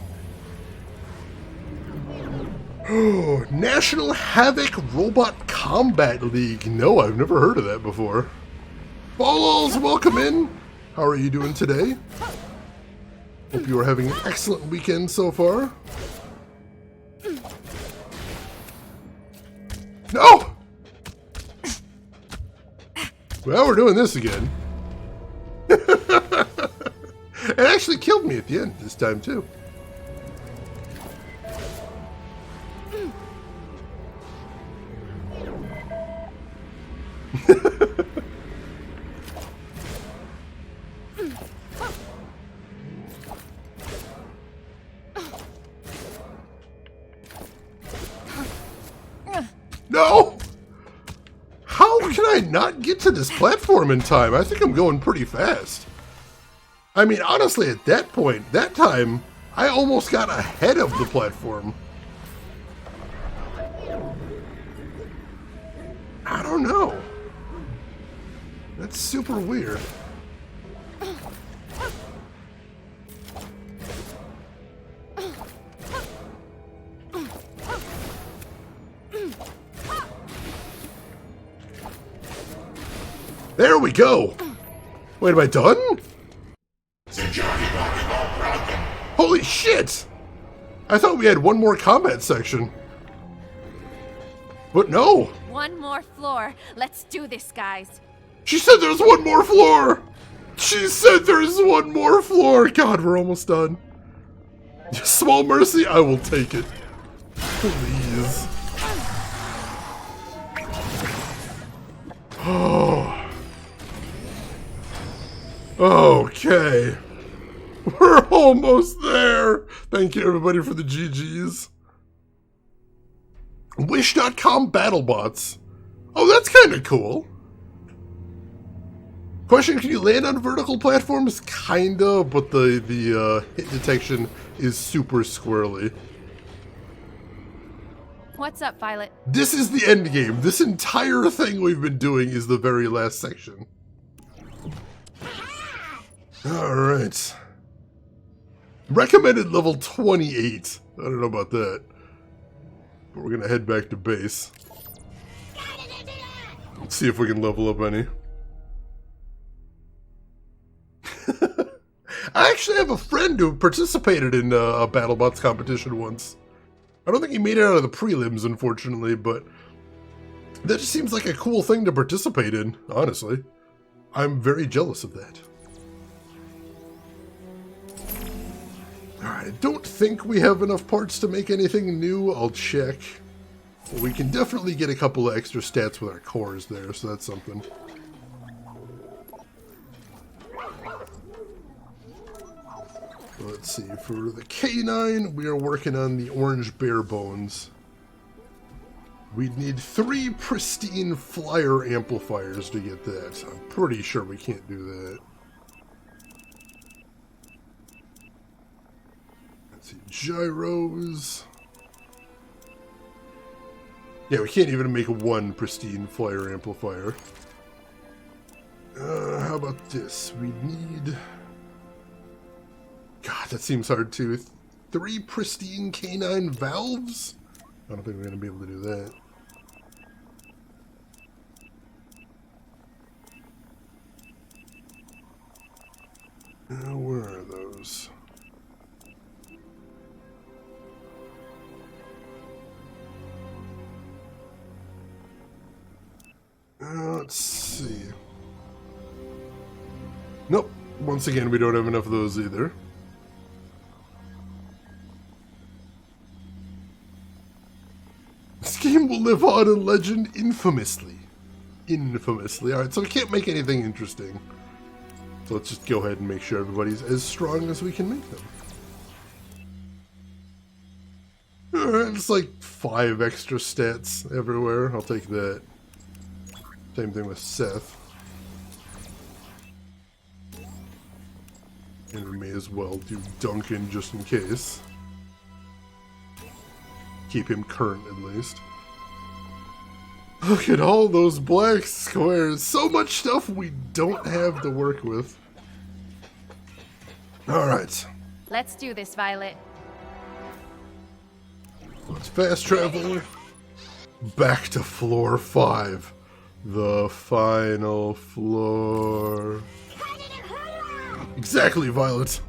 Oh, National Havoc Robot Combat League. No, I've never heard of that before. Balls, welcome in. How are you doing today? Hope you are having an excellent weekend so far. No! Well, we're doing this again. It actually killed me at the end this time, too. No! How can I not get to this platform in time? I think I'm going pretty fast. I mean, honestly, at that point, that time, I almost got ahead of the platform. I don't know. That's super weird. There we go! Wait, am I done? Holy shit! I thought we had one more combat section. But no! One more floor. Let's do this, guys. She said there's one more floor! She said there's one more floor! God, we're almost done. Small mercy, I will take it. Please. Oh. Okay. We're almost there. Thank you, everybody, for the GGs. Wish.com BattleBots. Oh, that's kind of cool. Question, can you land on vertical platforms? Kinda, but the hit detection is super squirrely. What's up, Violet? This is the end game. This entire thing we've been doing is the very last section. Alright. Recommended level 28. I don't know about that. But we're gonna head back to base. Let's see if we can level up any. I actually have a friend who participated in a BattleBots competition once. I don't think he made it out of the prelims, unfortunately, but that just seems like a cool thing to participate in, honestly. I'm very jealous of that. Alright, I don't think we have enough parts to make anything new. I'll check. Well, we can definitely get a couple of extra stats with our cores there, so that's something. Let's see, for the K9, we are working on the orange bare bones. We'd need 3 pristine flyer amplifiers to get that. I'm pretty sure we can't do that. Let's see, gyros. Yeah, we can't even make 1 pristine flyer amplifier. How about this? We need... God, that seems hard too. 3 pristine K9 valves? I don't think we're going to be able to do that. Where are those? Let's see. Nope. Once again, we don't have enough of those either. This game will live on in legend infamously. Infamously. Alright, so we can't make anything interesting. So let's just go ahead and make sure everybody's as strong as we can make them. Alright, it's like 5 extra stats everywhere. I'll take that. Same thing with Seth. And we may as well do Duncan just in case. keep him current at least. Look at all those black squares. So much stuff we don't have to work with. Alright. Let's do this, Violet. Let's fast travel back to floor 5. The final floor. Exactly, Violet.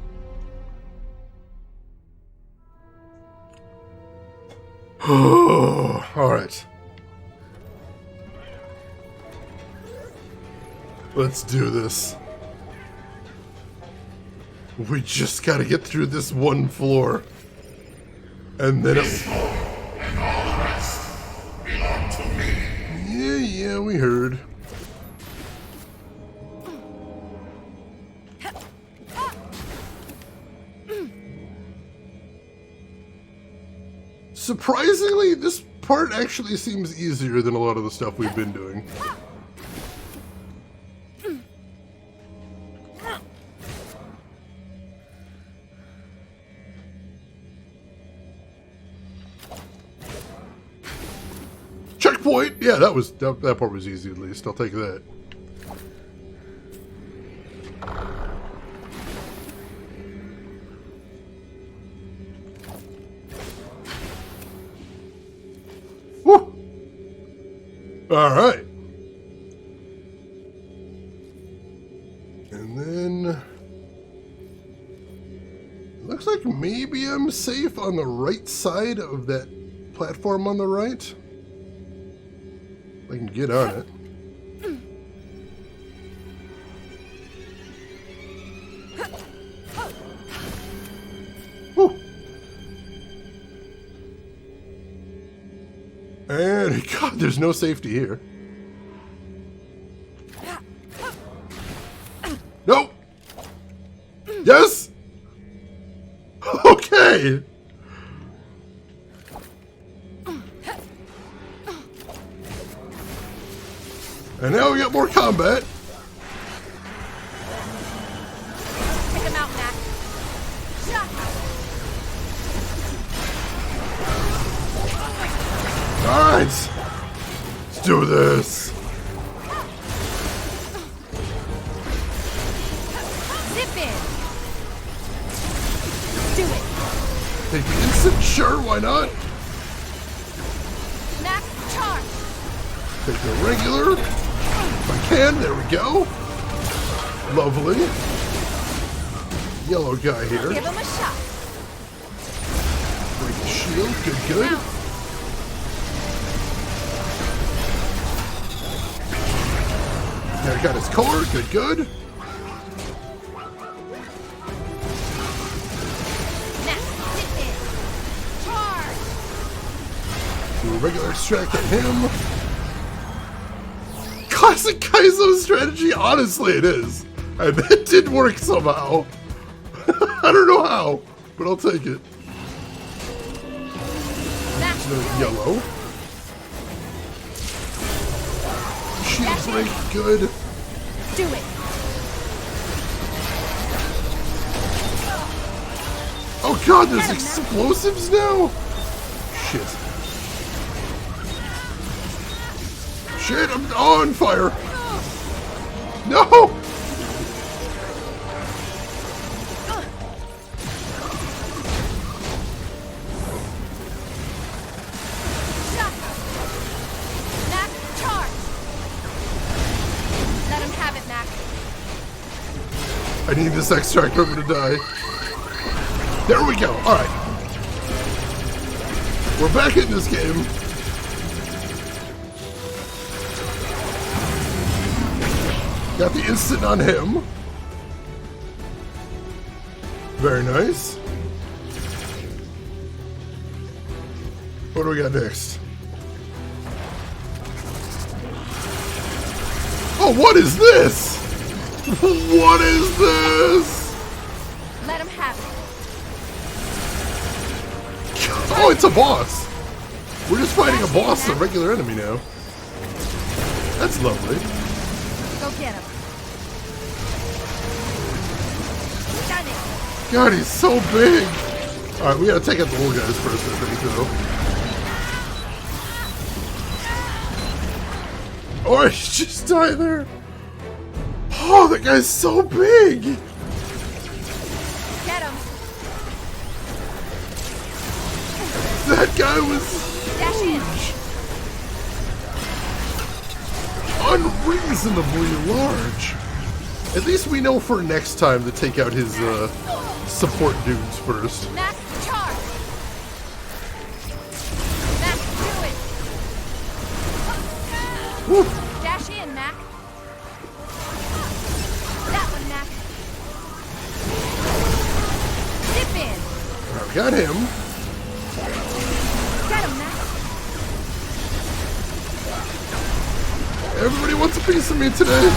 Alright. Let's do this. We just gotta get through this one floor. And then And all the rest belong to me. Yeah, we heard. Surprisingly, this part actually seems easier than a lot of the stuff we've been doing. Checkpoint! Yeah, that part was easy at least. I'll take that. Woo! Alright. And then it looks like maybe I'm safe on the right side of that platform on the right. I can get on it. Woo. And God, there's no safety here. Nope. Yes. Okay. And now we got more combat. Take him out, Mac. Shot. Alright. Let's do this. Zip in. Do it. Take the instant? Sure, why not? Mac, charge. Take the regular. If I can, there we go. Lovely. Yellow guy here. Give him a shot. Break the shield. Good, good. Now. Yeah, got his core. Good, good. Mac, zip in. Charge. Do a regular extract on him. Classic Kaizo strategy. Honestly, it is. And that did work somehow. I don't know how, but I'll take it. Mac, No yellow. Shield break, good. do it. Oh God, there's explosives now? Shit. Shit, I'm on fire. No! Mac, charge! Let him have it, Mac. I need this extract or I'm gonna die. There we go, alright. We're back in this game. Got the instant on him. Very nice. What do we got next? Oh, what is this? What is this? Let him have it. Oh, it's a boss. We're just fighting a boss, a regular enemy now. That's lovely. Go get him. Done it. God, he's so big. Alright, we gotta take out the little guys first, I think, though. Or he just die there. Oh, that guy's so big. Get him. That guy was Dash in. unreasonably large. At least we know for next time to take out his support dudes first. Max, charge. Max, do it. Woo. Dash in, Mac. That one, Mac. Dip in. I got him. Get him, Mac. Everybody wants a piece of me today.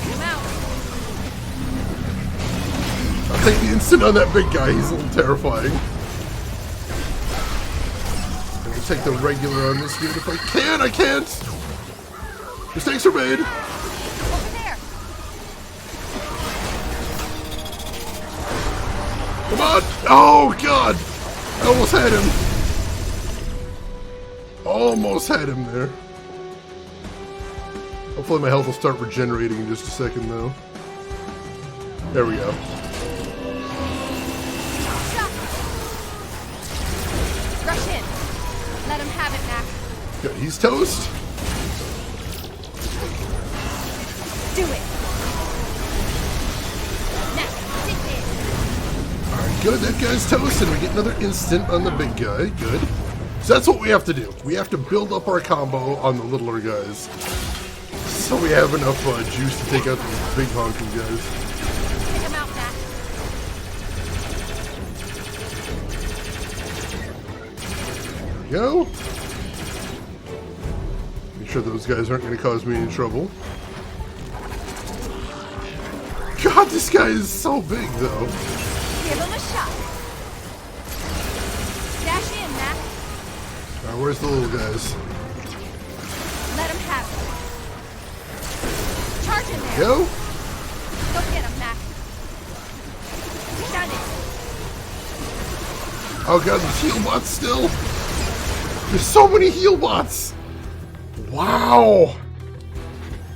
Come out. I'll take the instant on that big guy. He's a little terrifying. I'm gonna take the regular on this dude if I can. I can't. Mistakes are made. Over there. Come on. Oh, God. I almost had him. Almost had him there. Hopefully my health will start regenerating in just a second, though. There we go. Shot. Rush in. Let him have it, Mac. Good. He's toast. Do it. Mac, sit in. Alright, good. That guy's toast, and we get another instant on the big guy. Good. So that's what we have to do. We have to build up our combo on the littler guys. So we have enough juice to take out these big honking guys. Take him out, Mac. There we go. Make sure those guys aren't going to cause me any trouble. God, this guy is so big, though. Give him a shot. Dash in, Mac. Alright, where's the little guys? Let him have it. Charge in there. Go. Go get him, Mac. Done it. Oh god, there's heal bots still. There's so many heal bots. Wow.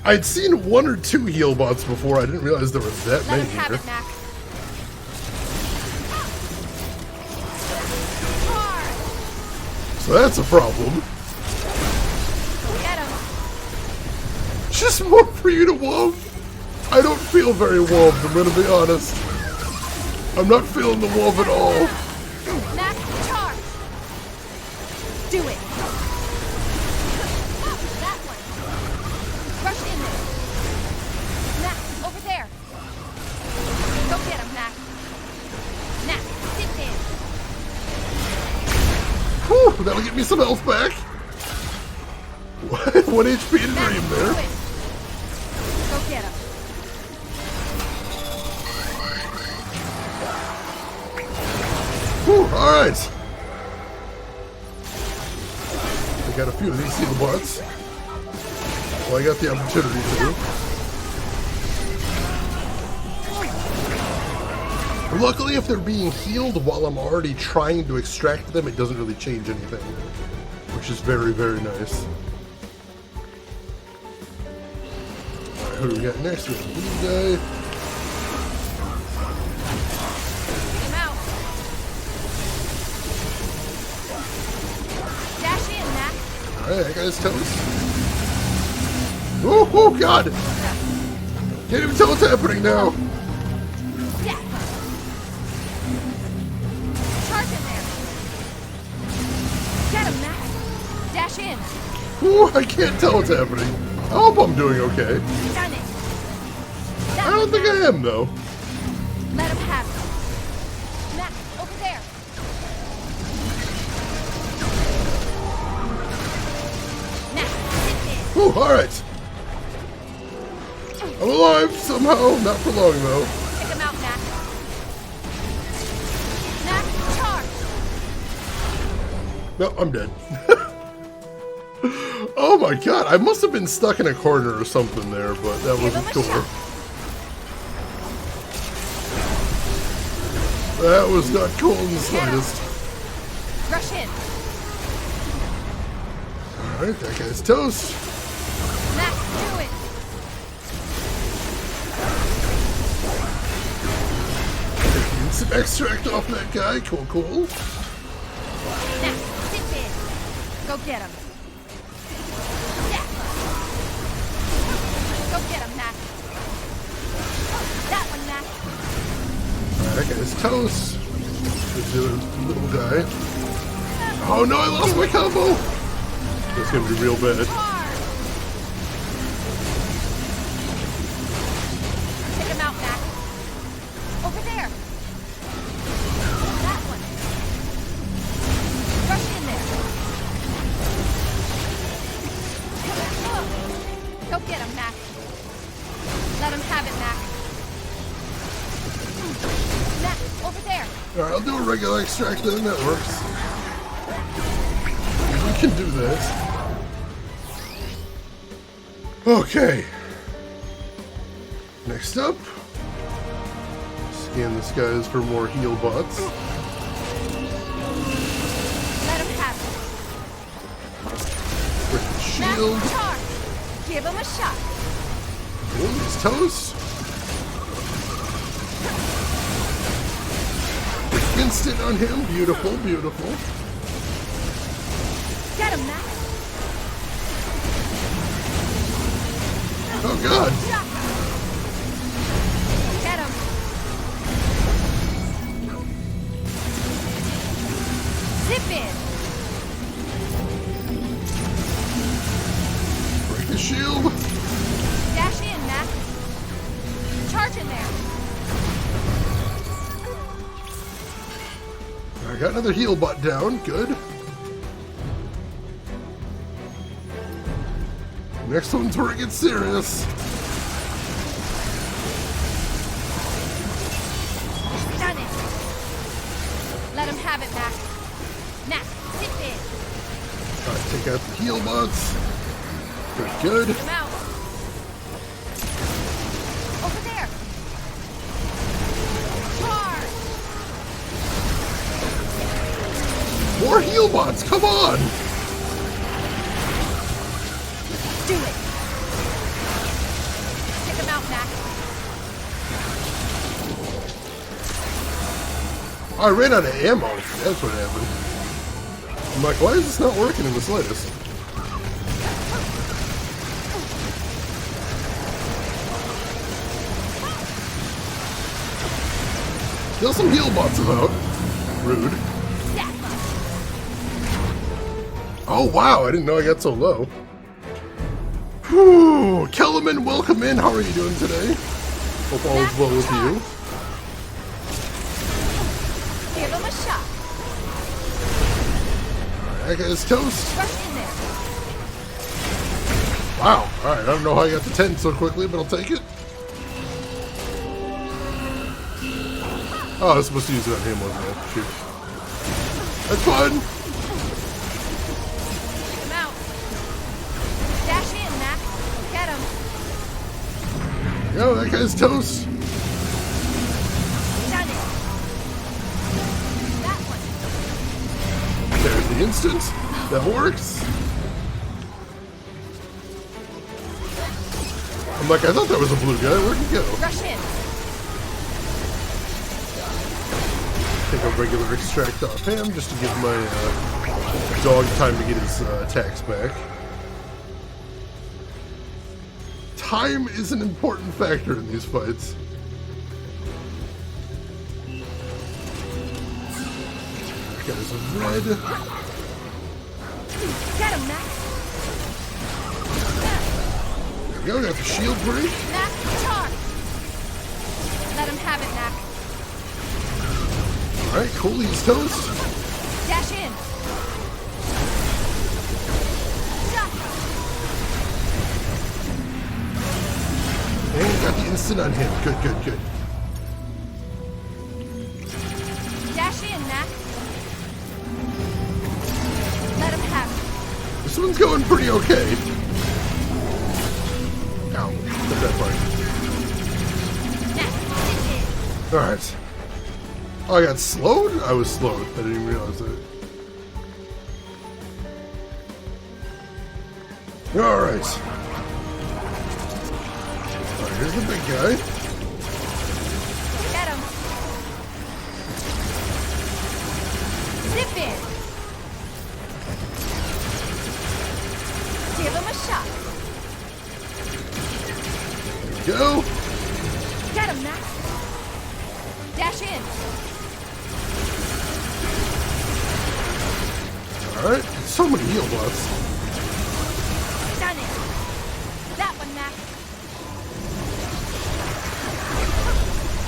I'd seen 1 or 2 heal bots before. I didn't realize there were that Let many him have here. it, Mac. Hard. So that's a problem. Get him. Just more for you to womp. I don't feel very whomped, I'm gonna be honest. I'm not feeling the womp at all. Mac, charge. Do it. That one. Rush in there. Mac, over there. Go get him, Mac. Mac, sit in. Whew, that'll get me some health back. 1 HP to Mac, dream do there. it. Go get him. Whew, alright. I got a few of these heal bots. Well, I got the opportunity to. Luckily, if they're being healed while I'm already trying to extract them, it doesn't really change anything. Which is very, very nice. Alright, who do we got next? We got the blue guy. Take him out. Dash in, Mac. Alright, that guy's toast. Oh, oh god! Can't even tell what's happening now. Yeah. Charge in there. Get him, Mac. Dash in. Ooh, I can't tell what's happening. I hope I'm doing okay. Done it. I don't think I am, though. Let him have it. Mac, over there. Mac, sit in. Ooh, alright. I'm alive somehow. Not for long, though. Take him out, Mac. Mac, charge. No, I'm dead. Oh my god, I must have been stuck in a corner or something there, but that Give wasn't him a cool. shot. That was not cool in the slightest. Rush in. Alright, that guy's toast. Max, do it. Taking some extract off that guy. Cool, cool. Max, sit in. Go get him. Yeah. Go get him, Max. That one, Max. Alright, that guy's toast. There's the little guy. Oh no, I lost my combo! That's gonna be real bad. Hard. Take him out, Max. Over there. That one. Rush in there. Go get him, Max. Let him have it, Max. Max, over there. Alright, I'll do a regular extract then, that works. We can do this. Okay. Next up, scan the skies for more heal bots. Let him have it. Break the shield. Max, charge. Give him a shot. Oh, he's toast. Instant on him. Beautiful, beautiful. Get him, Max. Oh god. Get him. Zip in. Break the shield. Dash in, Max. Charge in there. I got another heal bot down. Good. Next one's where it gets serious. Done it. Let him have it, Max. Max, zip in. Alright, take out the heal bots. Good, good. Come out. Over there. Charge. More heal bots, come on! Do it. Take him out, Max. I ran out of ammo. That's what happened. I'm like, why is this not working in the slightest? Still some heal bots about. Rude. Oh wow, I didn't know I got so low. Whew, Kellerman, welcome in. How are you doing today? Hope all is well with you. Give him a shot. That guy's toast. Rush in there. Wow. Alright, I don't know how I got to 10 so quickly, but I'll take it. Oh, I was supposed to use it on him, wasn't I? Shoot. That's fine. Take him out. Dash in, Max. Get him. Yo, that guy's toast. Done it. That one. There's the instant. That works. I'm like, I thought that was a blue guy. Where'd he go? Rush in. Take a regular extract off him just to give my dog time to get his attacks back. Time is an important factor in these fights. That guy's red. Get him, Max. There we go, got the shield break. Max, charge. Let him have it, Max. Alright, cool, he's toast. Dash in. Shot. And got the instant on him. Good, good, good. Dash in, Max. Let him have it. This one's going pretty okay. Ow, got that part. Max, sit in. Alright. Oh, I got slowed? I was slowed. I didn't even realize that. Alright. Alright, here's the big guy. Get him. Zip in. Give him a shot. Go. Get him, Max. Dash in. Alright, so many heal buffs. Done it. That one, Max.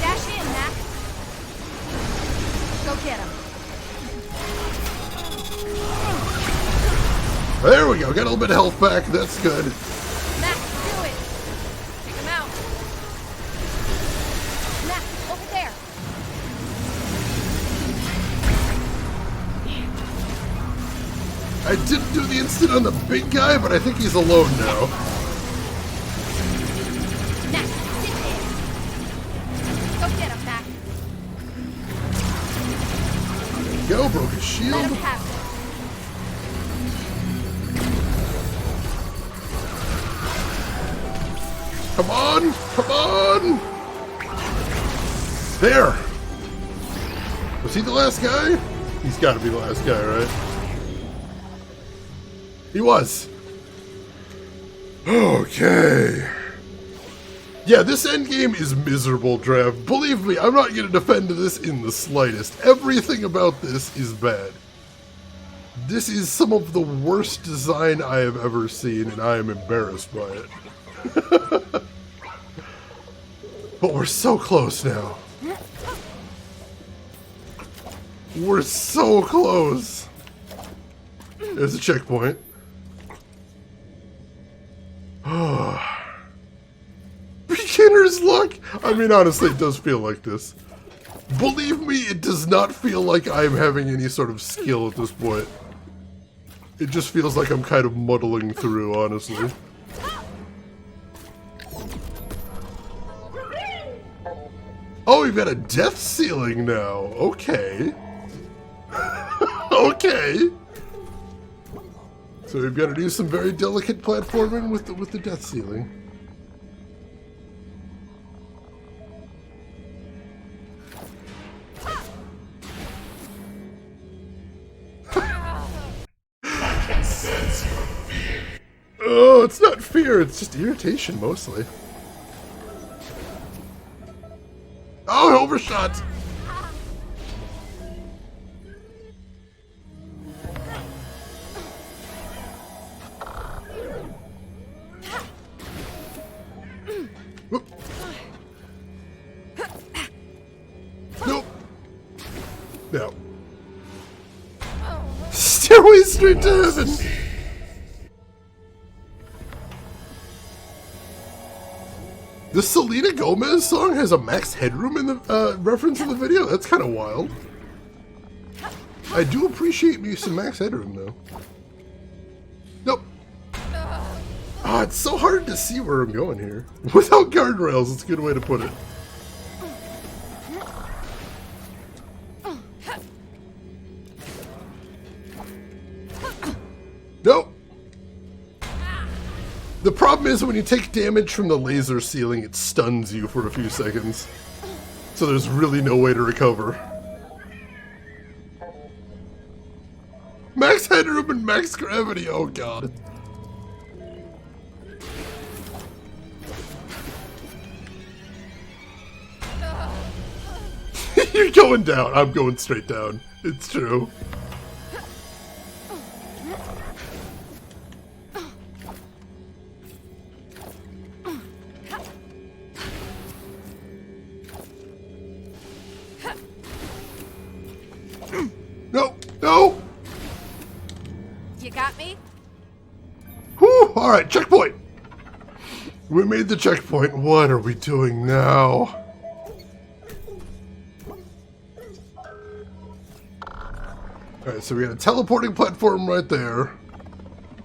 Dash in, Max. Go get him. There we go, got a little bit of health back, that's good. Max, do it. Take him out. Max, over there. I didn't do the instant on the big guy, but I think he's alone now. Max, sit in. Go get him, Max. There you go, broke his Let shield. him have it. Come on, come on! There! Was he the last guy? He's gotta be the last guy, right? He was. Okay. Yeah, this endgame is miserable, Trav. Believe me, I'm not gonna defend this in the slightest. Everything about this is bad. This is some of the worst design I have ever seen, and I am embarrassed by it. But we're so close now. We're so close. There's a checkpoint. Beginner's luck? I mean, honestly, it does feel like this. Believe me, it does not feel like I'm having any sort of skill at this point. It just feels like I'm kind of muddling through, honestly. Oh, we've got a death ceiling now. Okay. Okay. So we've got to do some very delicate platforming with the death ceiling. Oh, it's not fear, it's just irritation mostly. Oh, overshot! Whoop. Nope. No. Stairway straight to heaven! The Selena Gomez song has a max headroom in the reference in the video? That's kind of wild. I do appreciate me some max headroom, though. Nope. Ah, it's so hard to see where I'm going here. Without guardrails, it's a good way to put it. Nope. The problem is when you take damage from the laser ceiling, it stuns you for a few seconds. So there's really no way to recover. Max headroom and max gravity, oh god. You're going down, I'm going straight down. It's true. No! No! You got me? Whew! Alright, checkpoint! We made the checkpoint. What are we doing now? Alright, so we got a teleporting platform right there.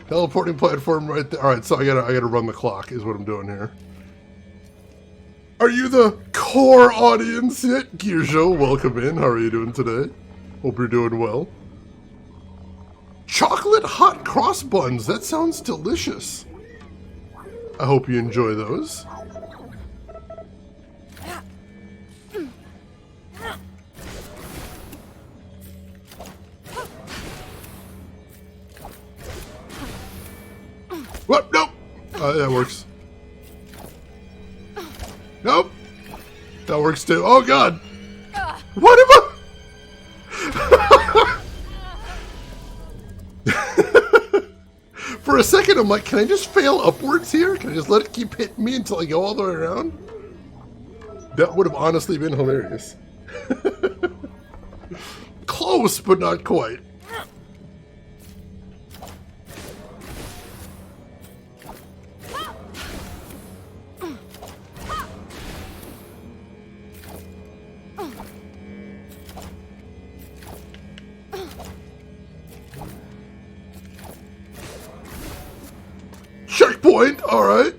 Teleporting platform right there. Alright, so I gotta run the clock is what I'm doing here. Are you the core audience yet? Gearshow, welcome in. How are you doing today? Hope you're doing well. Chocolate hot cross buns. That sounds delicious. I hope you enjoy those. What? Nope. That works. Nope. That works too. Oh god. What am I? For a second, I'm like, can I just fail upwards here? Can I just let it keep hitting me until I go all the way around? That would have honestly been hilarious. Close, but not quite. Checkpoint! Alright.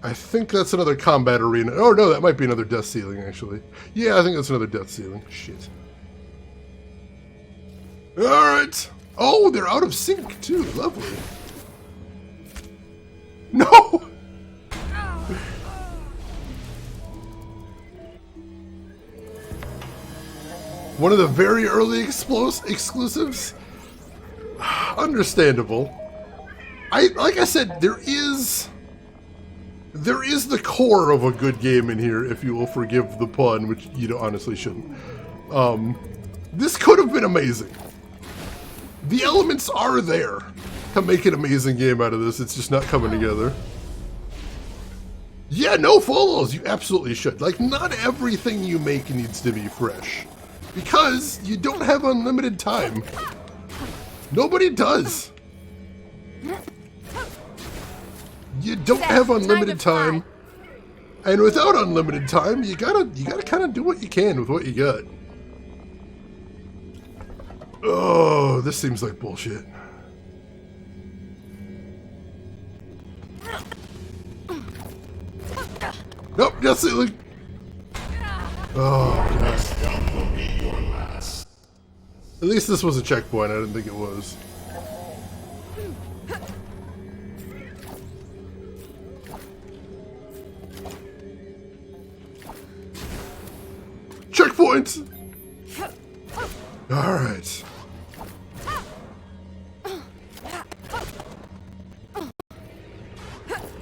I think that's another combat arena. Oh no, that might be another death ceiling, actually. Yeah, I think that's another death ceiling. Shit. Alright. Oh, they're out of sync, too. Lovely. No! One of the very early exclusives? Understandable. Like I said, there is the core of a good game in here, if you will forgive the pun, which you honestly shouldn't. This could have been amazing. The elements are there to make an amazing game out of this. It's just not coming together. Yeah, no follows. You absolutely should. Like, not everything you make needs to be fresh, because you don't have unlimited time. Nobody does. You don't have unlimited time, and without unlimited time, you gotta kind of do what you can with what you got. Oh, this seems like bullshit. Nope, that's it. Like, oh, God. At least this was a checkpoint. I didn't think it was. Checkpoint! Alright.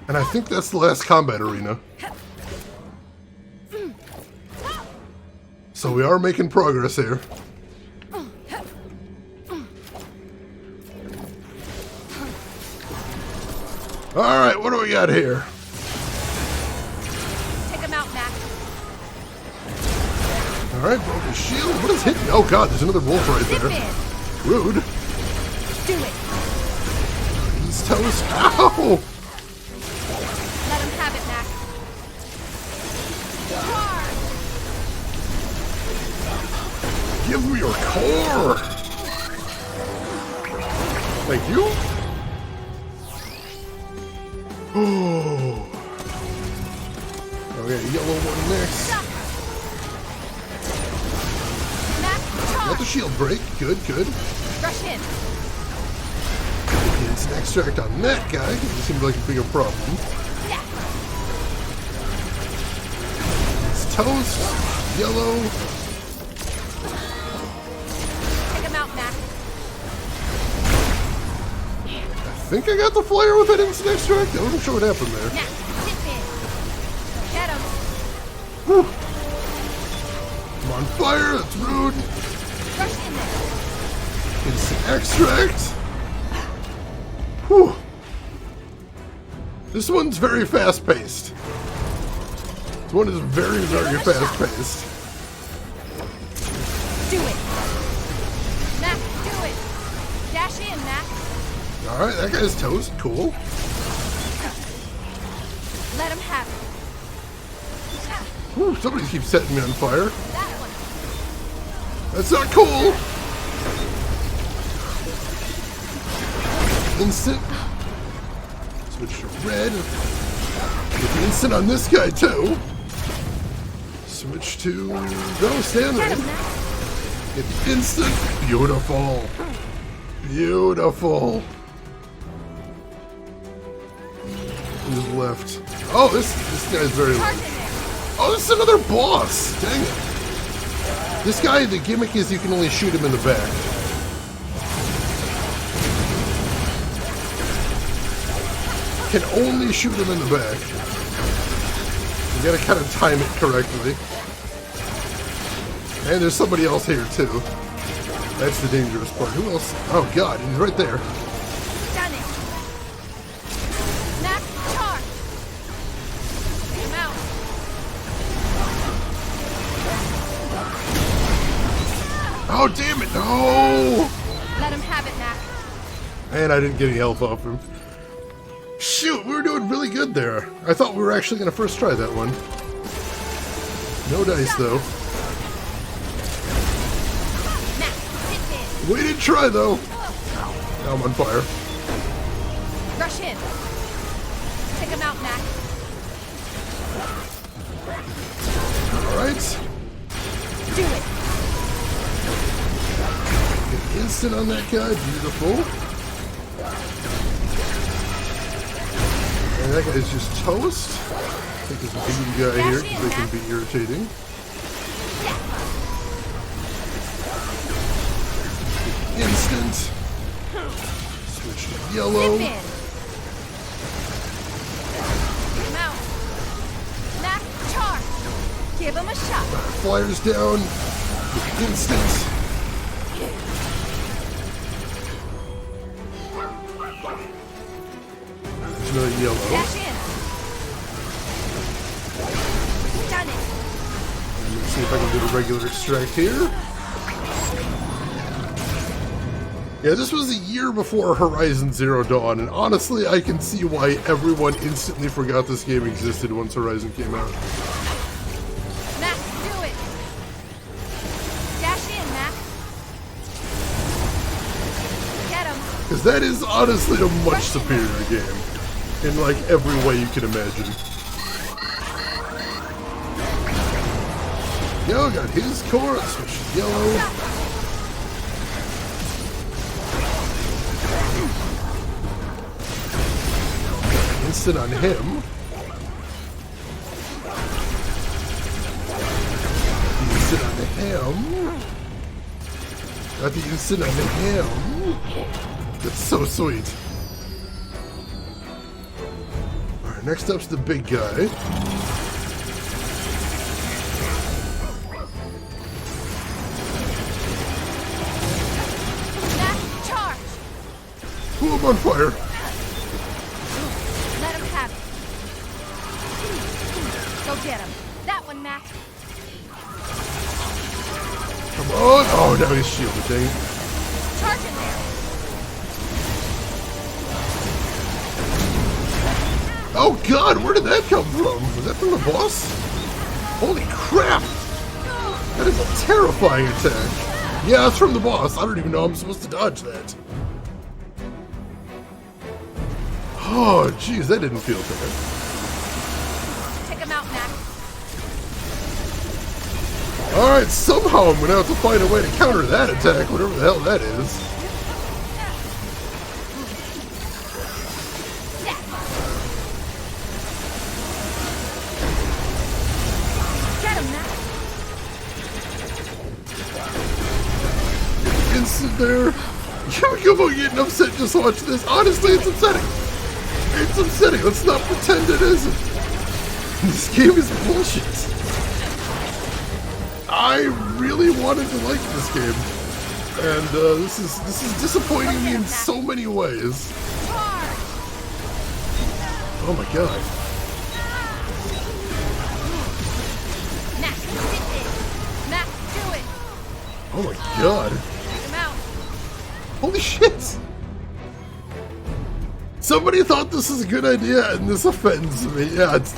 And I think that's the last combat arena. So we are making progress here. Alright, what do we got here? Take him out, Mac. Alright, broke his shield. What is hitting? Oh god, there's another wolf right there. Rude. Do it. He's toast. Ow! Let him have it, Mac. Give me your core! Thank you. Oh. Okay, yellow one next. Got the shield break. Good, good. Rush in. Instant extract on that guy. It seemed like a bigger problem. Yeah. It's toast. Yellow. Take him out, Mac. I think I got the flare with that instant extract. I wasn't sure what happened there. Mac, dip in. Get him. Whew. I'm on fire. That's rude. Rush in there. Instant extract. Whew. This one's very fast-paced. This one is very, very fast-paced. Do it. Mac, do it. Dash in, Mac. Alright, that guy's toast. Cool. Let him have it. Whew, somebody keeps setting me on fire. That one. That's not cool. Instant. Switch to red. Get the instant on this guy too. Switch to no standard. Get instant. Beautiful. Beautiful. enemies left. Oh, this guy's very low. Charge in there. Oh, this is another boss. Dang it. This guy, the gimmick is you can only shoot him in the back. Can only shoot him in the back. You gotta kind of time it correctly. And there's somebody else here too. That's the dangerous part. Who else? Oh god, he's right there. Done it. Max, charge. Take him out. Oh damn it, no! Let him have it, Max. And I didn't get any health off him. Shoot, we were doing really good there. I thought we were actually gonna first try that one. No dice though. Max, hit him. We did try though. Now I'm on fire. Rush in. Take him out, Max. Alright. Do it. Get instant on that guy, beautiful. And that guy's just toast. I think there's a beam guy here because they can be irritating. Instant. Switch to yellow. Zip in. Take him out. Max, charge. Give him a shot. Flyers down. Instant. There's another yellow. Dash in. Done it. Let's see if I can do a regular extract here. Yeah, this was a year before Horizon Zero Dawn, and honestly, I can see why everyone instantly forgot this game existed once Horizon came out. Max, do it. Dash in, Max. Get him. Because that is honestly a much superior game, in like every way you can imagine. Yellow got his core, switch to yellow. Instant on him. Instant on him. Got the instant on him. That's so sweet. Alright, next up's the big guy. Max, charge. Ooh, I'm on fire. Let him have it. Go get him. That one, Max. Come on. Oh, now he's shielded, dang it. Charge in there. Oh god, where did that come from? Was that from the boss? Holy crap! That is a terrifying attack. Yeah, that's from the boss. I don't even know I'm supposed to dodge that. Oh, jeez, that didn't feel good. Take him out, Max. Alright, somehow I'm gonna have to find a way to counter that attack, whatever the hell that is. Get him, Max. Instant there. Come on, getting upset, just watch this. Honestly, it's upsetting. It's upsetting. Let's not pretend it isn't. This game is bullshit. I really wanted to like this game, and this is disappointing me in so many ways. Charge. Oh my god. Max, hit it. Max, do it. Oh my god. Take him out. Holy shit. Somebody thought this was a good idea, and this offends me. Yeah, it's...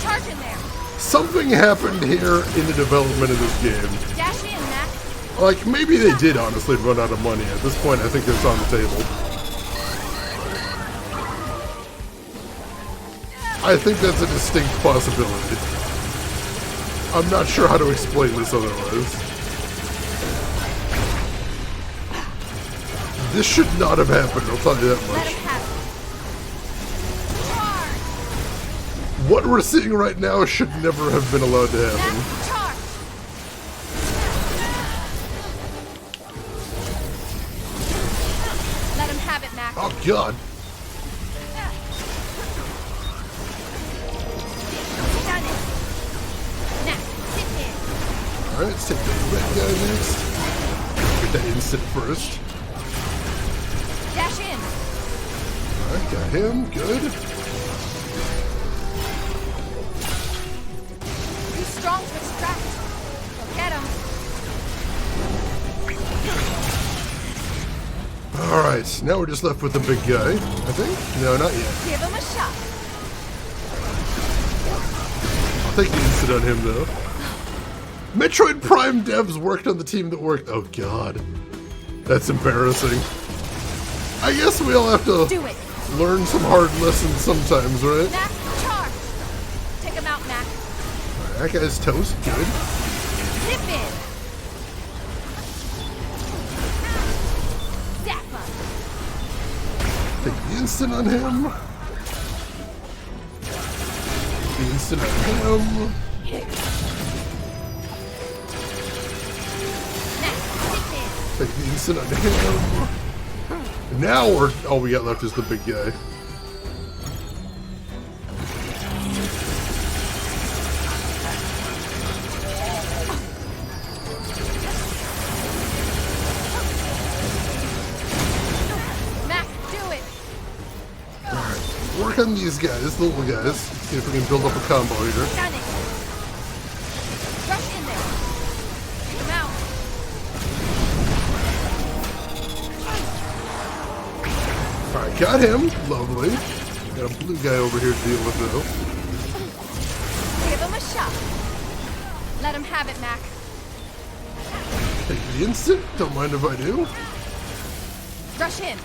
Charge in there. Something happened here in the development of this game. Dash in, Max. Like, maybe they did honestly run out of money. At this point, I think that's on the table. I think that's a distinct possibility. I'm not sure how to explain this otherwise. This should not have happened, I'll tell you that Let much. him have it. Charge. What we're seeing right now should never have been allowed to happen. Max, charge! Let him have it, Max. Oh god. Done it. Max, sit in. Alright, let's take the red guy next. Get that instant first. Dash in. Alright, got him. Good. Too strong to extract. Go get him. Alright, now we're just left with the big guy, I think? No, not yet. Give him a shot. I'll take the instant on him, though. Metroid Prime devs worked on the team that worked... Oh, God. That's embarrassing. I guess we all have to Do it. learn some hard lessons sometimes, right? Max, charge. Take him out, Max. That guy's toast. Good. Zip in. Zap him. Take the instant on him. The instant on him. Max, zip in. Take the instant on him. Now we're... all we got left is the big guy. Max, do it. Work on these guys, the little guys. See if we can build up a combo here. Done it. Rush in there. Take him out. Alright, got him. Lovely. Got a blue guy over here to deal with, though. Give him a shot. Let him have it, Mac. Take the instant. Don't mind if I do. Rush in.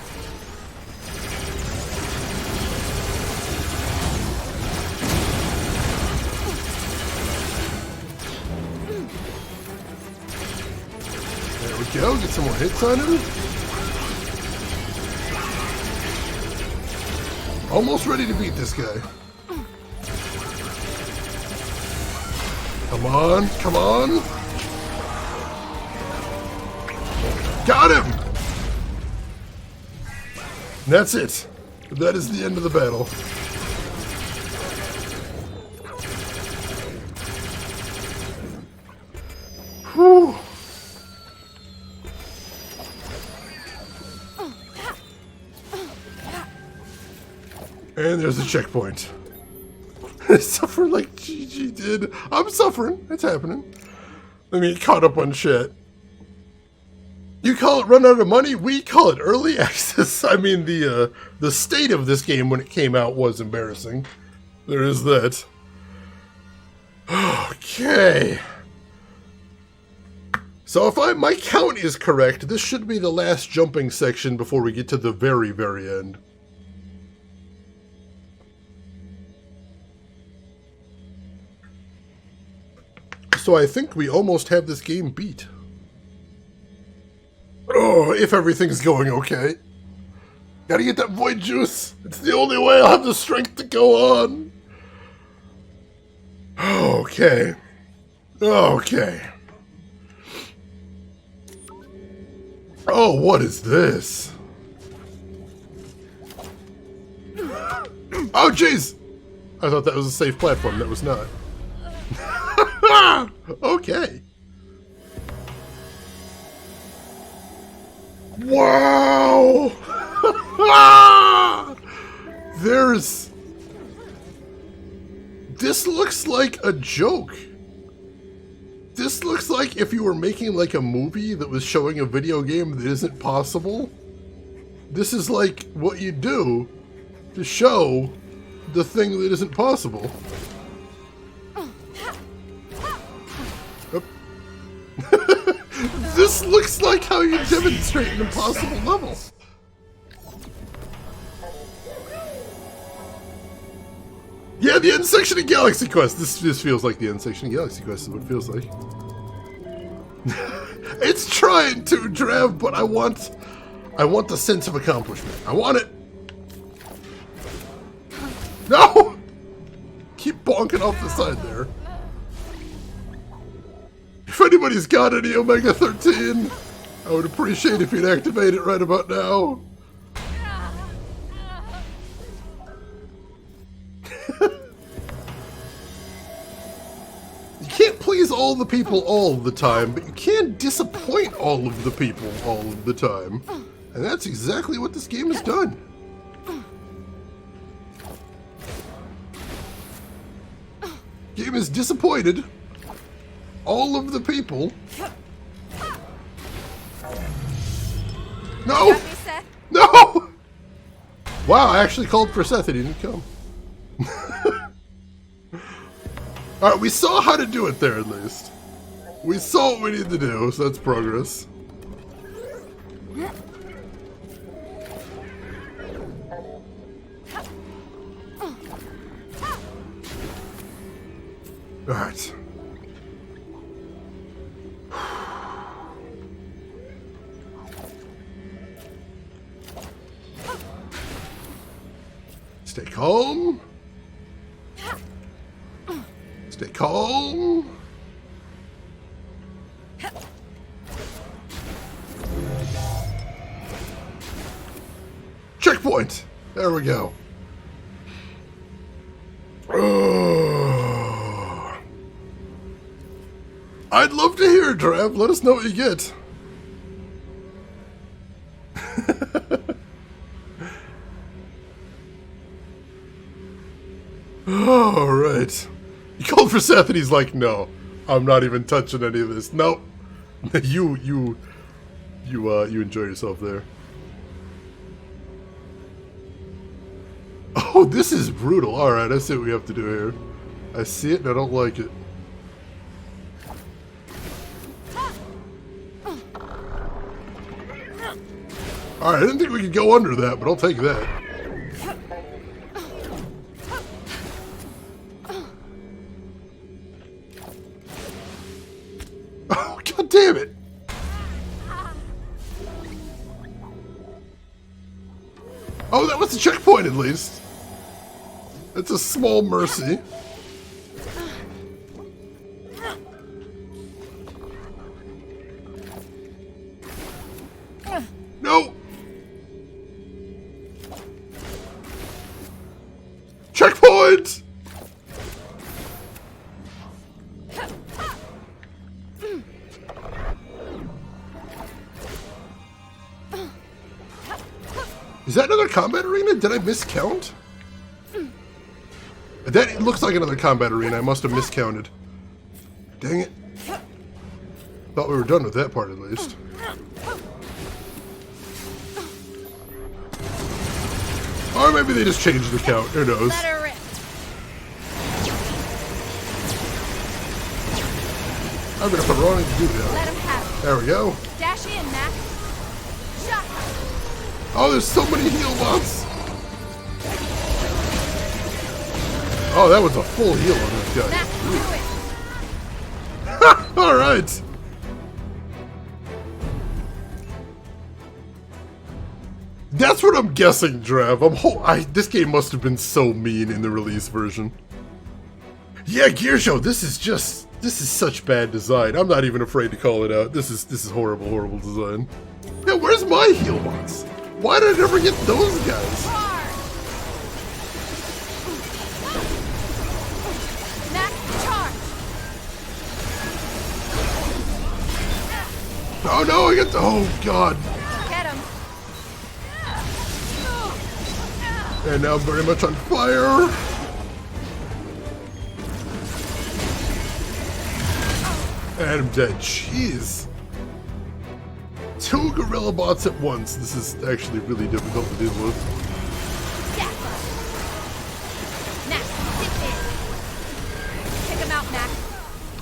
There we go. Get some more hits on him. Almost ready to beat this guy. Come on. Come on. Got him! And that's it. That is the end of the battle. Whew. And there's a checkpoint. Suffer like GG did. I'm suffering. It's happening. Let me get caught up on shit. You call it run out of money? We call it early access. I mean, the state of this game when it came out was embarrassing. There is that. Okay. So if my count is correct, this should be the last jumping section before we get to the very, very end. So I think we almost have this game beat. Oh, if everything's going okay. Gotta get that void juice. It's the only way I'll have the strength to go on. Okay. Okay. Oh, what is this? Oh, jeez! I thought that was a safe platform. That was not. Okay. Wow! There's... This looks like a joke. This looks like if you were making like a movie that was showing a video game that isn't possible. This is like what you do to show the thing that isn't possible. This looks like how you demonstrate an impossible level. Yeah, the end section of Galaxy Quest. This feels like the end section of Galaxy Quest is what it feels like. It's trying to, Drav, but I want the sense of accomplishment. I want it. No! Keep bonking off the side there. If anybody's got any Omega 13, I would appreciate if you'd activate it right about now. You can't please all the people all the time, but you can disappoint all of the people all of the time. And that's exactly what this game has done. Game has disappointed all of the people. No! Got me, Seth? No! Wow, I actually called for Seth and he didn't come. Alright, we saw how to do it there at least. We saw what we need to do, so that's progress. Alright. Stay calm. Stay calm. Checkpoint. There we go. I'd love to hear it, Trav. Let us know what you get. Alright. You called for Seth and he's like, no, I'm not even touching any of this. Nope. You enjoy yourself there. Oh, this is brutal. Alright, I see what we have to do here. I see it and I don't like it. Alright, I didn't think we could go under that, but I'll take that. Oh, god damn it! Oh, that was the checkpoint at least. That's a small mercy. No! Checkpoint! Is that another combat arena? Did I miscount? That looks like another combat arena. I must have miscounted. Dang it. Thought we were done with that part at least. Or maybe they just changed the count. Who knows? Let her rip. I'm gonna put Ronnie to do that. Let him have it. There we go. Dash in, Mac. Shot. Oh, there's so many heal bots. Oh, that was a full heal on that Mac, do it. guy. Alright. That's what I'm guessing, Drav. This game must have been so mean in the release version. Yeah, Gear Show, this is such bad design. I'm not even afraid to call it out. This is horrible, horrible design. Yeah, where's my heal bots? Why did I never get those guys? Mac, charge. Oh no, I got the, oh god. Get him. And now very much on fire. And I'm dead. Jeez. 2 gorilla bots at once. This is actually really difficult to deal with. Yeah. Mac, get in. Pick him out, Mac.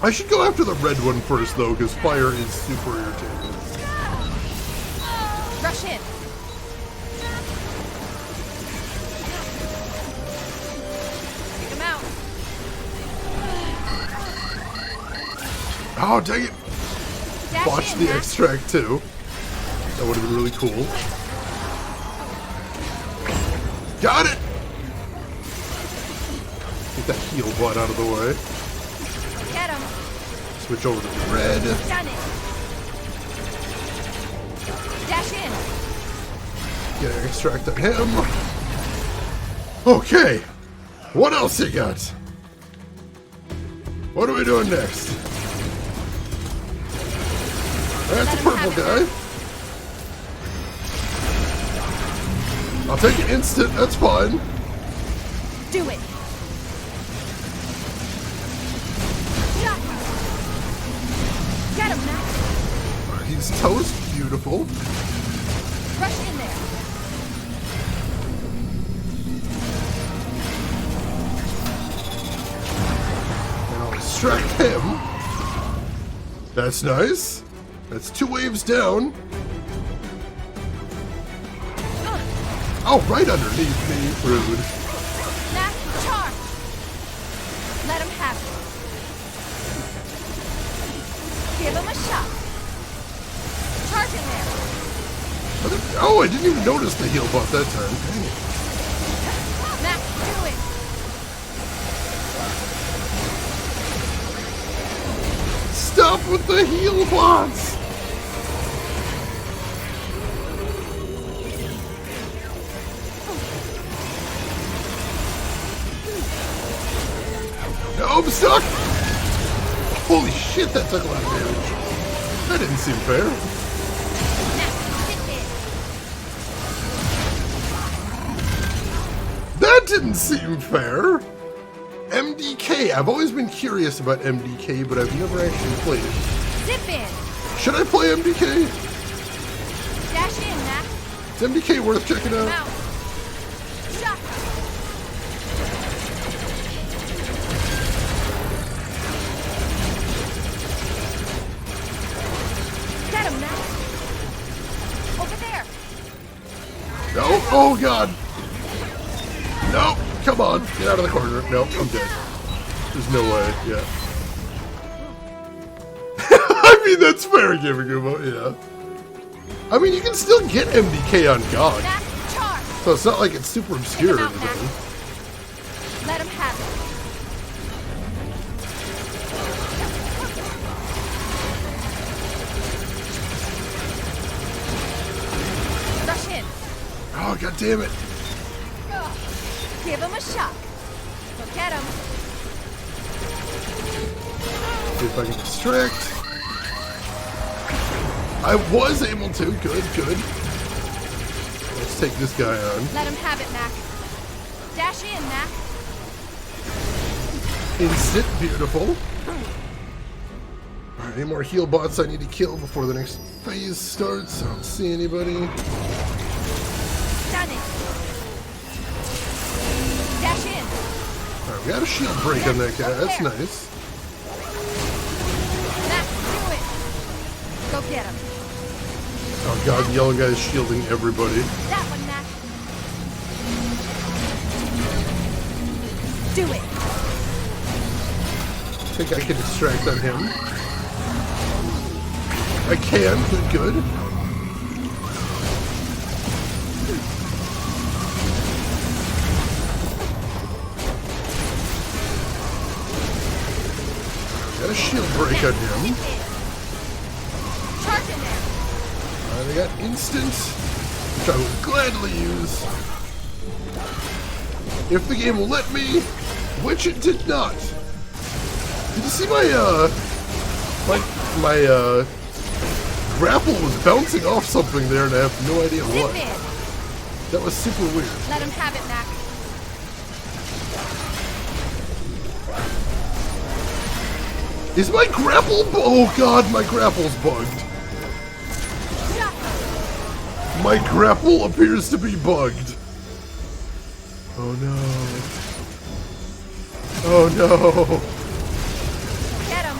I should go after the red one first though, because fire is super irritating. Rush in. Pick him out. Oh, dang it. Dash Watch in, the Mac. extract too. That would have been really cool. Got it! Get that heal bot out of the way. Get him. Switch over to red. Done it. Dash in. Get an extract on him. Okay. What else you got? What are we doing next? That's a purple guy. I'll take an instant, that's fine. Do it. Shot. Get him, Max. He's toast, beautiful. Rush in there. Now extract him. That's nice. That's 2 waves down. Oh, right underneath me. Rude. Max, charge. Let him have it. Give him a shot. Charge in there. Oh, I didn't even notice the heal bot that time. Dang it. Max, do it. Stop with the heal bots! No, I'm stuck! Holy shit, that took a lot of damage. That didn't seem fair. Max, hit in. That didn't seem fair. MDK. I've always been curious about MDK, but I've never actually played it. Zip in. Should I play MDK? Dash in, Max. Is MDK worth checking out? Mount. Shot. Get him, Max. Over there. No. Oh, God. No. Come on. Get out of the corner. Nope. I'm dead. There's no way. Yeah. I mean, that's fair giving him a, yeah. I mean, you can still get MDK on God. Max, charge. So it's not like it's super obscure or Take him out, anything. Let him have it. Rush in. Oh, God damn it. Give him a shot. Go get him. See if I can distract. I was able to. Good, good. Let's take this guy on. Let him have it, Mac. Dash in, Mac. Instant, beautiful. Alright, any more heal bots I need to kill before the next phase starts? I don't see anybody. Done it. Dash in. Alright, we got a shield break on that guy. That's nice. Mac, do it. Go get him. Oh God, the yellow guy is shielding everybody. That one, Mac. Do it. I think I can distract on him. I can. Good, good. Got a shield break on him. Charge in there. They got instant, which I will gladly use. If the game will let me, which it did not. Did you see my grapple was bouncing off something there and I have no idea Zip what. in. That was super weird. Let him have it, Mac. Is my grapple? Oh God, my grapple's bugged. Shot. My grapple appears to be bugged. Oh no. Oh no. Get him.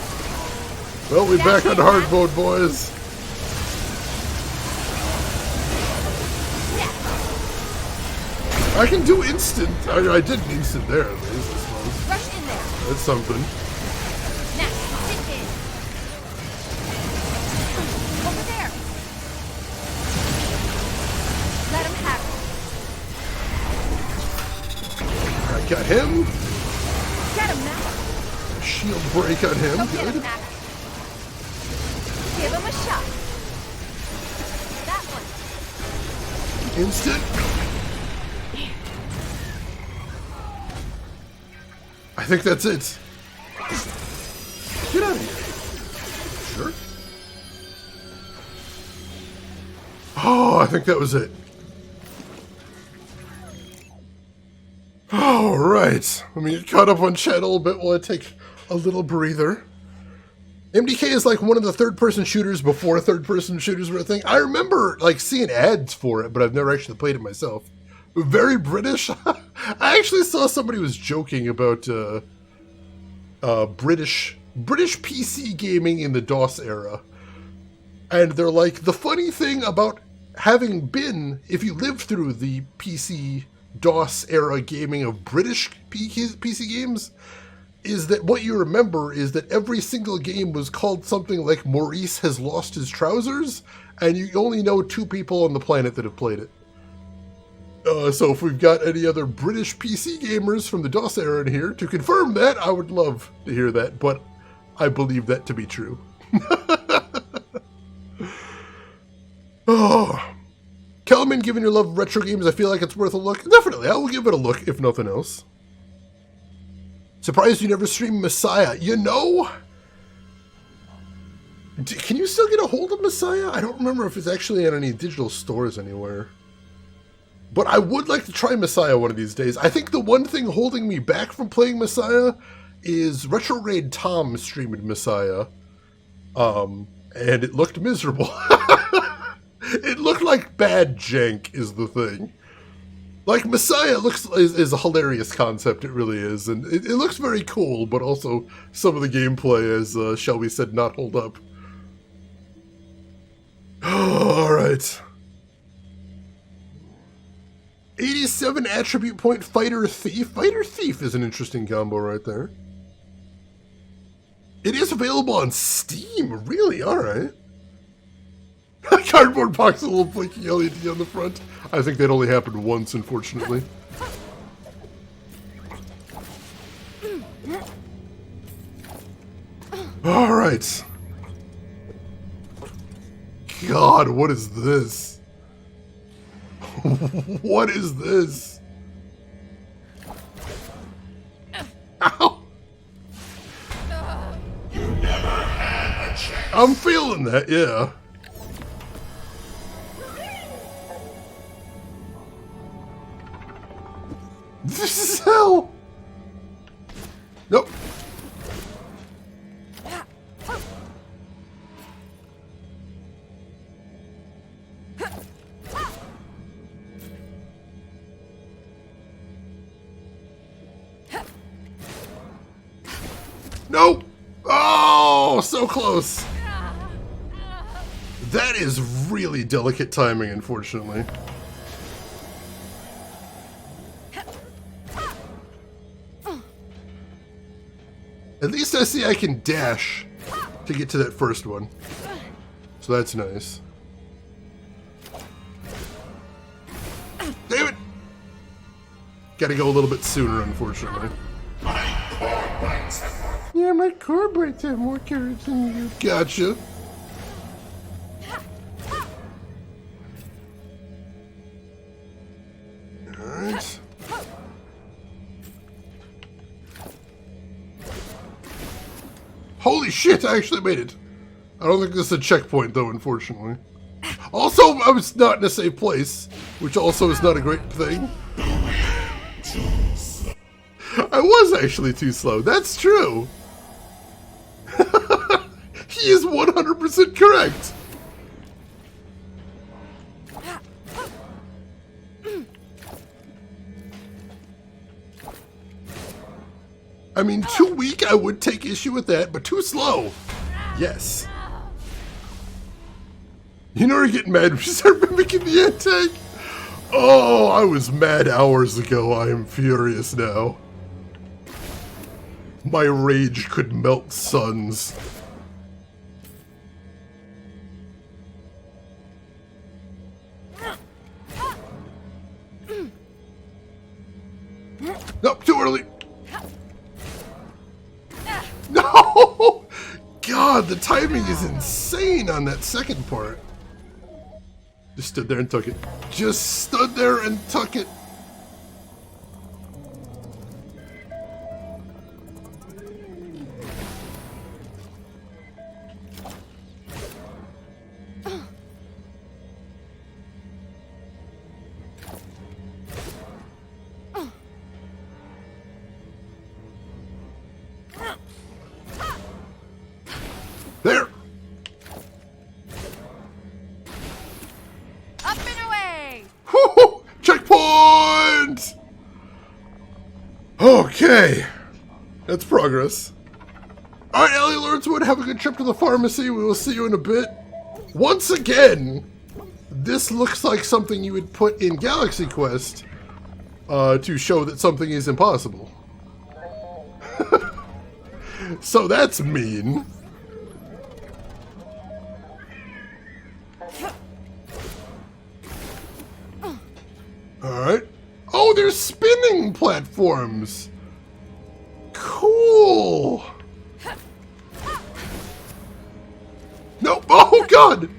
Well, we're back on hard mode, boys. Yeah. I can do instant. I did an instant there at least. I suppose. Rush in there. That's something. Now, sit in. Over there. Let him have it. I got him. shield break on him. Go get him, Good. Max. Give him a shot. That one. Instant. I think that's it. Get out of here. Sure. Oh, I think that was it. All right. Let me get caught up on chat a little bit while I take a little breather. MDK is like one of the third-person shooters before third-person shooters were a thing. I remember like seeing ads for it, but I've never actually played it myself. Very British. I actually saw somebody was joking about British PC gaming in the DOS era. And they're like, the funny thing about having been, if you lived through the PC DOS era gaming of British PC games, is that what you remember is that every single game was called something like Maurice Has Lost His Trousers, and you only know 2 people on the planet that have played it. So if we've got any other British PC gamers from the DOS era in here to confirm that, I would love to hear that, but I believe that to be true. Oh, Kelman, given your love of retro games, I feel like it's worth a look. Definitely, I will give it a look, if nothing else. Surprised you never streamed Messiah. You know, can you still get a hold of Messiah? I don't remember if it's actually on any digital stores anywhere. But I would like to try Messiah one of these days. I think the one thing holding me back from playing Messiah is Retro Raid Tom streamed Messiah. And it looked miserable. It looked like bad jank is the thing. Like, Messiah is a hilarious concept, it really is. And it looks very cool, but also some of the gameplay, as Shelby said, not hold up. Alright. 87 attribute point Fighter Thief. Fighter Thief is an interesting combo right there. It is available on Steam, really? Alright. Cardboard box with a little blinking LED on the front. I think that only happened once, unfortunately. Alright. God, what is this? What is this? Ow! I'm feeling that, yeah. This is hell! Nope. Nope! Oh, so close! That is really delicate timing, unfortunately. At least I see I can dash to get to that first one. So that's nice. Damn it! Gotta go a little bit sooner, unfortunately. Yeah, my core bites have more carrots than you. Gotcha. Alright. Holy shit, I actually made it. I don't think this is a checkpoint, though, unfortunately. Also, I was not in a safe place, which also is not a great thing. I was actually too slow. That's true. He is 100% correct. I mean, too weak, I would take issue with that, but too slow. Yes. You know you're getting mad when you start mimicking the anti-tank? Oh, I was mad hours ago. I am furious now. My rage could melt suns. Nope, too early. No! the timing is insane on that second part. Just stood there and took it. Just stood there and took it. There! Up and away! Woo-hoo! Checkpoint! Okay. That's progress. Alright, Ellie Lawrencewood, have a good trip to the pharmacy. We will see you in a bit. Once again, this looks like something you would put in Galaxy Quest to show that something is impossible. So that's mean. Alright. Oh, there's spinning platforms! Cool! Nope! Oh, God!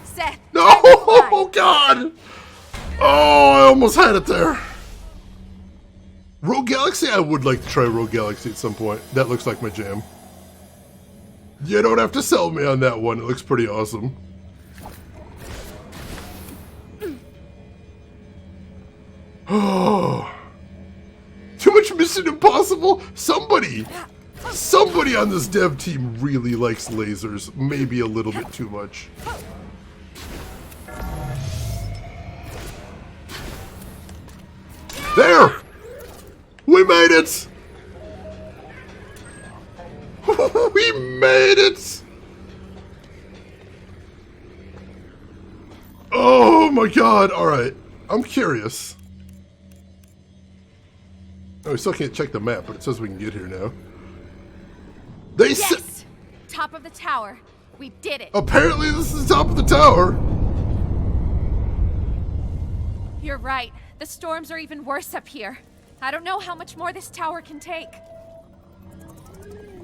Seth! No! Oh, God! Oh, I almost had it there. Rogue Galaxy? I would like to try Rogue Galaxy at some point. That looks like my jam. You don't have to sell me on that one. It looks pretty awesome. Oh. Too much Mission Impossible? Somebody on this dev team really likes lasers. Maybe a little bit too much. There! We made it! We made it! Oh my God! Alright, I'm curious. Oh, we still can't check the map, but it says we can get here now. They said. Yes! Top of the tower. We did it. Apparently, this is the top of the tower. You're right. The storms are even worse up here. I don't know how much more this tower can take.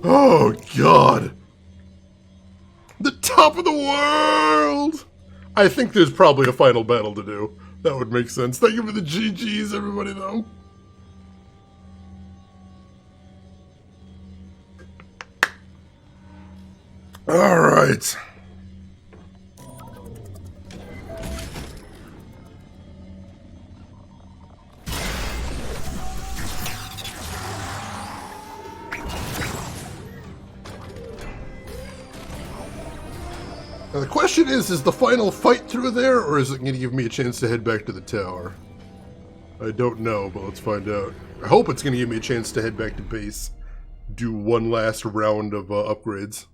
Oh, God. The top of the world! I think there's probably a final battle to do. That would make sense. Thank you for the GGs, everybody, though. All right. Now the question is the final fight through there, or is it going to give me a chance to head back to the tower? I don't know, but let's find out. I hope it's going to give me a chance to head back to base, do one last round of upgrades.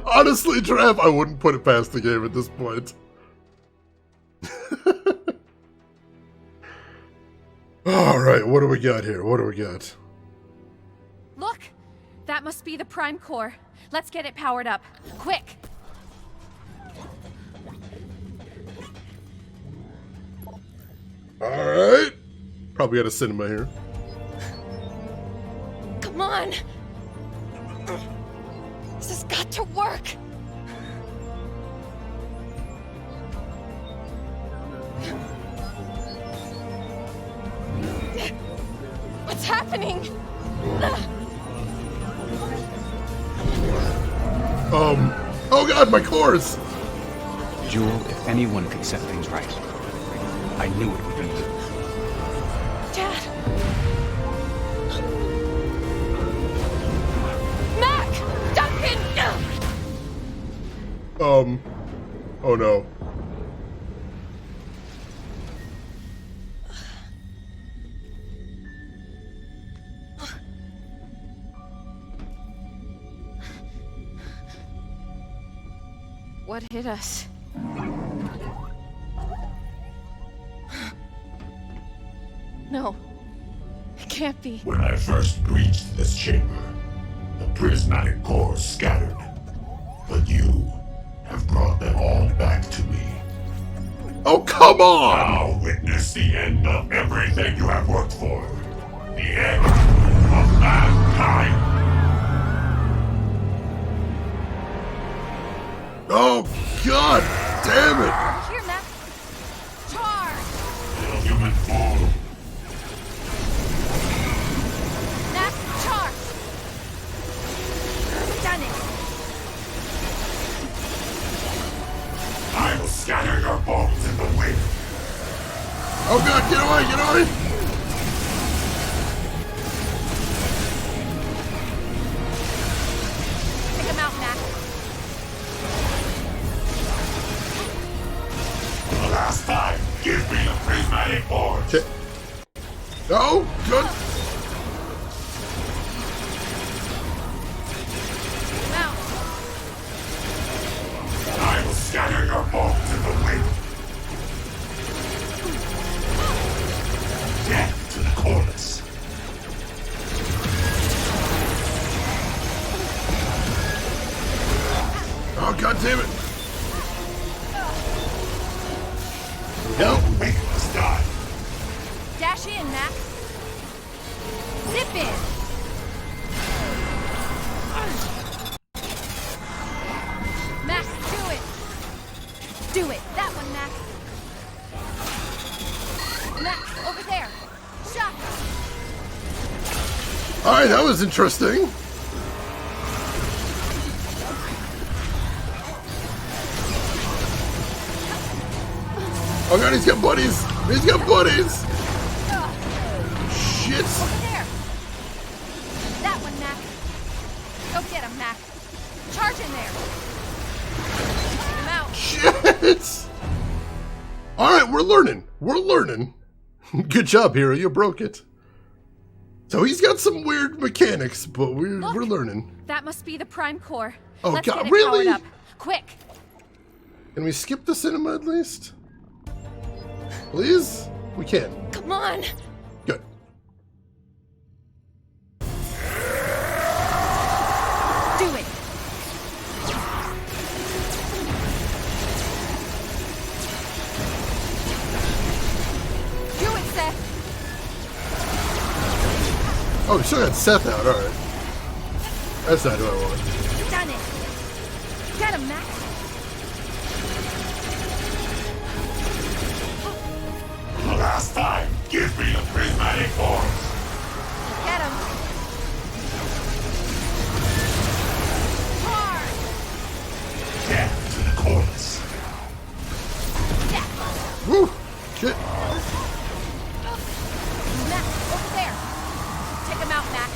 Honestly, Trav, I wouldn't put it past the game at this point. Alright, what do we got here? What do we got? Look! That must be the Prime Core. Let's get it powered up. Quick! Alright. Probably got a cinema here. Come on! This has got to work! What's happening? Oh God, my cores! Jewel, if anyone could set things right, I knew it would be you. Dad! Mac! Duncan! Oh no. What hit us? No. It can't be. When I first breached this chamber, the prismatic cores scattered. But you have brought them all back to me. Oh, come on! Now witness the end of everything you have worked for. The end of mankind. Oh, God damn it! Over here, Mac. Charge! Little human fool. Mac, charge! Done it! I will scatter your bones in the wind. Oh, God, get away, get away! Take him out, Mac. For the last time, give me the prismatic board. Shit. Oh, good. Take him out. I will scatter your bones in the wind. Death to the coreless. Oh, God damn it. There we go. Wait must die. Dash in, Mac. Zip in. Mac, do it. Do it. That one, Mac. Mac, over there. Shotgun. Alright, that was interesting. Oh, God, he's got buddies. He's got buddies. Shit. Over there. That one, Mac. Go get him, Mac. Charge in there. Take him out. Shit! Alright, we're learning. We're learning. Good job, hero. You broke it. So he's got some weird mechanics, but we're learning. That must be the Prime Core. Oh, Let's God, get it really? powered up. Quick. Can we skip the cinema at least? Please? We can. Come on. Good. Do it. Do it, Seth. Oh, we still got Seth out. Alright. That's not who I want. Done it. Get him, Mac. For the last time, give me the prismatic boards. Get him. Charge. Death to the coreless. Yeah. Woo! Shit. Mac, over there. Take him out, Mac.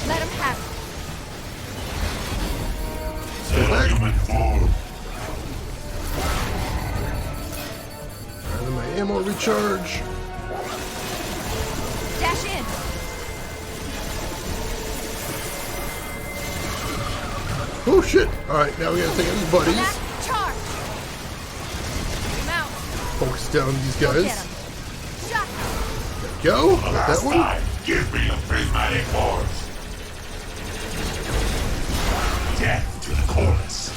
Let him have it. Little human fool. Alright, then my ammo recharge. Dash in. Oh, shit. Alright, now we gotta take out these buddies. Mac, charge. Take him out. Focus down on these Go get guys. him. Shotgun. Go. For the That last one. time, give me the prismatic boards. Death to the coreless.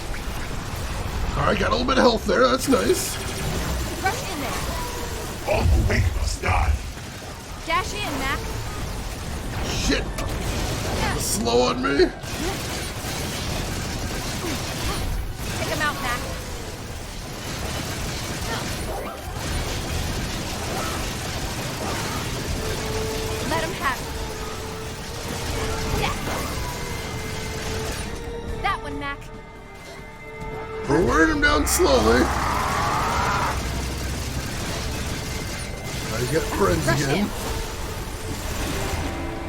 Alright, got a little bit of health there. That's nice. Rush in there. All the weak must die. Dash in, Mac. Shit. Slow on me. Take him out, Mac. Let him have it. Yeah. That one, Mac. We're wearing him down slowly. I got friends Rush again. in.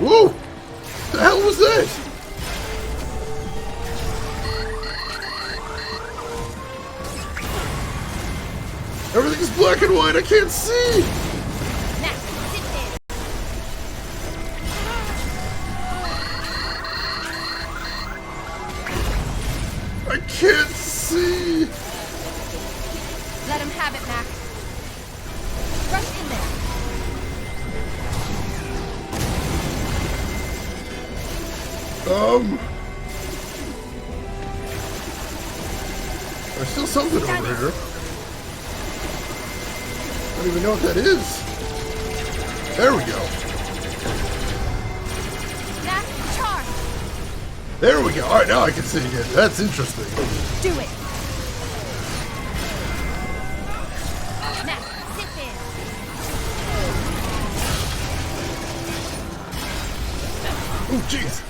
Whoa! The hell was that? Everything's black and white. I can't see. Mac, sit in. I can't see. Let him have it, Mac. Rush in there. something over here. I don't even know what that is. There we go. Mac, charge. There we go. All right, now I can see it. That's interesting. Do it. Mac, sit in. Oh, jeez.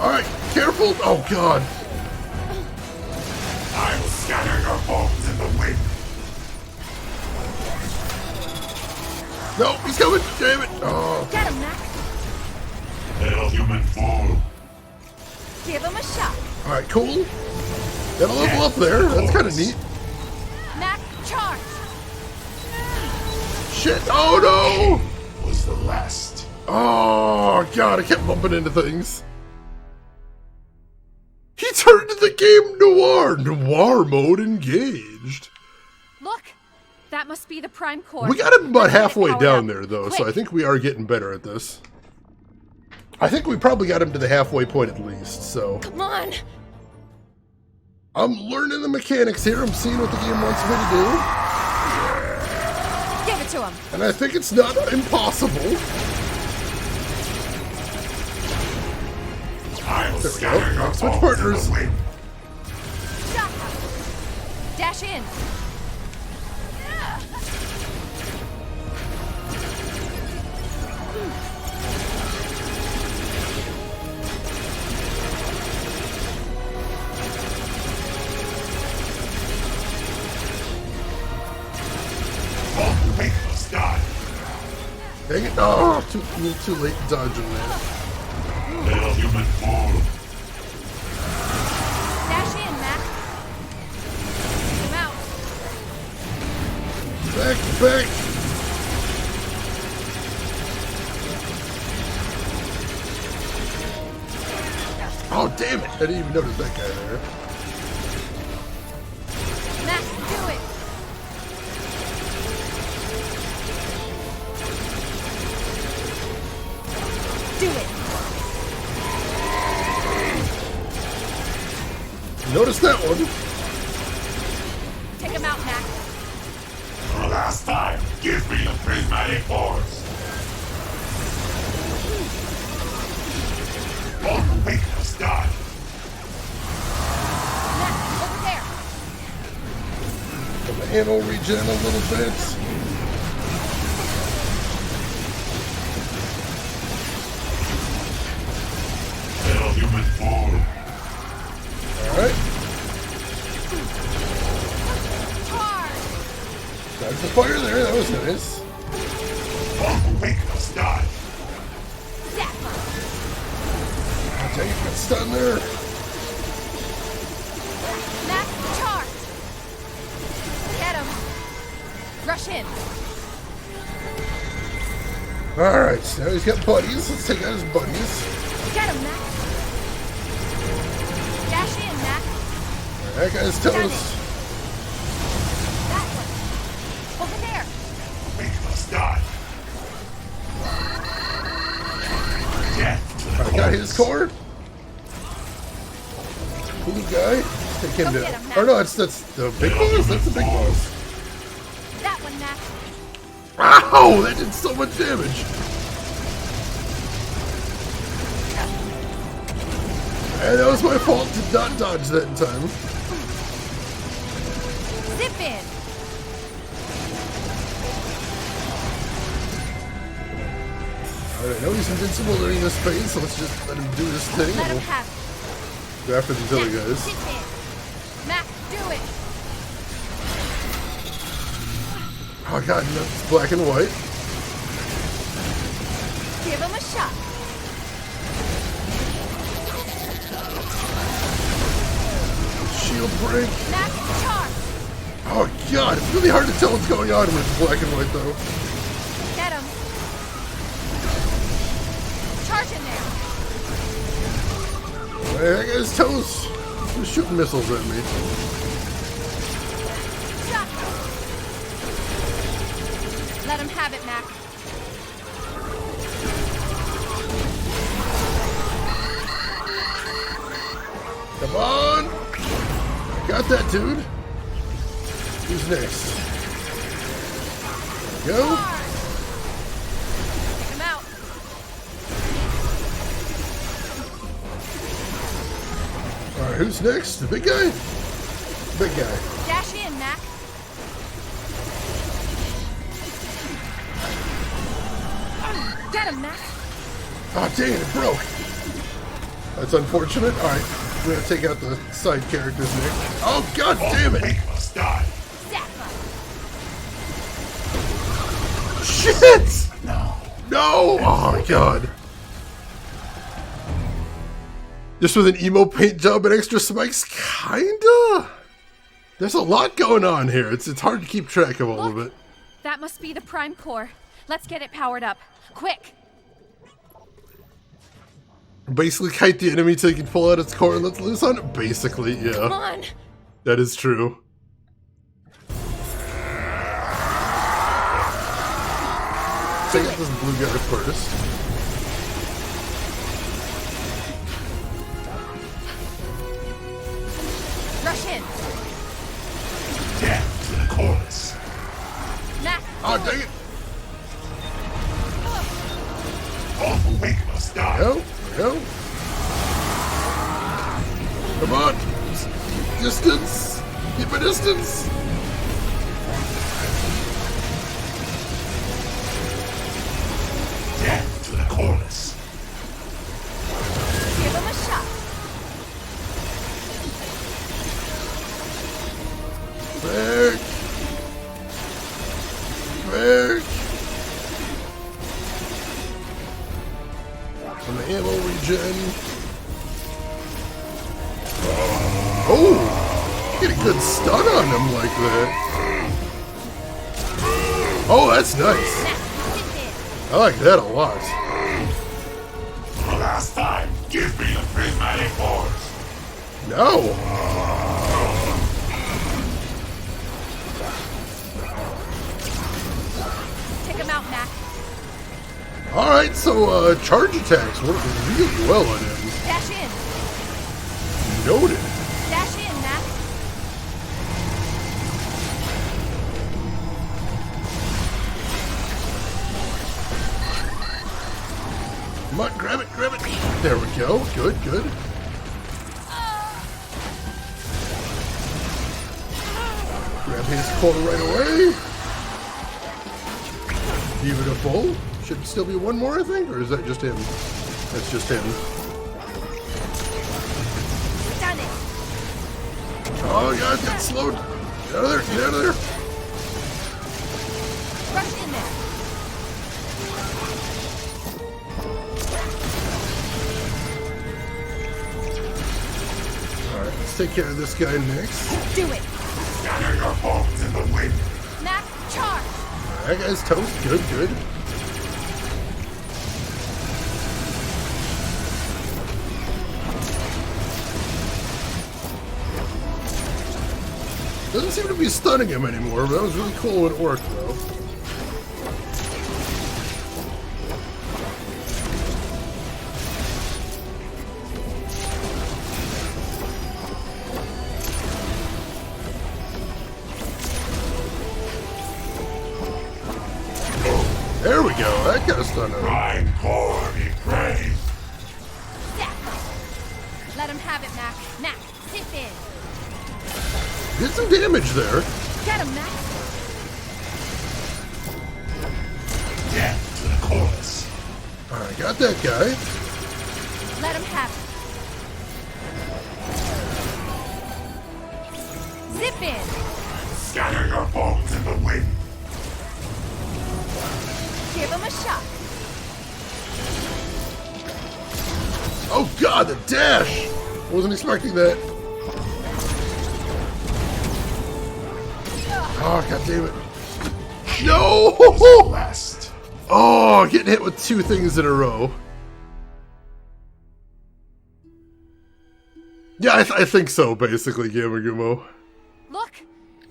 All right, careful. Oh, God. I will scatter your bones in the wind. No, he's coming. Damn it. Oh. Get him, Mac. Little human fool. Give him a shot. All right, cool. Got a level up there. That's kind of neat. Mac, charge. Shit. Oh, no. Was the last. Oh, God. I kept bumping into things. He turned the game noir. Noir mode engaged. Look, that must be the prime core. We got him about Let's get it halfway powered down up. there, though, so Quick. I think we are getting better at this. I think we probably got him to the halfway point at least, so. Come on. I'm learning the mechanics here. I'm seeing what the game wants me to Give it to him. do. And I think it's not impossible. I will There we scatter go. your Switch bones partners. in the wind. Shot. Dash in. All who make must die. Dang it. Oh, too late dodging that. Little human fool. Dash in, Mac. Come out. Back. Oh, damn it. I didn't even notice that guy there. Mac, do it. Do it. Notice that one. Take him out, Mac. For the last time, give me the prismatic force. All who make must die. Mac, over there. The ammo regen a little bit. Little human fool. Alright. Charge. Dodge the fire there. That was nice. All who make must die. Zap. Oh, dang it. Got stunned there. Mac, charge. Get him. Rush in. Alright. Now he's got buddies. Let's take out his buddies. Get him, Mac. Dash in, Mac. That guy's toast. That one. Over there. Make must die. Death to the I got his bones. core. Cool guy. Let's take him Go down. get him, Mac. Or no, that's the big boss. That's the big boss. That one, Mac. Ow! That did so much damage. And that was my fault to not dodge that in time. Zip in. Alright, I know he's invincible during this phase, so let's just let him do his thing. Let and him have it. we'll go after these other Mac, guys. zip in. Mac, do it. Oh god, no, it's black and white. Give him a shot. Shield break. Mac, charge. Oh god, it's really hard to tell what's going on when it's black and white though. Get him. Charge in there. Hey, that guy's toast. He's shooting missiles at me. Shot. Let him have it, Mac. Come on! Got that, dude. Who's next? There we go. Take him out. Alright, who's next? The big guy? Big guy. Dash in, Mac. Get him, Mac. Oh, dang it, it broke. That's unfortunate. Alright, we're gonna take out the side characters next. Oh, god damn it! We must die. Zappa. Shit! No. No! Oh my god. Just with an emo paint job and extra spikes? Kinda? There's a lot going on here. It's hard to keep track of all of it. That must be the prime core. Let's get it powered up. Quick. Basically kite the enemy till you can pull out its core and let loose on it? Basically, Come yeah. on. That is true. Take out this blue guy first. Rush in. Death to the chorus. Mac. Oh, dang it! All the weak must die. Go, go. Come on! Distance! Keep a distance! Death to the chorus. Give him a shot. Back! Back! Some ammo regen. Oh! Get a good stun on him like that. Oh, that's nice. Mac, sit in. I like that a lot. For the last time, give me the prismatic force. No! Take him out, Mac. Alright, so charge attacks work really well on him. Dash in. Noted. Dash in, Mac. Come on, grab it, grab it. There we go. Good, good. Grab his core right away. Beautiful. Should still be one more, I think, or is that just him? That's just him. Done it. Oh god, get slowed. Get out of there, get out of there. Rush in there. Alright, let's take care of this guy next. Do it. Scatter your bones in the wind. Mac, charge. That guy's toast. Good, good. Doesn't seem to be stunning him anymore, but that was really cool when it worked, though. There we go. That got a stun on him. Prime core be praised. Zappa. Let him have it, Mac. Mac, sit in. Did some damage there. Get him, Mac. Death to the chorus. Alright, got that guy. Let him have it. Zip in. Scatter your bones in the wind. Give him a shot. Oh god, the dash! Wasn't expecting that. Oh, god damn it. No! Blessed. Oh, getting hit with two things in a row. Yeah, I think so, basically, Gamagumo. Look,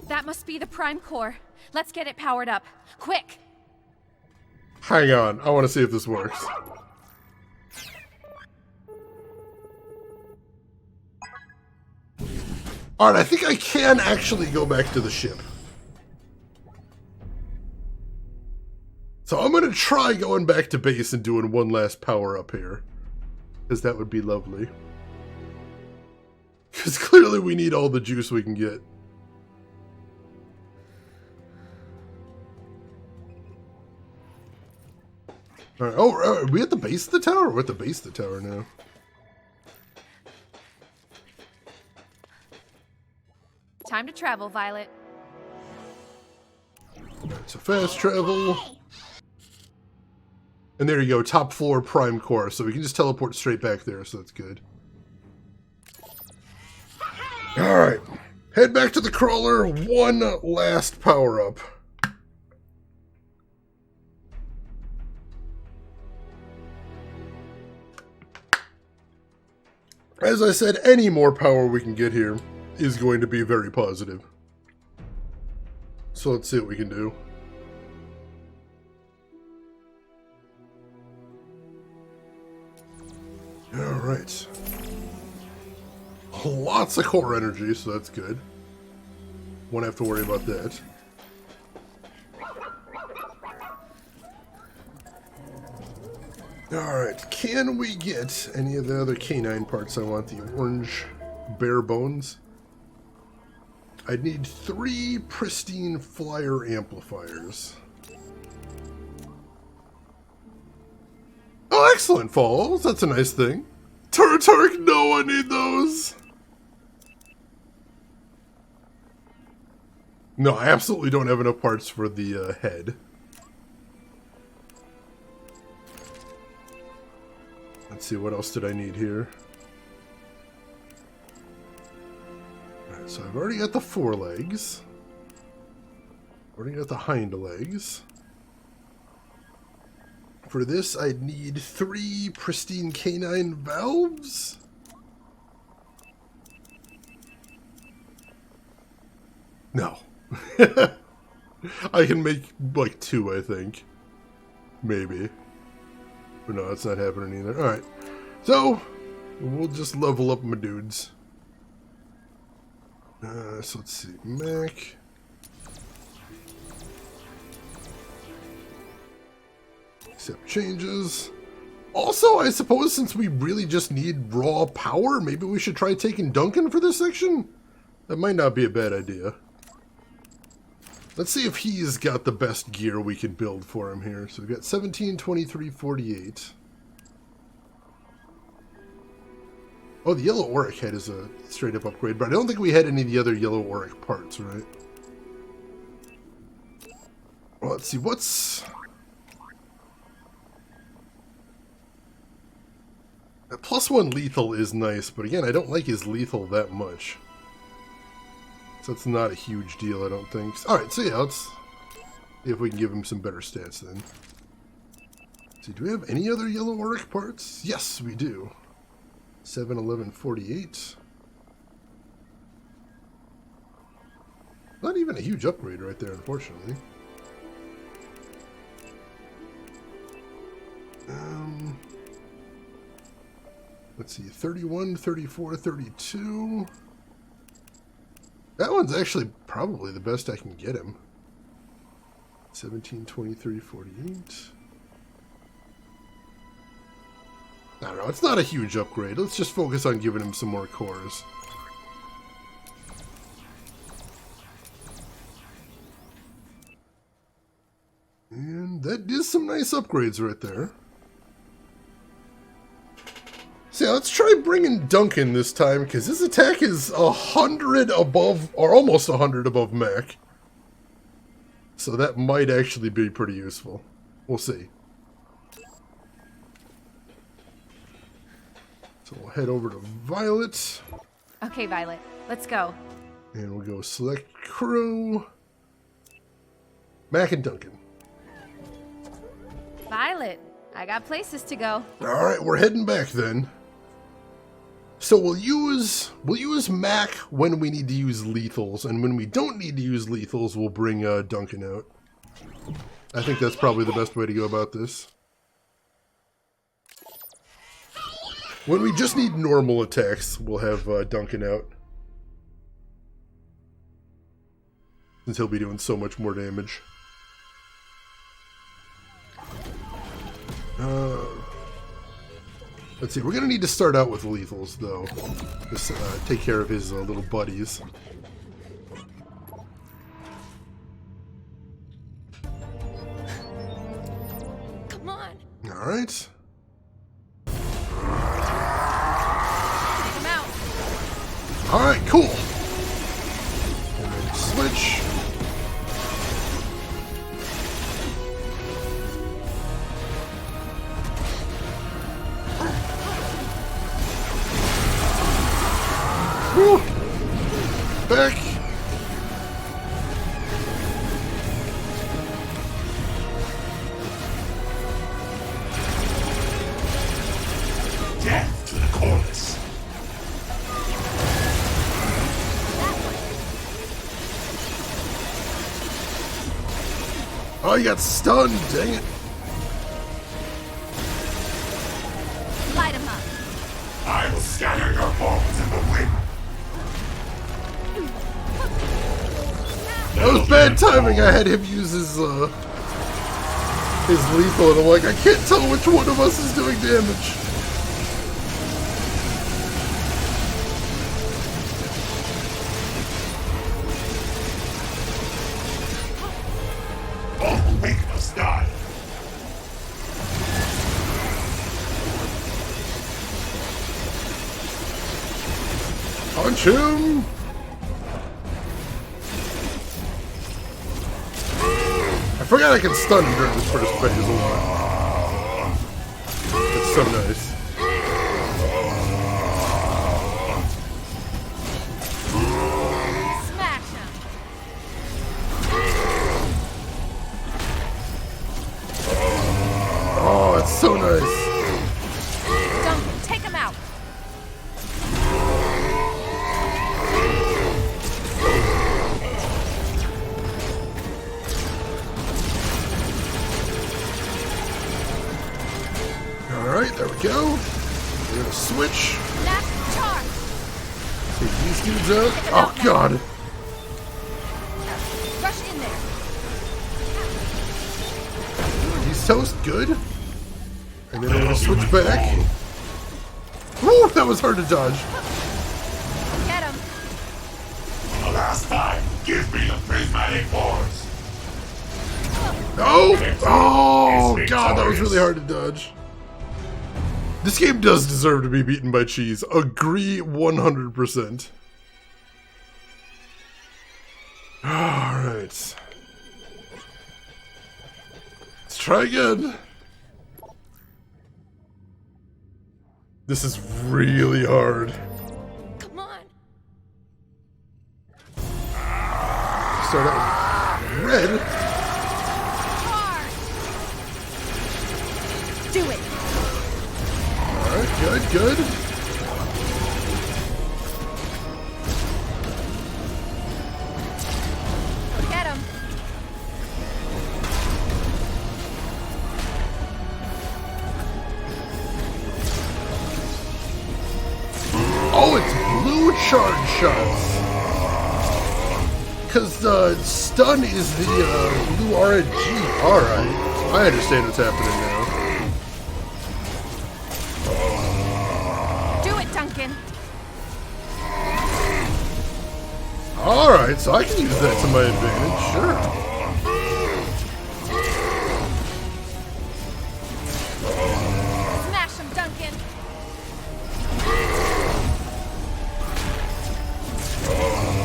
that must be the prime core. Let's get it powered up. Quick. Hang on, I want to see if this works. Alright, I think I can actually go back to the ship. So I'm going to try going back to base and doing one last power up here. Because that would be lovely. Because clearly we need all the juice we can get. Alright, oh, are we at the base of the tower? We're at the base of the tower now. Time to travel, Violet. Alright, so fast travel. And there you go, top floor prime core. So we can just teleport straight back there, so that's good. Alright, head back to the crawler. One last power up. As I said, any more power we can get here is going to be very positive. So let's see what we can do. Alright. Lots of core energy, so that's good. Won't have to worry about that. Alright, can we get any of the other canine parts I want? The orange bare bones? I'd need 3 pristine flyer amplifiers. Oh, excellent, Falls. That's a nice thing. Turk, no, I need those. No, I absolutely don't have enough parts for the head. Let's see, what else did I need here? Alright, so I've already got the forelegs. Already got the hind legs. For this, I'd need 3 pristine canine valves. No. I can make, like, 2, I think. Maybe. But no, that's not happening either. Alright. So, we'll just level up my dudes. So let's see. Mac. Accept changes. Also, I suppose since we really just need raw power, maybe we should try taking Duncan for this section? That might not be a bad idea. Let's see if he's got the best gear we can build for him here. So we've got 17, 23, 48. Oh, the yellow auric head is a straight up upgrade, but I don't think we had any of the other yellow auric parts, right? Well, let's see, what's... That +1 lethal is nice, but again, I don't like his lethal that much. So it's not a huge deal, I don't think. Alright, so yeah, let's see if we can give him some better stats then. Let's see, do we have any other yellow auric parts? Yes, we do. 7, 11, 48. Not even a huge upgrade right there, unfortunately. Let's see, 31, 34, 32. That one's actually probably the best I can get him. 17, 23, 48. I don't know, it's not a huge upgrade. Let's just focus on giving him some more cores. And that is some nice upgrades right there. So yeah, let's try bringing Duncan this time, because his attack is 100 above, or almost 100 above Mac. So that might actually be pretty useful. We'll see. So we'll head over to Violet. Okay, Violet, let's go. And we'll go select crew. Mac and Duncan. Violet, I got places to go. Alright, we're heading back then. So we'll use Mac when we need to use lethals, and when we don't need to use lethals, we'll bring Duncan out. I think that's probably the best way to go about this. When we just need normal attacks, we'll have Duncan out. Since he'll be doing so much more damage. Let's see, we're gonna need to start out with lethals, though. Just take care of his little buddies. Come on. Alright. Take him out. Alright, cool. And then switch. Woo! Back. Death to the chorus. Oh, you got stunned, dang it. Light him up. I will scatter your bones in the wind. That was bad timing. I had him use his lethal, and I'm like, I can't tell which one of us is doing damage. All weak must die. Punch him! I forgot I can stun him during this first phase a lot. It's so nice. Smash him. Oh, it's so nice. Duncan, take him out. Alright, there we go. We're gonna switch. Max charge. Take these dudes out. Oh, God. Rush in there. He's toast. Good. And then we're gonna switch back. Woo, that was hard to dodge. Get him. For the last time, give me the prismatic force. Oh! Oh, God, that was really hard to dodge. This game does deserve to be beaten by cheese. Agree 100%. Alright. Let's try again. This is really hard. Come on. Start out with red. Charge. Do it. Alright, good, good. Get him. Oh, it's blue charge shots. Because stun is the blue RNG. Alright, I understand what's happening now. Do it, Duncan. Alright, so I can use that to my advantage, sure. Smash him, Duncan.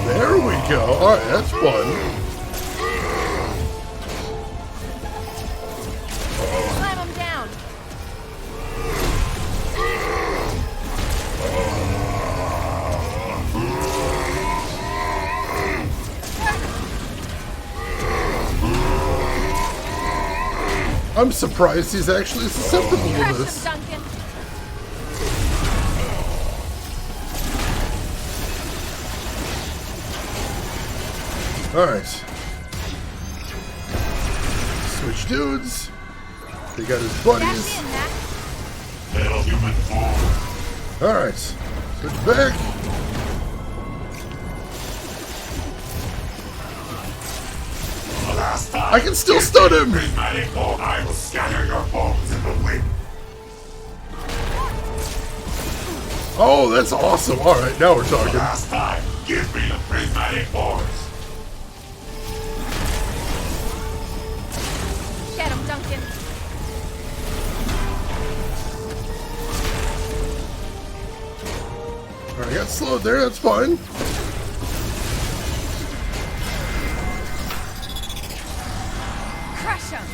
There we go. Alright, that's fun. Slam him down. I'm surprised he's actually susceptible to Crush this. him, Duncan. Alright. Switch dudes. They got his Dash buddies. in, Max. Little human fool. Alright. Switch back. For the last time, I can still stun him! prismatic force. I will scatter your bones in the wind. Oh, that's awesome. All right, now we're talking. Last time, give me the prismatic force. Get him, Duncan. All right, I got slowed there. That's fine. Crush him.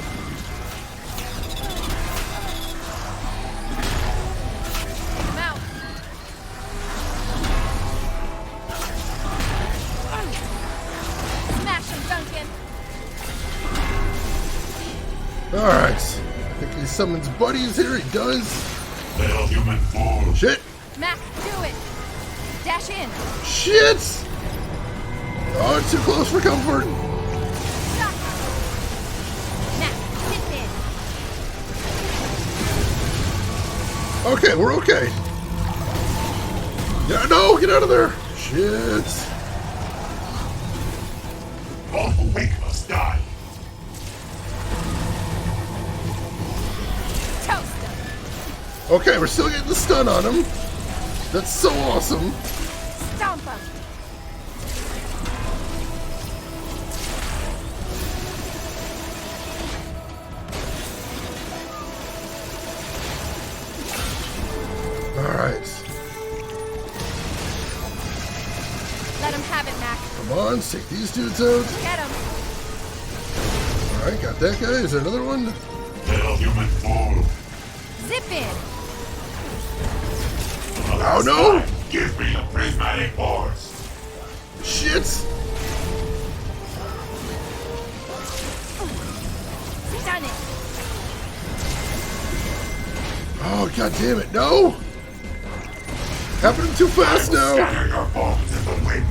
Take him out. Smash him, Duncan. All right. I think he summons buddies here. He does. Little human fool. Shit. Mac, do it. Dash in. Shit. Oh, it's too close for comfort. Stop. Mac, zip in. Okay, we're okay. Yeah, no, get out of there. Shit. All who wake must die. Toast him. Okay, we're still getting the stun on him. That's so awesome. Stomp him. All right. Let him have it, Mac. Come on, let's take these dudes out. Get him. All right, got that guy. Is there another one? Little human fool. Zip in. Oh, no. Time, give me the prismatic force. Shit. Done it. Oh, god damn it. No. Happening too fast now. Scatter your bones in the wind.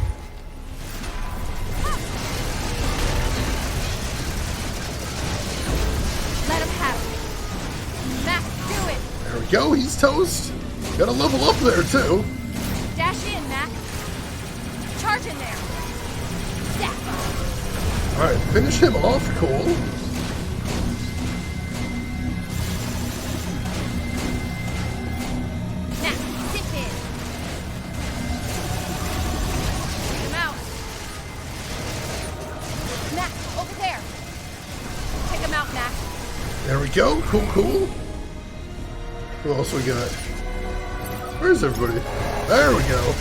Let him have it. Mac, do it. There we go. He's toast. Gotta level up there, too. Dash in, Mac. Charge in there. Zap him. All right, finish him off. Cool. Mac, zip in. Take him out. Mac, over there. Take him out, Mac. There we go. Cool, cool. Who else we got? Where's everybody? There we go.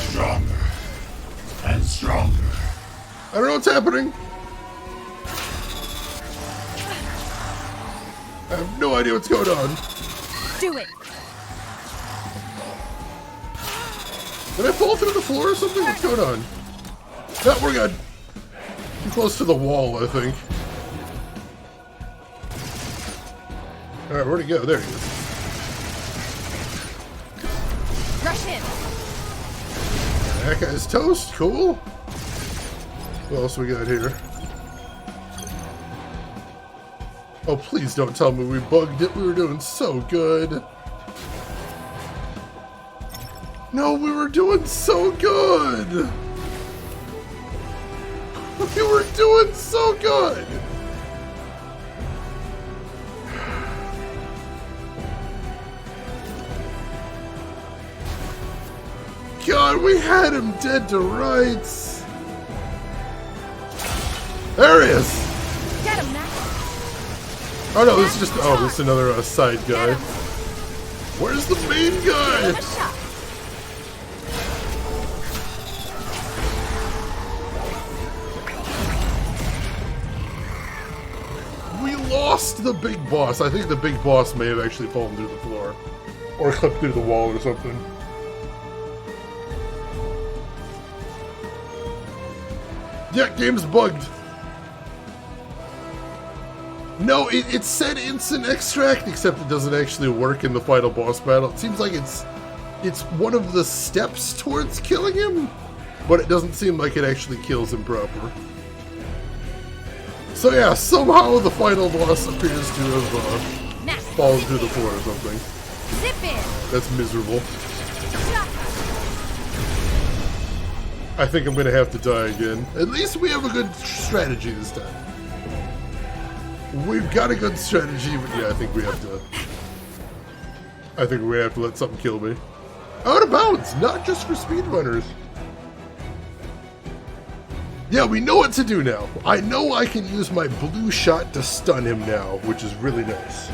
Stronger and stronger. I don't know what's happening. I have no idea what's going on. Do it. Did I fall through the floor or something? What's going on? No, we're good. Too close to the wall, I think. Alright, where'd he go? There he is. Rush in. That guy's toast. Cool. What else we got here? Oh, please don't tell me we bugged it. We were doing so good. No, we were doing so good. We were doing so good. God, we had him dead to rights. There he is. Get him, Mac. Oh no, this is just. Oh, this is another side Get guy. him. Where's the main Give guy? him a shot. We lost the big boss. I think the big boss may have actually fallen through the floor. Or clipped through the wall or something. Yeah, game's bugged. No, it said instant extract, except it doesn't actually work in the final boss battle. It seems like it's one of the steps towards killing him, but it doesn't seem like it actually kills him proper. So yeah, somehow the final boss appears to have Mac, fallen through the floor or something. zip in. That's miserable. Shot. I think I'm gonna have to die again. At least we have a good strategy this time. We've got a good strategy, but yeah, I think we have to let something kill me. Out of bounds, not just for speedrunners. Yeah, we know what to do now. I know I can use my blue shot to stun him now, which is really nice.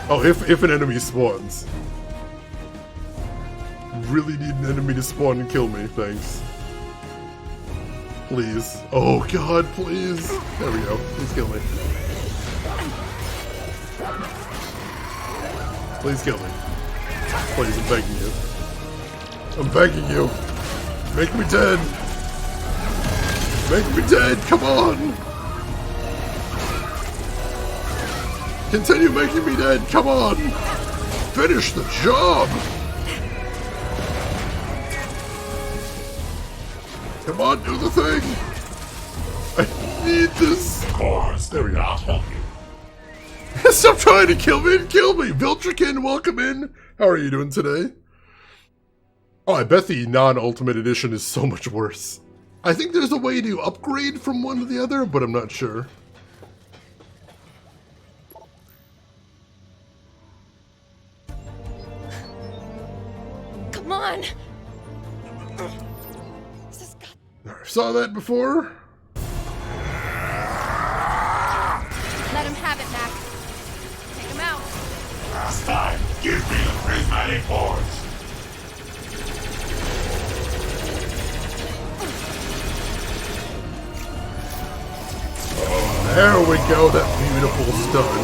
Oh, if an enemy spawns. Really need an enemy to spawn and kill me, thanks. Please. Oh god, please. There we go. Please kill me. Please kill me. Please, I'm begging you. I'm begging you. Make me dead. Make me dead, come on. Continue making me dead, come on. Finish the job. Come on, do the thing! I need this! Cores There we do go. not help you. Stop trying to kill me and kill me! Viltrikin, welcome in! How are you doing today? Oh, I bet the non-Ultimate Edition is so much worse. I think there's a way to upgrade from one to the other, but I'm not sure. Come on! I saw that before. Let him have it, Mac. Take him out. Last time, give me the prismatic force. There we go, that beautiful stun.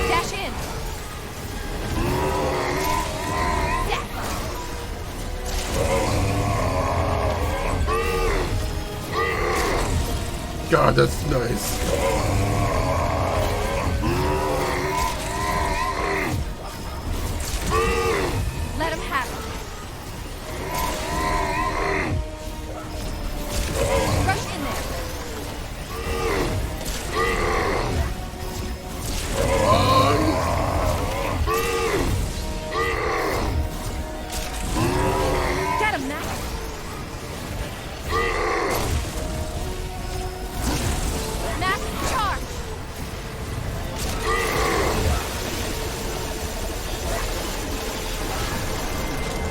Dash in. God, that's nice. Let him have it. Rush in there. Get him, Mac. Mac, charge.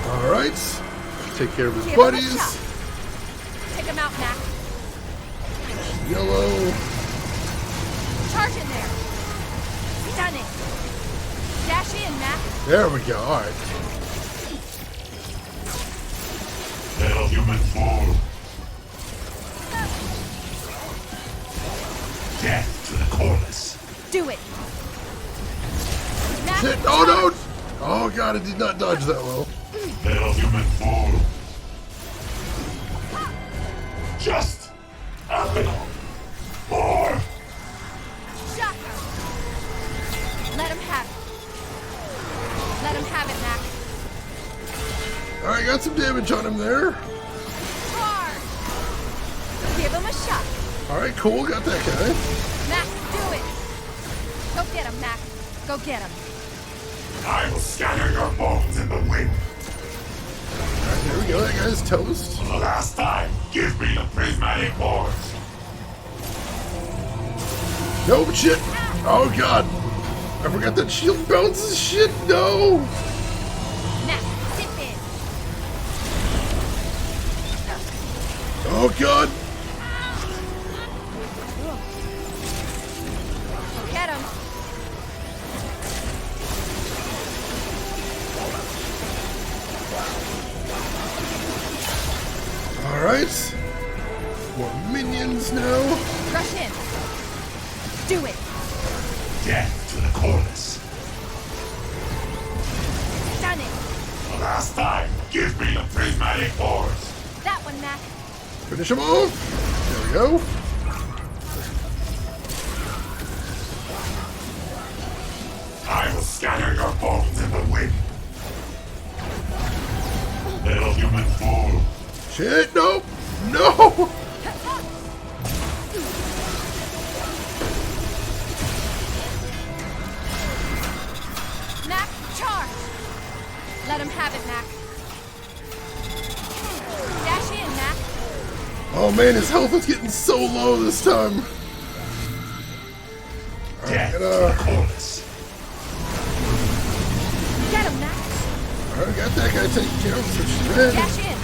Alright. Take care of his Give him a buddies. shot. Take him out, Mac. Yellow. Charge in there. Done it. Dash in, Mac. There we go, alright. Little human fool. Death to the coreless. Do it. Mac, Shit, oh no! Oh god, it did not dodge that well. Little human fool. Just a little more. shot. Let him have it. Let him have it, Mac. Alright, got some damage on him there. Charge. Give him a shot. Alright, cool, got that guy. Mac, do it. Go get him, Mac. Go get him. I will scatter your bones in the wind. Alright, there we go, that guy's toast. For the last time, give me the prismatic force. No shit! Oh god! I forgot that shield bounces shit, no! Mac, sit in. Oh god! Go get him. Alright. More minions now. Rush in. Do it. Death to the coreless. Done it. The last time, give me the prismatic force. That one, Mac. Finish him off. There we go. I will scatter your bones in the wind. Little human fool. Shit, no! No! Mac, charge. Let him have it, Mac. Dash in, Mac. Oh man, his health is getting so low this time. Death to the corpse. Get him, Mac. Alright, got that guy taken care of. Switch red. Dash in.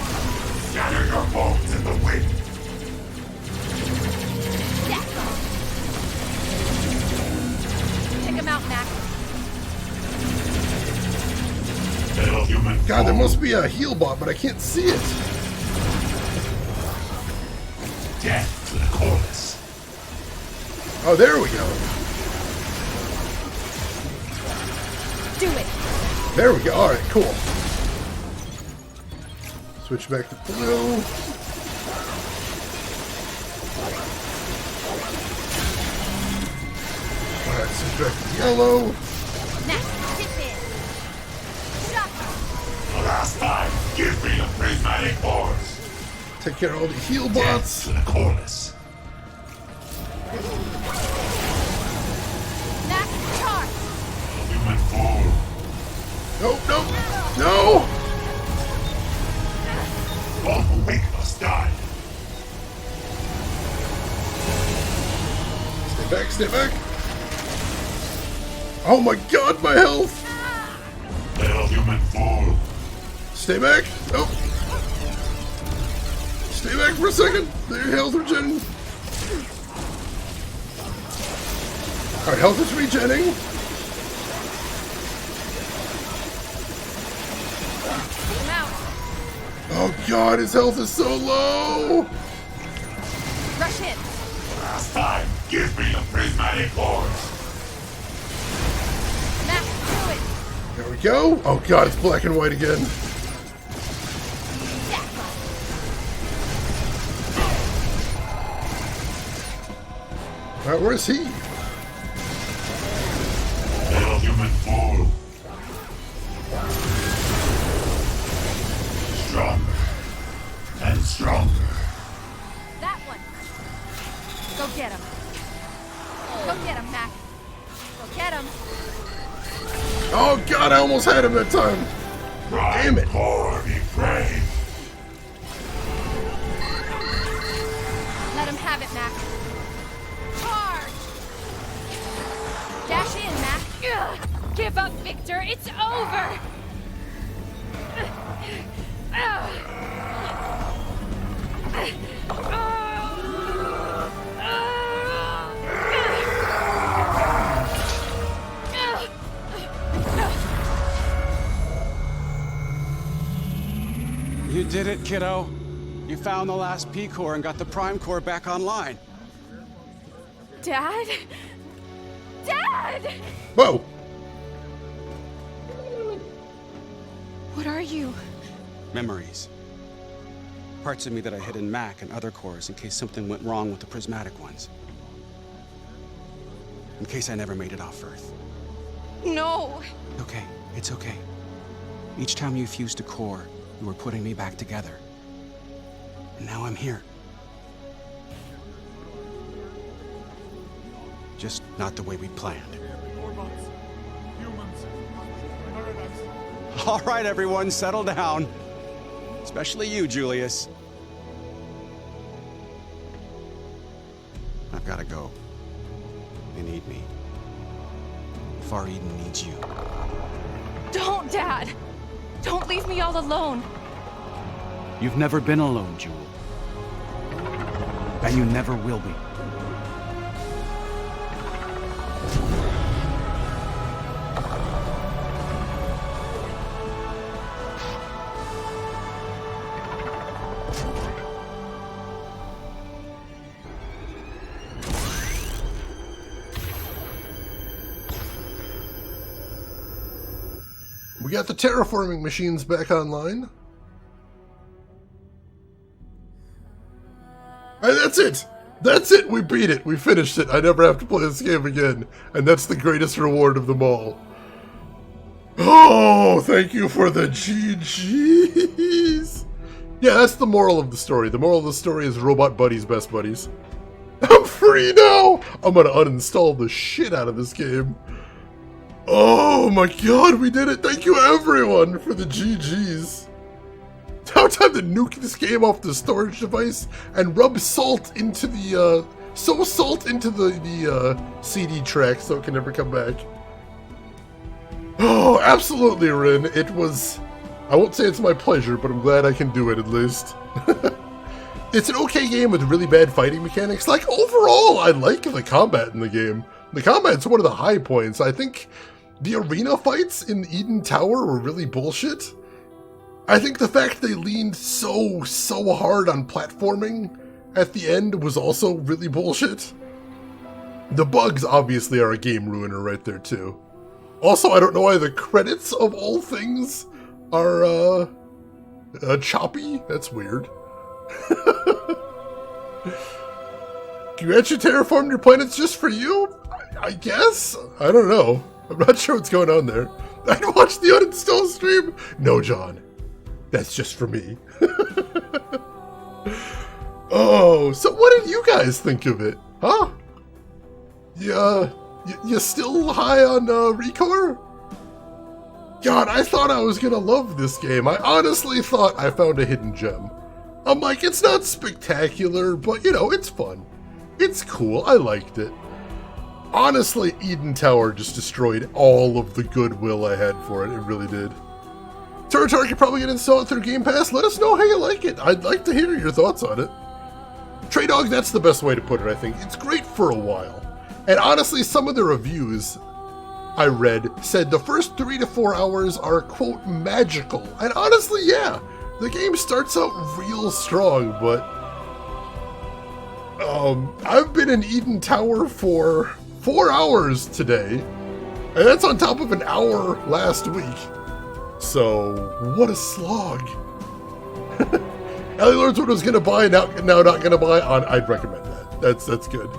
Scatter your bones in the wind. Death. Take him out, Mac. Little human God, there fool. must be a heal bot, but I can't see it. Death to the corpse. Oh, there we go. Do it. There we go. Alright, cool. Switch back to blue. Alright, switch back to yellow. Mac, dip in. Shock. The last time, give me the prismatic force. Take care of all the heal Death bots. to the corpse. Mac, charge. Little human fool. Nope, nope. No! All who wake must die. Stay back, stay back. Oh my god, my health! Little human fool. Stay back. Nope. Stay back for a second. Their health regen. Alright, health is regenning. Take him out. Oh god, his health is so low! Rush in. Last time, give me the prismatic force. Mac, do it. There we go. Oh god, it's black and white again. Death. Alright, where's he? Little human fool. Stronger and stronger. That one. Go get him. Go get him, Mac. Go get him. Oh god, I almost had him that time. Damn it. ReCore, be brave. Let him have it, Mac. Charge. Dash in, Mac. Ugh. Give up, Victor. It's over. You did it, kiddo. You found the last P-core and got the Prime Core back online. Dad? Dad! Whoa! What are you? Memories. Parts of me that I hid in Mac and other cores in case something went wrong with the prismatic ones. In case I never made it off Earth. No. Okay, it's okay. Each time you fused a core, you were putting me back together. And now I'm here. Just not the way we planned. All right, everyone, settle down. Especially you, Julius. I've got to go. They need me. Far Eden needs you. Don't, Dad. Don't leave me all alone. You've never been alone, Jewel. And you never will be. We got the terraforming machines back online. And that's it! That's it! We beat it! We finished it! I never have to play this game again. And that's the greatest reward of them all. Oh, thank you for the GG's! Yeah, that's the moral of the story. The moral of the story is robot buddies, best buddies. I'm free now! I'm gonna uninstall the shit out of this game. Oh my god, we did it! Thank you everyone for the GGs. Now time to nuke this game off the storage device and rub salt into the, salt into the CD track so it can never come back. Oh, absolutely, Rin. It was... I won't say it's my pleasure, but I'm glad I can do it at least. It's an okay game with really bad fighting mechanics. Like, overall, I like the combat in the game. The combat's one of the high points. I think the arena fights in Eden Tower were really bullshit. I think the fact they leaned so hard on platforming at the end was also really bullshit. The bugs obviously are a game ruiner right there too. Also, I don't know why the credits of all things are choppy. That's weird. You actually terraformed your planets just for you? I guess? I don't know. I'm not sure what's going on there. I'd watch the uninstall stream. No, John. That's just for me. Oh, so what did you guys think of it? Huh? You still high on ReCore? God, I thought I was gonna love this game. I honestly thought I found a hidden gem. I'm like, it's not spectacular, but you know, it's fun. It's cool, I liked it. Honestly, Eden Tower just destroyed all of the goodwill I had for it. It really did. Turtle could probably get installed through Game Pass. Let us know how you like it. I'd like to hear your thoughts on it. Trey Dog, that's the best way to put it, I think. It's great for a while. And honestly, some of the reviews I read said the first 3 to 4 hours are, quote, magical. And honestly, yeah, the game starts out real strong, but I've been in Eden Tower for 4 hours today, and that's on top of an hour last week. So, what a slog. Ellie Lords was gonna buy, now not gonna buy. I'd recommend that. That's good.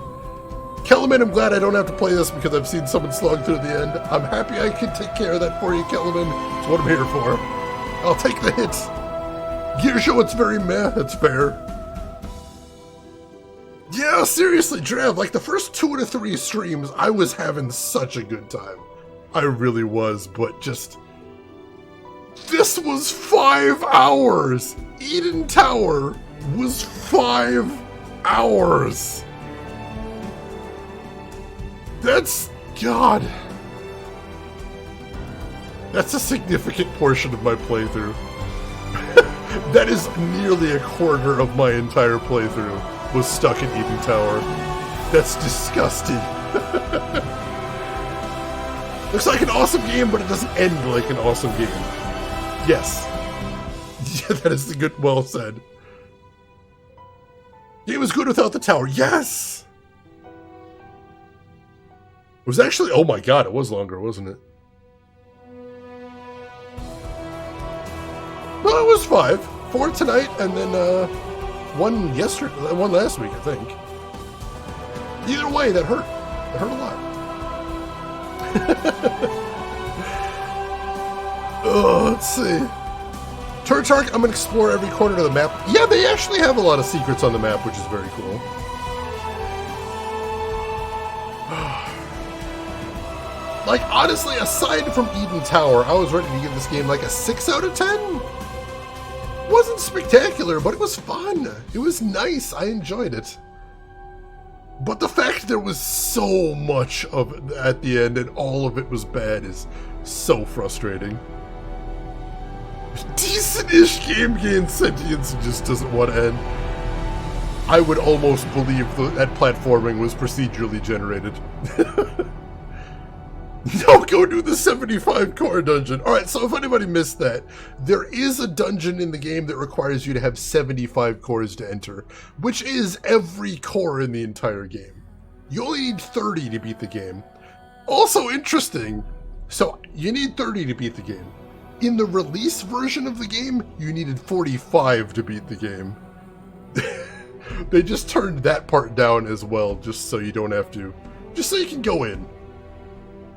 Kellerman, I'm glad I don't have to play this because I've seen someone slog through the end. I'm happy I could take care of that for you, Kellerman. That's what I'm here for. I'll take the hits. Gear show, it's very meh, that's fair. Yeah, seriously, Drav, like the first 2 to 3 streams, I was having such a good time. I really was, but just... This was 5 hours! Eden Tower was 5 hours! That's... God. That's a significant portion of my playthrough. That is nearly a quarter of my entire playthrough was stuck in Eden Tower. That's disgusting. Looks like an awesome game, but it doesn't end like an awesome game. Yes. Yeah, that is the good, well said. Game was good without the tower. Yes! It was actually, oh my god, it was longer, wasn't it? No, it was 5. 4 tonight, and then 1 yesterday, 1 last week, I think. Either way, that hurt. It hurt a lot. Oh, let's see. Turtark, I'm gonna explore every corner of the map. Yeah, they actually have a lot of secrets on the map, which is very cool. Like, honestly, aside from Eden Tower, I was ready to give this game like a 6 out of 10. Wasn't spectacular, but it was fun. It was nice. I enjoyed it. But the fact there was so much of it at the end and all of it was bad is so frustrating. Decent-ish game gains sentience and just doesn't want to end. I would almost believe that platforming was procedurally generated. No, go do the 75 core dungeon. Alright, so if anybody missed that, there is a dungeon in the game that requires you to have 75 cores to enter, which is every core in the entire game. You only need 30 to beat the game. Also interesting, so you need 30 to beat the game. In the release version of the game, you needed 45 to beat the game. They just turned that part down as well, just so you don't have to, just so you can go in.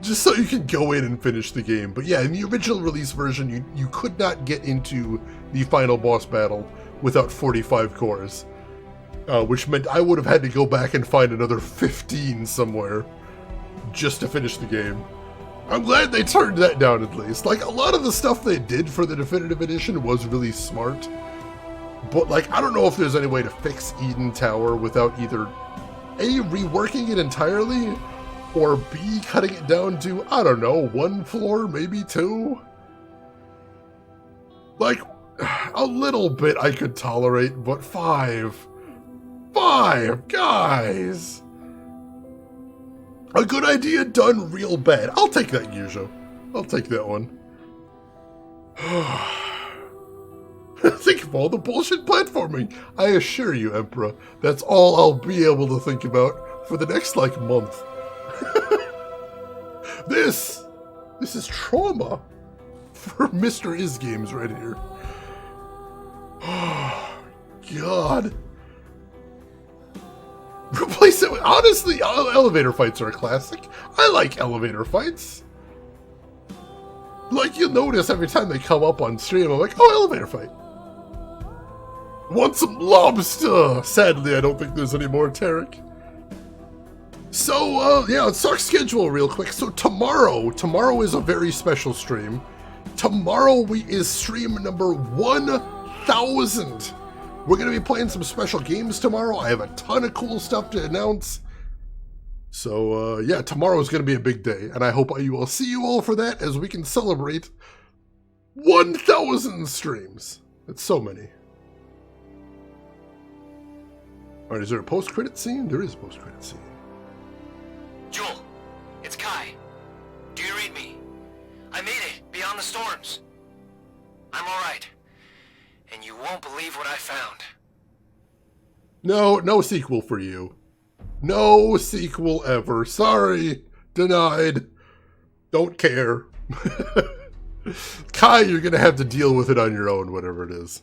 Just so you can go in and finish the game. But yeah, in the original release version, you could not get into the final boss battle without 45 cores. Which meant I would have had to go back and find another 15 somewhere just to finish the game. I'm glad they turned that down at least. Like, a lot of the stuff they did for the Definitive Edition was really smart. But, like, I don't know if there's any way to fix Eden Tower without either A, reworking it entirely, or B, cutting it down to, I don't know, 1 floor, maybe 2? Like, a little bit I could tolerate, but 5? 5, guys! A good idea done real bad. I'll take that, Yujo. I'll take that one. Think of all the bullshit platforming. I assure you, Emperor, that's all I'll be able to think about for the next, like, month. This is trauma for Mr. Is Games right here. Oh, God. Replace it with, honestly, elevator fights are a classic. I like elevator fights. Like, you'll notice every time they come up on stream, I'm like, oh, elevator fight. Want some lobster? Sadly, I don't think there's any more, Tarek. So, yeah, let's talk schedule real quick. So tomorrow is a very special stream. Tomorrow is stream number 1000. We're going to be playing some special games tomorrow. I have a ton of cool stuff to announce. So, yeah, tomorrow is going to be a big day. And I hope I will see you all for that as we can celebrate 1000 streams. That's so many. All right, is there a post-credit scene? There is a post-credit scene. Joel, it's Kai. Do you read me? I made it beyond the storms. I'm all right. And you won't believe what I found. No sequel for you. No sequel ever. Sorry. Denied. Don't care. Kai, you're gonna have to deal with it on your own, whatever it is.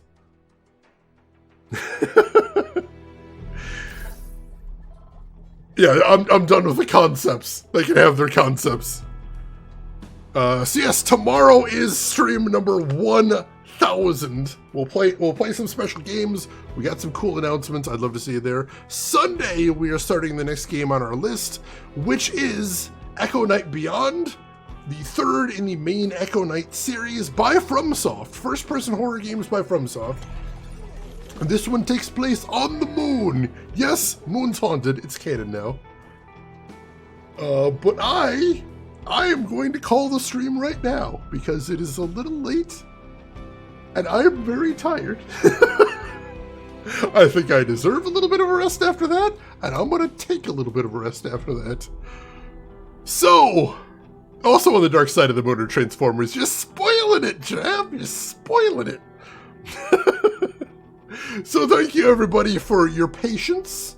Yeah, I'm done with the concepts. They can have their concepts. So yes, tomorrow is stream number 1000. We'll play some special games. We got some cool announcements. I'd love to see you there. Sunday, we are starting the next game on our list, which is Echo Knight Beyond, the third in the main Echo Knight series by FromSoft. First-person horror games by FromSoft. And this one takes place on the moon. Yes, moon's haunted. It's canon now. But I am going to call the stream right now because it is a little late and I am very tired. I think I deserve a little bit of a rest after that, and I'm going to take a little bit of a rest after that. So, also on the dark side of the moon are Transformers. You're spoiling it, Jam. You're spoiling it. So thank you everybody for your patience.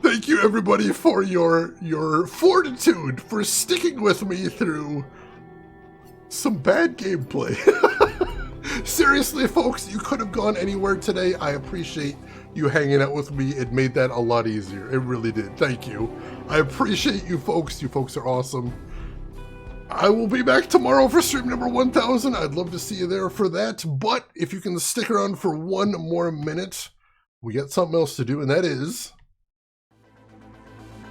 Thank you everybody for your fortitude, for sticking with me through some bad gameplay. Seriously, folks, you could have gone anywhere today. I appreciate you hanging out with me. It made that a lot easier. It really did. Thank you. I appreciate you folks. You folks are awesome. I will be back tomorrow for stream number 1000. I'd love to see you there for that. But if you can stick around for one more minute, we got something else to do, and that is...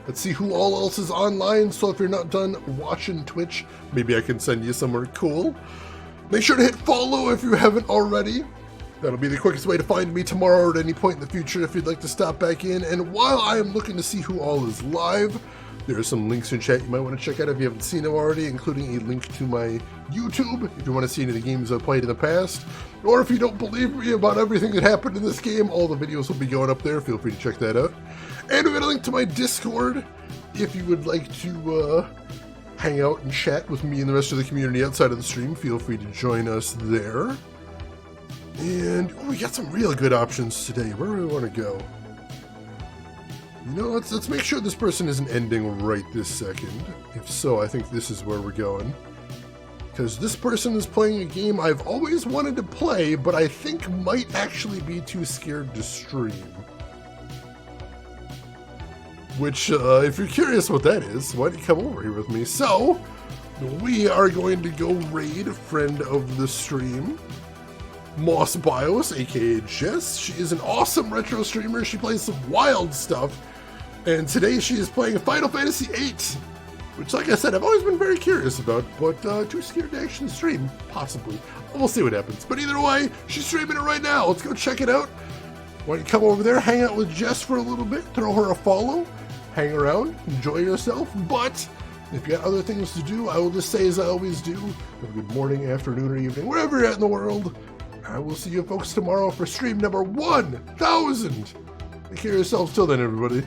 let's see who all else is online. So if you're not done watching Twitch, maybe I can send you somewhere cool. Make sure to hit follow if you haven't already. That'll be the quickest way to find me tomorrow or at any point in the future if you'd like to stop back in. And while I am looking to see who all is live, there are some links in chat you might want to check out if you haven't seen them already, including a link to my YouTube if you want to see any of the games I've played in the past. Or if you don't believe me about everything that happened in this game, all the videos will be going up there. Feel free to check that out. And we've got a link to my Discord if you would like to hang out and chat with me and the rest of the community outside of the stream. Feel free to join us there. And we got some real good options today. Where do we want to go? You know, let's make sure this person isn't ending right this second. If so, I think this is where we're going. Because this person is playing a game I've always wanted to play, but I think might actually be too scared to stream. Which, if you're curious what that is, why don't you come over here with me? So, we are going to go raid a friend of the stream, Moss Bios, aka Jess. She is an awesome retro streamer. She plays some wild stuff. And today she is playing Final Fantasy VIII, which, like I said, I've always been very curious about, but too scared to actually stream, possibly. We'll see what happens. But either way, she's streaming it right now. Let's go check it out. Why don't you come over there, hang out with Jess for a little bit, throw her a follow, hang around, enjoy yourself. But if you got other things to do, I will just say as I always do, have a good morning, afternoon, or evening, wherever you're at in the world. I will see you folks tomorrow for stream number 1000. Take care of yourselves till then, everybody.